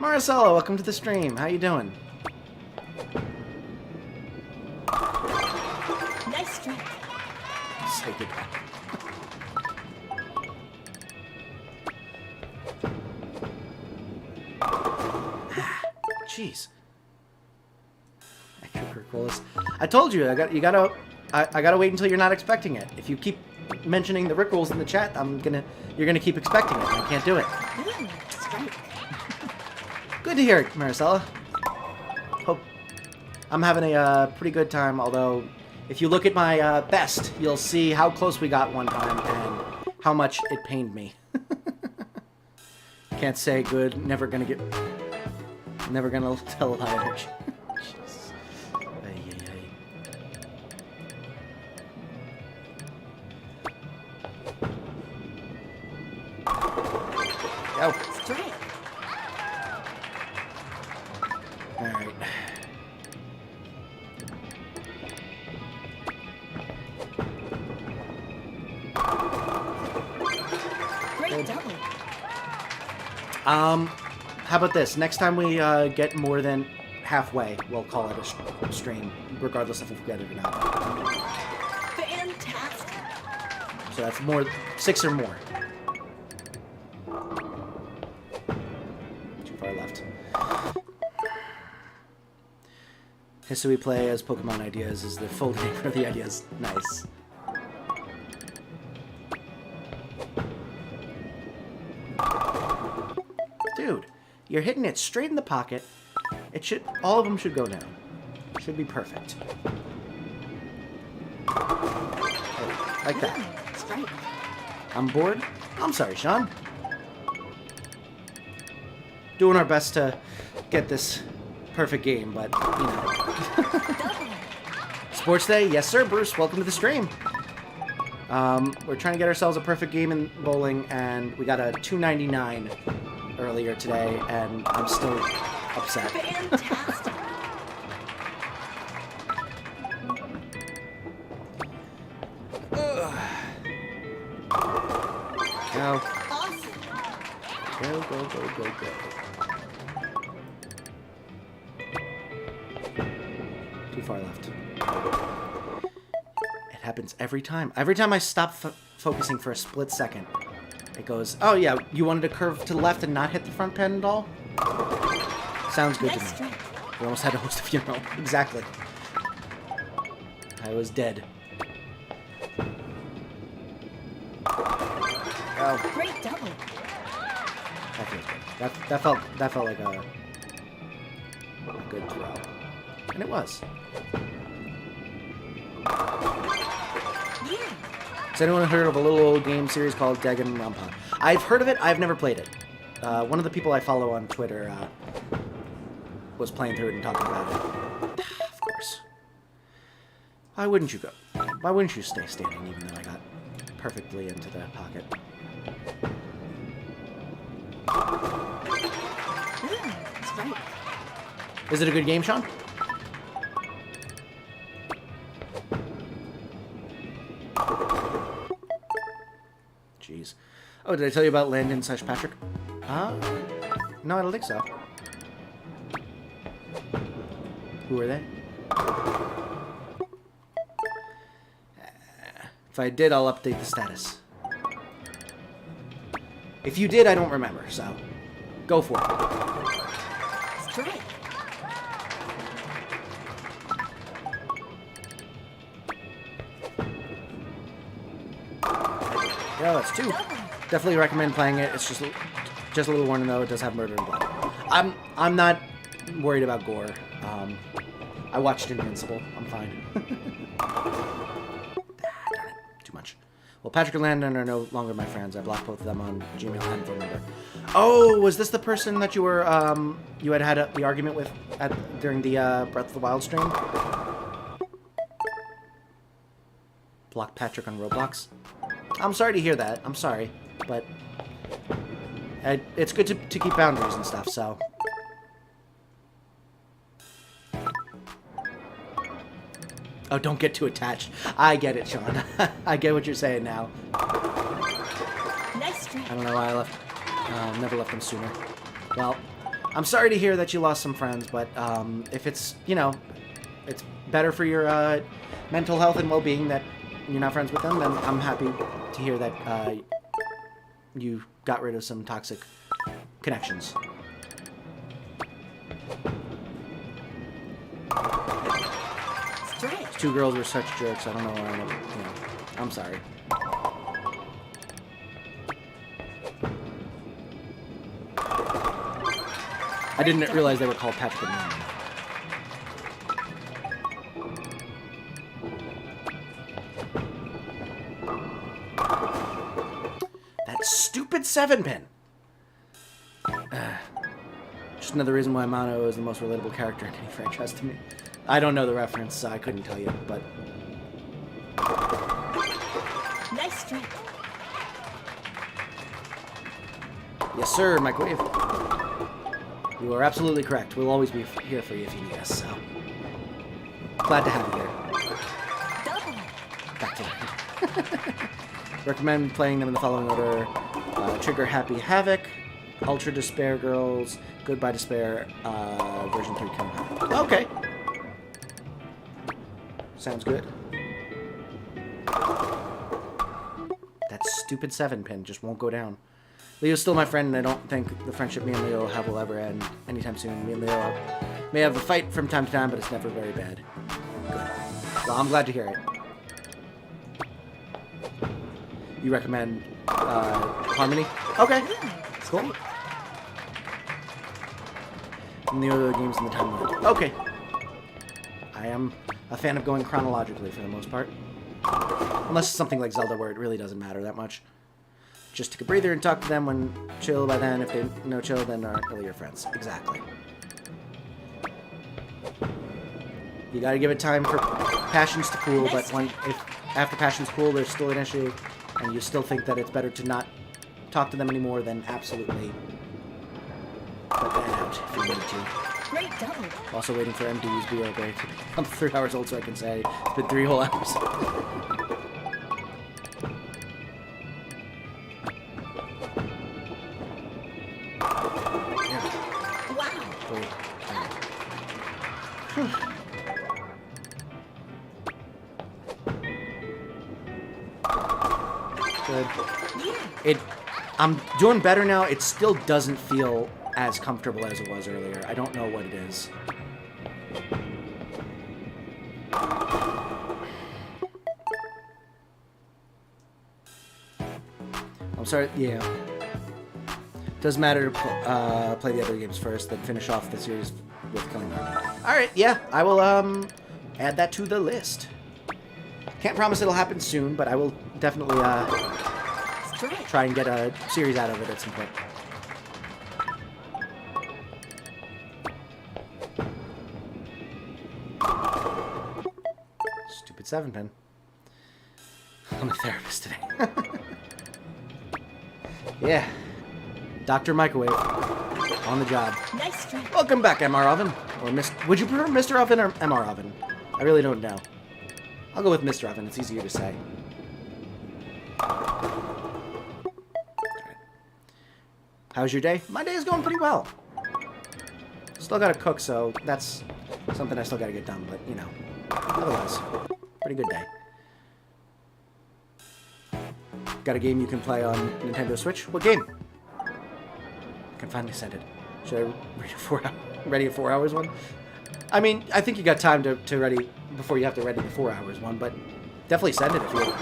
Maricela, welcome to the stream. How you doing? Nice strike. Say goodbye. Jeez. I told you, I gotta wait until you're not expecting it. If you keep mentioning the Rickrolls in the chat, you're gonna keep expecting it. I can't do it. Strike. Good to hear it, Maricela. Hope I'm having a pretty good time, although if you look at my best, you'll see how close we got one time and how much it pained me. Can't say good, never gonna tell a lie. Jesus. Ay, ay, ay. Go. Strike. All right. Great double. How about this? Next time we get more than halfway, we'll call it a stream, regardless if we get it or not. Fantastic. So that's more, 6 or more. Too far left. History play as Pokemon Ideas is the full name for the ideas. Nice. Dude, you're hitting it straight in the pocket. It should, all of them should go down. Should be perfect. Oh, like that. Strike. I'm bored. I'm sorry, Sean. Doing our best to get this perfect game, but, you know. Sports Day? Yes, sir, Bruce. Welcome to the stream. We're trying to get ourselves a perfect game in bowling, and we got a $2.99 earlier today, and I'm still upset. Fantastic. Go. Awesome. Go, go, go, go, go. Too far left. It happens every time. Every time I stop focusing for a split second, it goes, oh yeah, you wanted to curve to the left and not hit the front pen at all? Sounds good Nice to me. strike. We almost had to host a funeral. Exactly. I was dead. Oh, Great double. that feels good. That felt like a good throw. And it was. Yeah. Has anyone heard of a little old game series called Danganronpa? I've heard of it. I've never played it. One of the people I follow on Twitter was playing through it and talking about it. Of course. Why wouldn't you go? Why wouldn't you stay standing even though I got perfectly into the pocket? Strike. Is it a good game, Sean? Jeez. Oh, did I tell you about Landon/Patrick? No, I don't think so. Who are they? If I did, I'll update the status. If you did, I don't remember, so go for it. Strike. Yeah, that's 2. Definitely recommend playing it. It's just a little warning though. It does have murder and blood. I'm not worried about gore. I watched Invincible. I'm fine. Darn it. Too much. Well, Patrick and Landon are no longer my friends. I blocked both of them on Gmail and phone number. Oh, was this the person that you were you had the argument with during the Breath of the Wild stream? Block Patrick on Roblox. I'm sorry to hear that. I'm sorry, but it's good to keep boundaries and stuff, so. Oh, don't get too attached. I get it, Sean. I get what you're saying now. Nice strike. I don't know why I left. Never left them sooner. Well, I'm sorry to hear that you lost some friends, but if it's, you know, it's better for your mental health and well-being that you're not friends with them, then I'm happy to hear that you got rid of some toxic connections. Strike. 2 girls were such jerks. I don't know why I'm, you know, I'm sorry. I didn't realize they were called Patrick and Landon. That stupid 7-pin! Just another reason why Mono is the most relatable character in any franchise to me. I don't know the reference, so I couldn't tell you, but... Nice strike. Yes, sir, microwave. You are absolutely correct. We'll always be here for you if you need us, so. Glad to have you here. Double. Back to it. Recommend playing them in the following order. Trigger Happy Havoc, Ultra Despair Girls, Goodbye Despair, version 3 coming out. Okay. Sounds good. That stupid 7 pin just won't go down. Leo's still my friend, and I don't think the friendship me and Leo have will ever end anytime soon. Me and Leo may have a fight from time to time, but it's never very bad. Good. Well, I'm glad to hear it. You recommend Harmony? Okay. Cool. And the other games in the timeline. Okay. I am a fan of going chronologically for the most part. Unless it's something like Zelda where it really doesn't matter that much. Just take a breather and talk to them when chill. By then, if they no chill, then aren't really your friends. Exactly. You gotta give it time for passions to cool, but if after passions cool, there's still an issue, and you still think that it's better to not talk to them anymore, then absolutely cut that out if you need to. Great double. Also waiting for MD's BO break. I'm 3 hours old, so I can say it's been 3 whole hours. Good. I'm doing better now. It still doesn't feel as comfortable as it was earlier. I don't know what it is. I'm sorry. Yeah. Doesn't matter to play the other games first, then finish off the series with Killing Army. Alright, yeah. I will add that to the list. Can't promise it'll happen soon, but I will definitely try and get a series out of it at some point. Stupid 7 pin. I'm a therapist today. Yeah. Dr. Microwave. On the job. Nice strike. Welcome back, MR Oven. Or would you prefer Mr. Oven or MR Oven? I really don't know. I'll go with Mr. Oven. It's easier to say. Right. How's your day? My day is going pretty well. Still gotta cook, so that's something I still gotta get done, but, you know. Otherwise, pretty good day. Got a game you can play on Nintendo Switch? What game? I can finally send it. Should I ready a 4 hours one? I mean, I think you got time to ready before you have to ready the 4 hours one, but definitely send it if you want.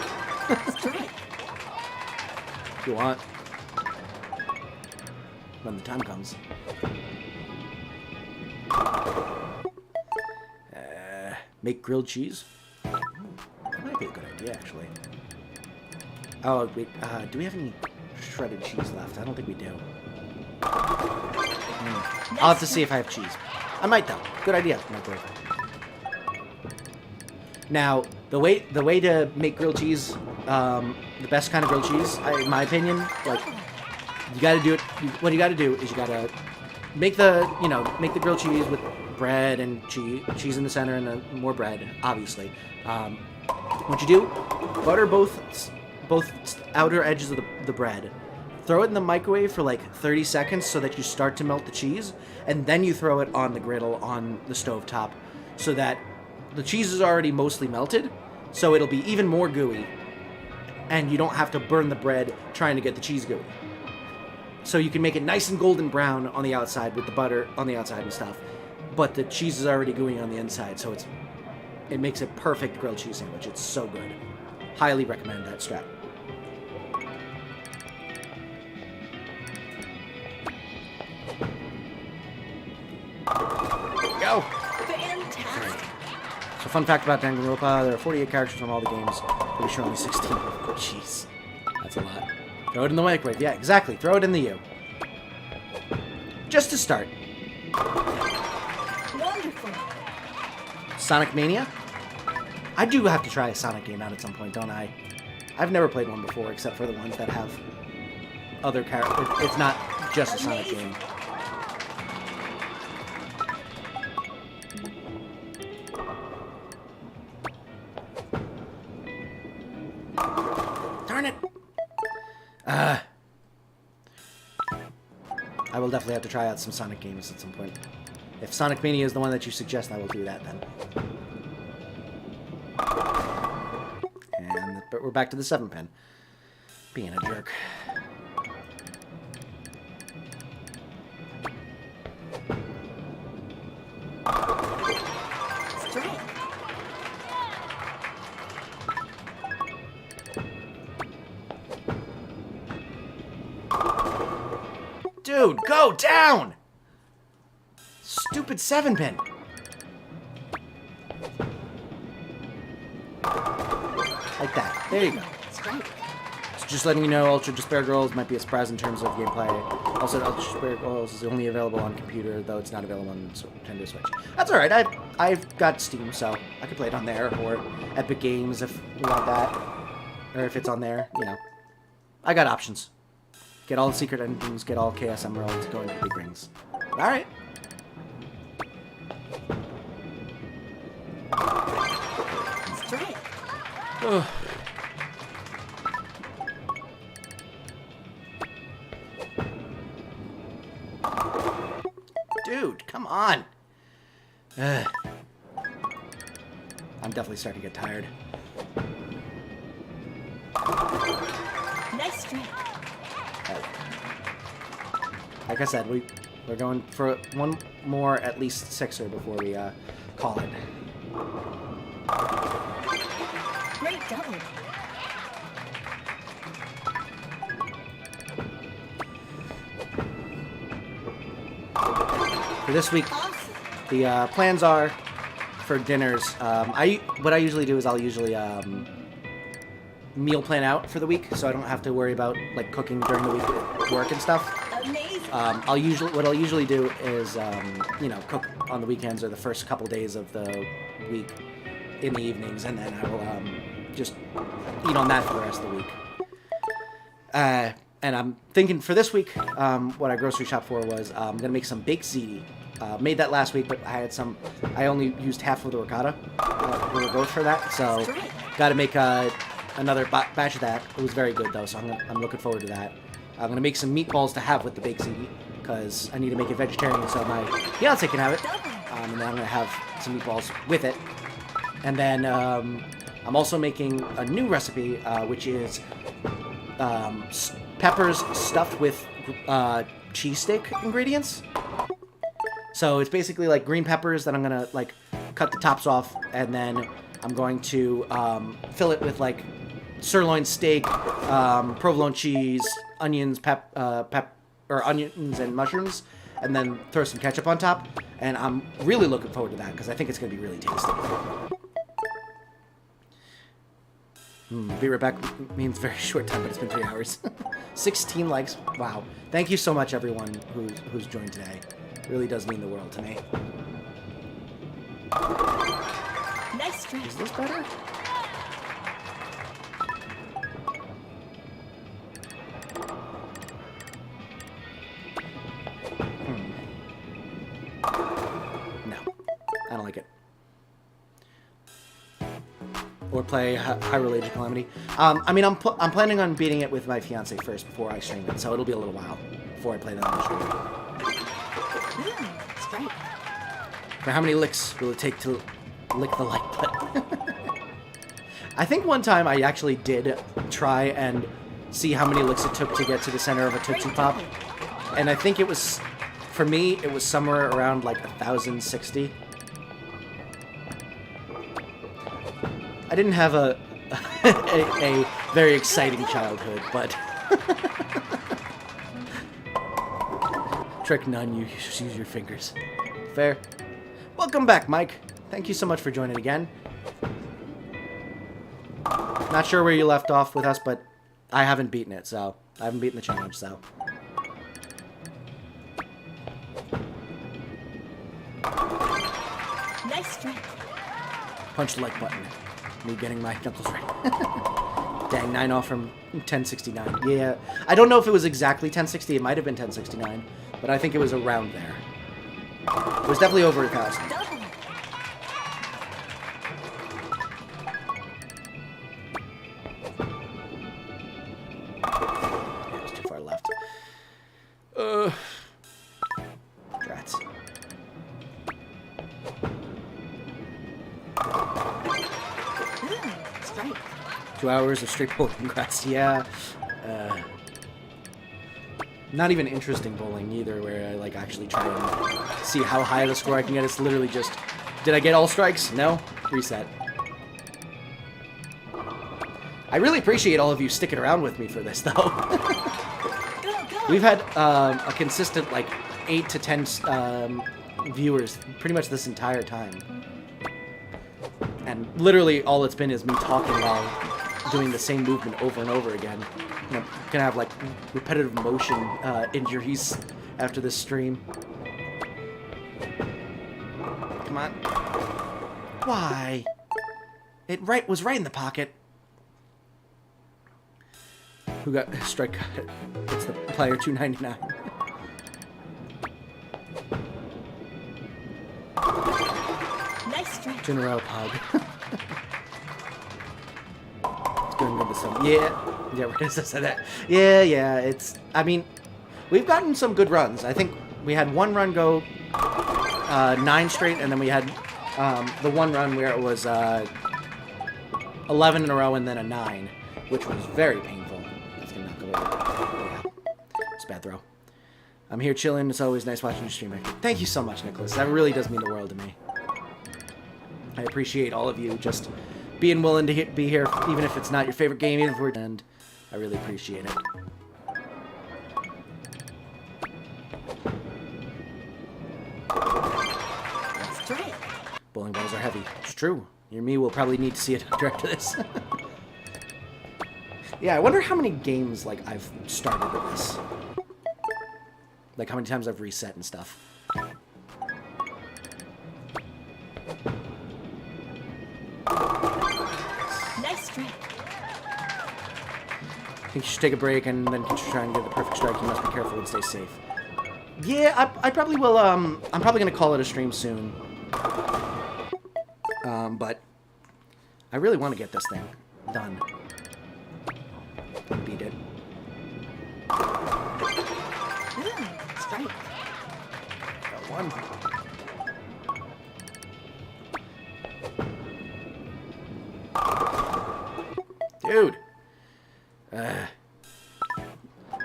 If you want. When the time comes. Make grilled cheese? That might be a good idea, actually. Oh, wait, do we have any shredded cheese left? I don't think we do. I'll have to see if I have cheese. I might, though. Good idea, microwave. Now, the way to make grilled cheese, the best kind of grilled cheese, in my opinion, like, you gotta do it, what you gotta do is you gotta make the grilled cheese with bread and cheese in the center and then more bread, obviously. What you do, butter both outer edges of the bread. Throw it in the microwave for like 30 seconds so that you start to melt the cheese, and then you throw it on the griddle on the stove top so that the cheese is already mostly melted, so it'll be even more gooey, and you don't have to burn the bread trying to get the cheese gooey. So you can make it nice and golden brown on the outside with the butter on the outside and stuff, but the cheese is already gooey on the inside, so it makes a perfect grilled cheese sandwich. It's so good. Highly recommend that strat. Go! Fantastic. So fun fact about Danganronpa, there are 48 characters from all the games. Pretty sure only 16. Oh, jeez. That's a lot. Throw it in the microwave. Yeah, exactly. Throw it in the U. Just to start. Wonderful. Sonic Mania? I do have to try a Sonic game out at some point, don't I? I've never played one before, except for the ones that have other characters. It's not just a Sonic game. Darn it! I will definitely have to try out some Sonic games at some point. If Sonic Mania is the one that you suggest, I will do that then. And but we're back to the 7-pin. Being a jerk. Strike. Dude, go down! Stupid 7-pin. Like that. There you go. Strike. So just letting you know, Ultra Despair Girls might be a surprise in terms of gameplay. Also, Ultra Despair Girls is only available on computer, though it's not available on Nintendo Switch. That's alright. I've got Steam, so I can play it on there, or Epic Games if you want that. Or if it's on there, you know. I got options. Get all the secret endings, get all Chaos Emeralds, go into big rings. Alright. Strike. Ugh. Dude, come on. Ugh. I'm definitely starting to get tired. Nice strike. Like I said, we're going for one more, at least sixer before we call it. Great double. For this week, Awesome. the plans are for dinners. What I usually do is I'll usually meal plan out for the week, so I don't have to worry about like cooking during the week with work and stuff. Amazing. What I'll usually do is you know, cook on the weekends or the first couple days of the week in the evenings, and then I will just eat on that for the rest of the week. And I'm thinking for this week, what I grocery shopped for was I'm gonna make some baked ziti. Made that last week, but I only used half of the ricotta. We were both for that, so got to make another batch of that. It was very good though, so I'm looking forward to that. I'm gonna make some meatballs to have with the baked ziti because I need to make it vegetarian so my fiance can have it. And then I'm gonna have some meatballs with it. And then I'm also making a new recipe, which is peppers stuffed with cheese steak ingredients. So it's basically like green peppers that I'm gonna like cut the tops off, and then I'm going to fill it with like sirloin steak, provolone cheese, onions, onions and mushrooms, and then throw some ketchup on top. And I'm really looking forward to that because I think it's gonna be really tasty. Be right back means very short time, but it's been 3 hours. 16 likes. Wow. Thank you so much, everyone who's joined today. It really does mean the world to me. Nice strike. Is this better? No. I don't like it. Or play Hyrule Age of Calamity. I mean, I'm planning on beating it with my fiance first before I stream it, so it'll be a little while before I play that on the stream. Strike. For how many licks will it take to lick the like button? I think one time I actually did try and see how many licks it took to get to the center of a Tootsie Pop, and I think it was, for me, it was somewhere around like 1,060. I didn't have a very exciting childhood, but trick none, you just use your fingers. Fair. Welcome back, Mike. Thank you so much for joining again. Not sure where you left off with us, but I haven't beaten it, so I haven't beaten the challenge, so. Nice strike. Punch the like button. Me getting my knuckles right. Dang, 9 off from 1069. Yeah. I don't know if it was exactly 1060. It might have been 1069. But I think it was around there. It was definitely over 1,000. Double. Yeah, it was too far left. Drats. Strike. 2 hours of straight bowling. Congrats. Yeah. Not even interesting bowling either, where I like actually try and see how high the score I can get. It's literally just, did I get all strikes? No. Reset. I really appreciate all of you sticking around with me for this, though. Go, go. We've had a consistent like 8 to 10 viewers pretty much this entire time, and literally all it's been is me talking while doing the same movement over and over again. I'm gonna have like repetitive motion injuries after this stream. Come on. Why? It was right in the pocket. Who got strike? It's the player 299. Nice strike. 2 in a row, Pug. It's going good to some. Yeah, we're gonna say that. Yeah. It's. I mean, we've gotten some good runs. I think we had one run go 9 straight, and then we had the one run where it was 11 in a row and then a 9, which was very painful. That's gonna knock it over. Yeah, it's a bad throw. I'm here chilling. It's always nice watching your stream. Thank you so much, Nicholas. That really does mean the world to me. I appreciate all of you just being willing to be here, even if it's not your favorite game, even if we're and I really appreciate it. Strike. Bowling balls are heavy. It's true. You and me will probably need to see a doctor after this. Yeah, I wonder how many games like I've started with this. Like how many times I've reset and stuff. Nice strike. I think you should take a break and then try and get the perfect strike. You must be careful and stay safe. Yeah, I probably will. I'm probably gonna call it a stream soon. But I really want to get this thing done. Beat it. Strike. Got one. Dude.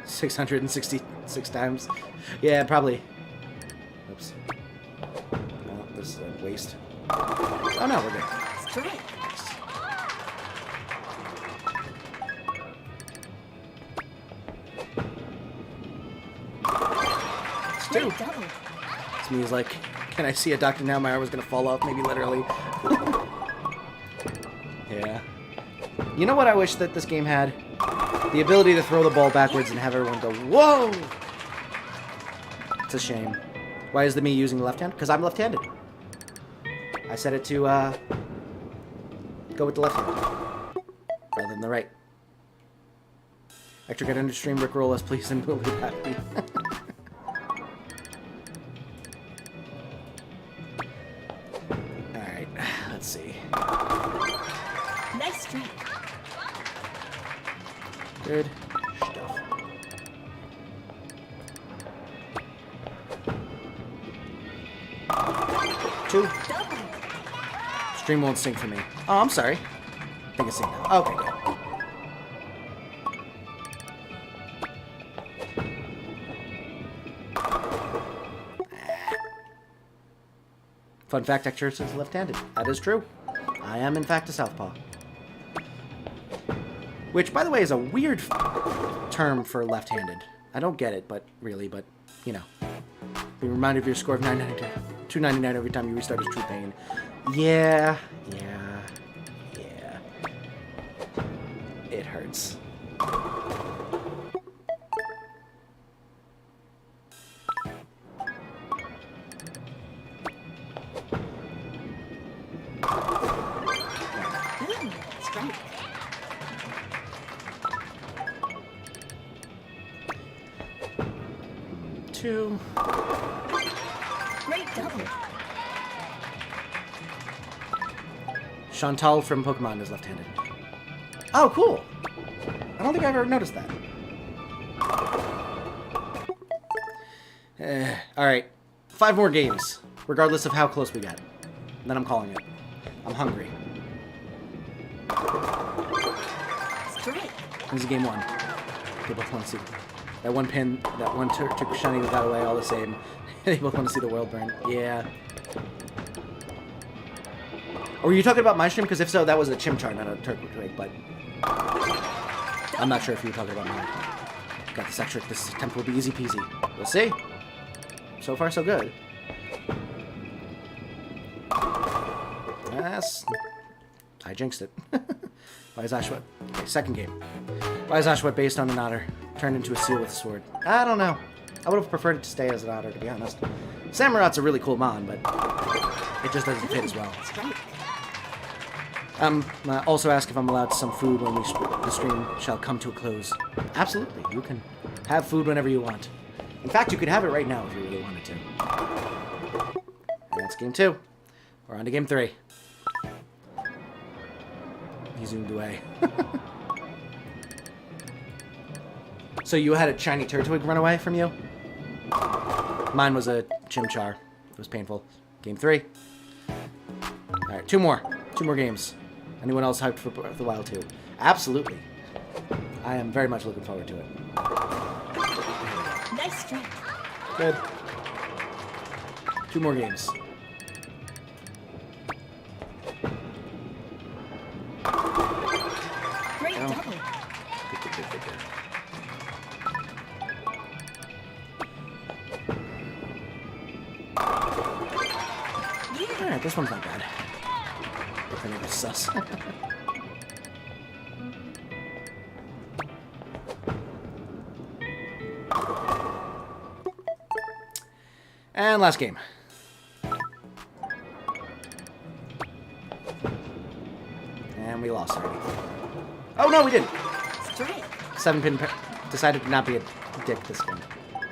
666 times. Yeah, probably. Oops. No, this is a waste. Oh no, we're good. Strike. Two. Great double. This means like, can I see a doctor now? My arm was gonna fall off, maybe literally. Yeah. You know what I wish that this game had? The ability to throw the ball backwards and have everyone go, whoa! It's a shame. Why is the me using the left hand? Because I'm left-handed. I set it to go with the left hand rather than the right. Ectric, get under stream, rickroll us, please, and we'll be happy. Alright, let's see. Nice strike. Good stuff. Two. Double. Stream won't sync for me. Oh, I'm sorry. I think it's synced now. Okay, good. Fun fact, Ectric is left-handed. That is true. I am, in fact, a southpaw. Which, by the way, is a weird term for left-handed. I don't get it, but really, but, you know. Be reminded of your score of 299 every time you restart is true pain. Yeah. It hurts. Strike. 2. Great double. Chantal from Pokemon is left-handed. Oh, cool. I don't think I've ever noticed that. Alright. 5 more games, regardless of how close we get. And then I'm calling it. I'm hungry. Strike. This is game 1. They both want to see that one pin, that one took shiny that got away all the same. They both want to see the world burn. Yeah. Or were you talking about my stream? Because if so, that was a Chimchar, not a Turtwig, but I'm not sure if you were talking about mine. Got this Ectric. This attempt will be easy peasy. We'll see. So far, so good. Yes. I jinxed it. Why is Ashwet? Okay, second game. Why is Ashwet based on an otter? Turned into a seal with a sword. I don't know. I would have preferred it to stay as an otter, to be honest. Samurot's a really cool mon, but it just doesn't fit as well. Strike. Also ask if I'm allowed some food when the stream shall come to a close. Absolutely. You can have food whenever you want. In fact, you could have it right now if you really wanted to. And that's game 2. We're on to game 3. He zoomed away. So you had a shiny Turtwig run away from you? Mine was a Chimchar. It was painful. Game 3. Alright, 2 more. 2 more games. Anyone else hyped for Breath of the Wild 2? Absolutely. I am very much looking forward to it. Nice strike. Good. 2 more games. Great Oh. double. Good. Yeah. Alright, this one's not bad. I think it was sus. And last game. And we lost already. Oh no, we didn't! Strike. 7-pin decided to not be a dick this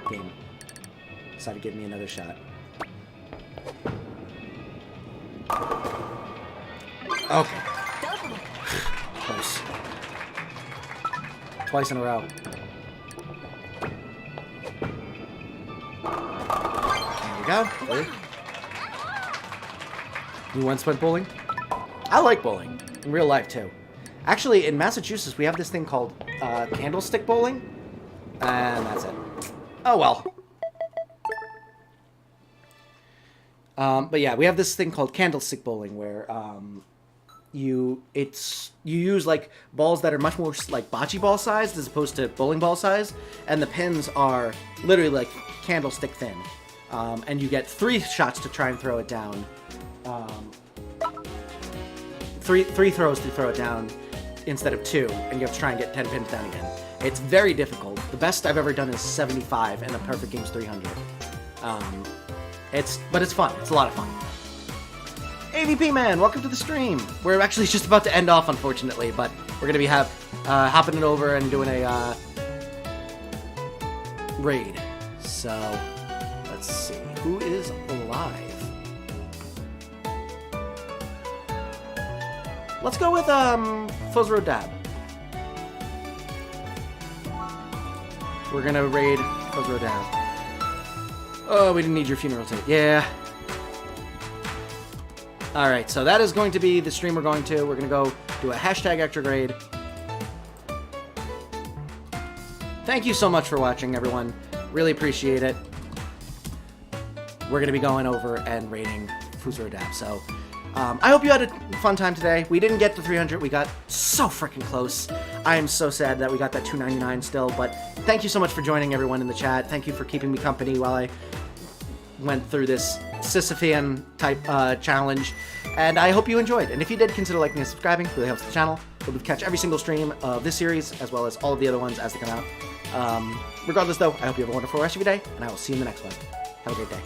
game. Decided to give me another shot. Okay. Double. Close. Twice in a row. There we go. Wow. You once went bowling? I like bowling. In real life, too. Actually, in Massachusetts, we have this thing called candlestick bowling. And that's it. Oh, well. But yeah, we have this thing called candlestick bowling where you use like balls that are much more like bocce ball sized as opposed to bowling ball size, and the pins are literally like candlestick thin, and you get 3 shots to try and throw it down. Three throws to throw it down instead of 2, and you have to try and get 10 pins down again. It's very difficult. The best I've ever done is 75, and the perfect game's 300. But it's fun. It's a lot of fun. AVP Man, welcome to the stream. We're actually just about to end off, unfortunately, but we're gonna be hopping it over and doing a raid. So let's see who is alive. Let's go with Fuzzro Dab. We're gonna raid Fuzzro Dab. Oh, we didn't need your funeral tape. Yeah. Alright, so that is going to be the stream we're going to. We're going to go do a hashtag Ectric raid. Thank you so much for watching, everyone. Really appreciate it. We're going to be going over and raiding Fuzzro Dab. So, I hope you had a fun time today. We didn't get to 300. We got so freaking close. I am so sad that we got that 299 still. But thank you so much for joining, everyone in the chat. Thank you for keeping me company while I went through this Sisyphean type challenge, and I hope you enjoyed. And if you did, consider liking and subscribing. It really helps the channel. We'll be catch every single stream of this series, as well as all of the other ones as they come out. Regardless, though, I hope you have a wonderful rest of your day, and I will see you in the next one. Have a great day.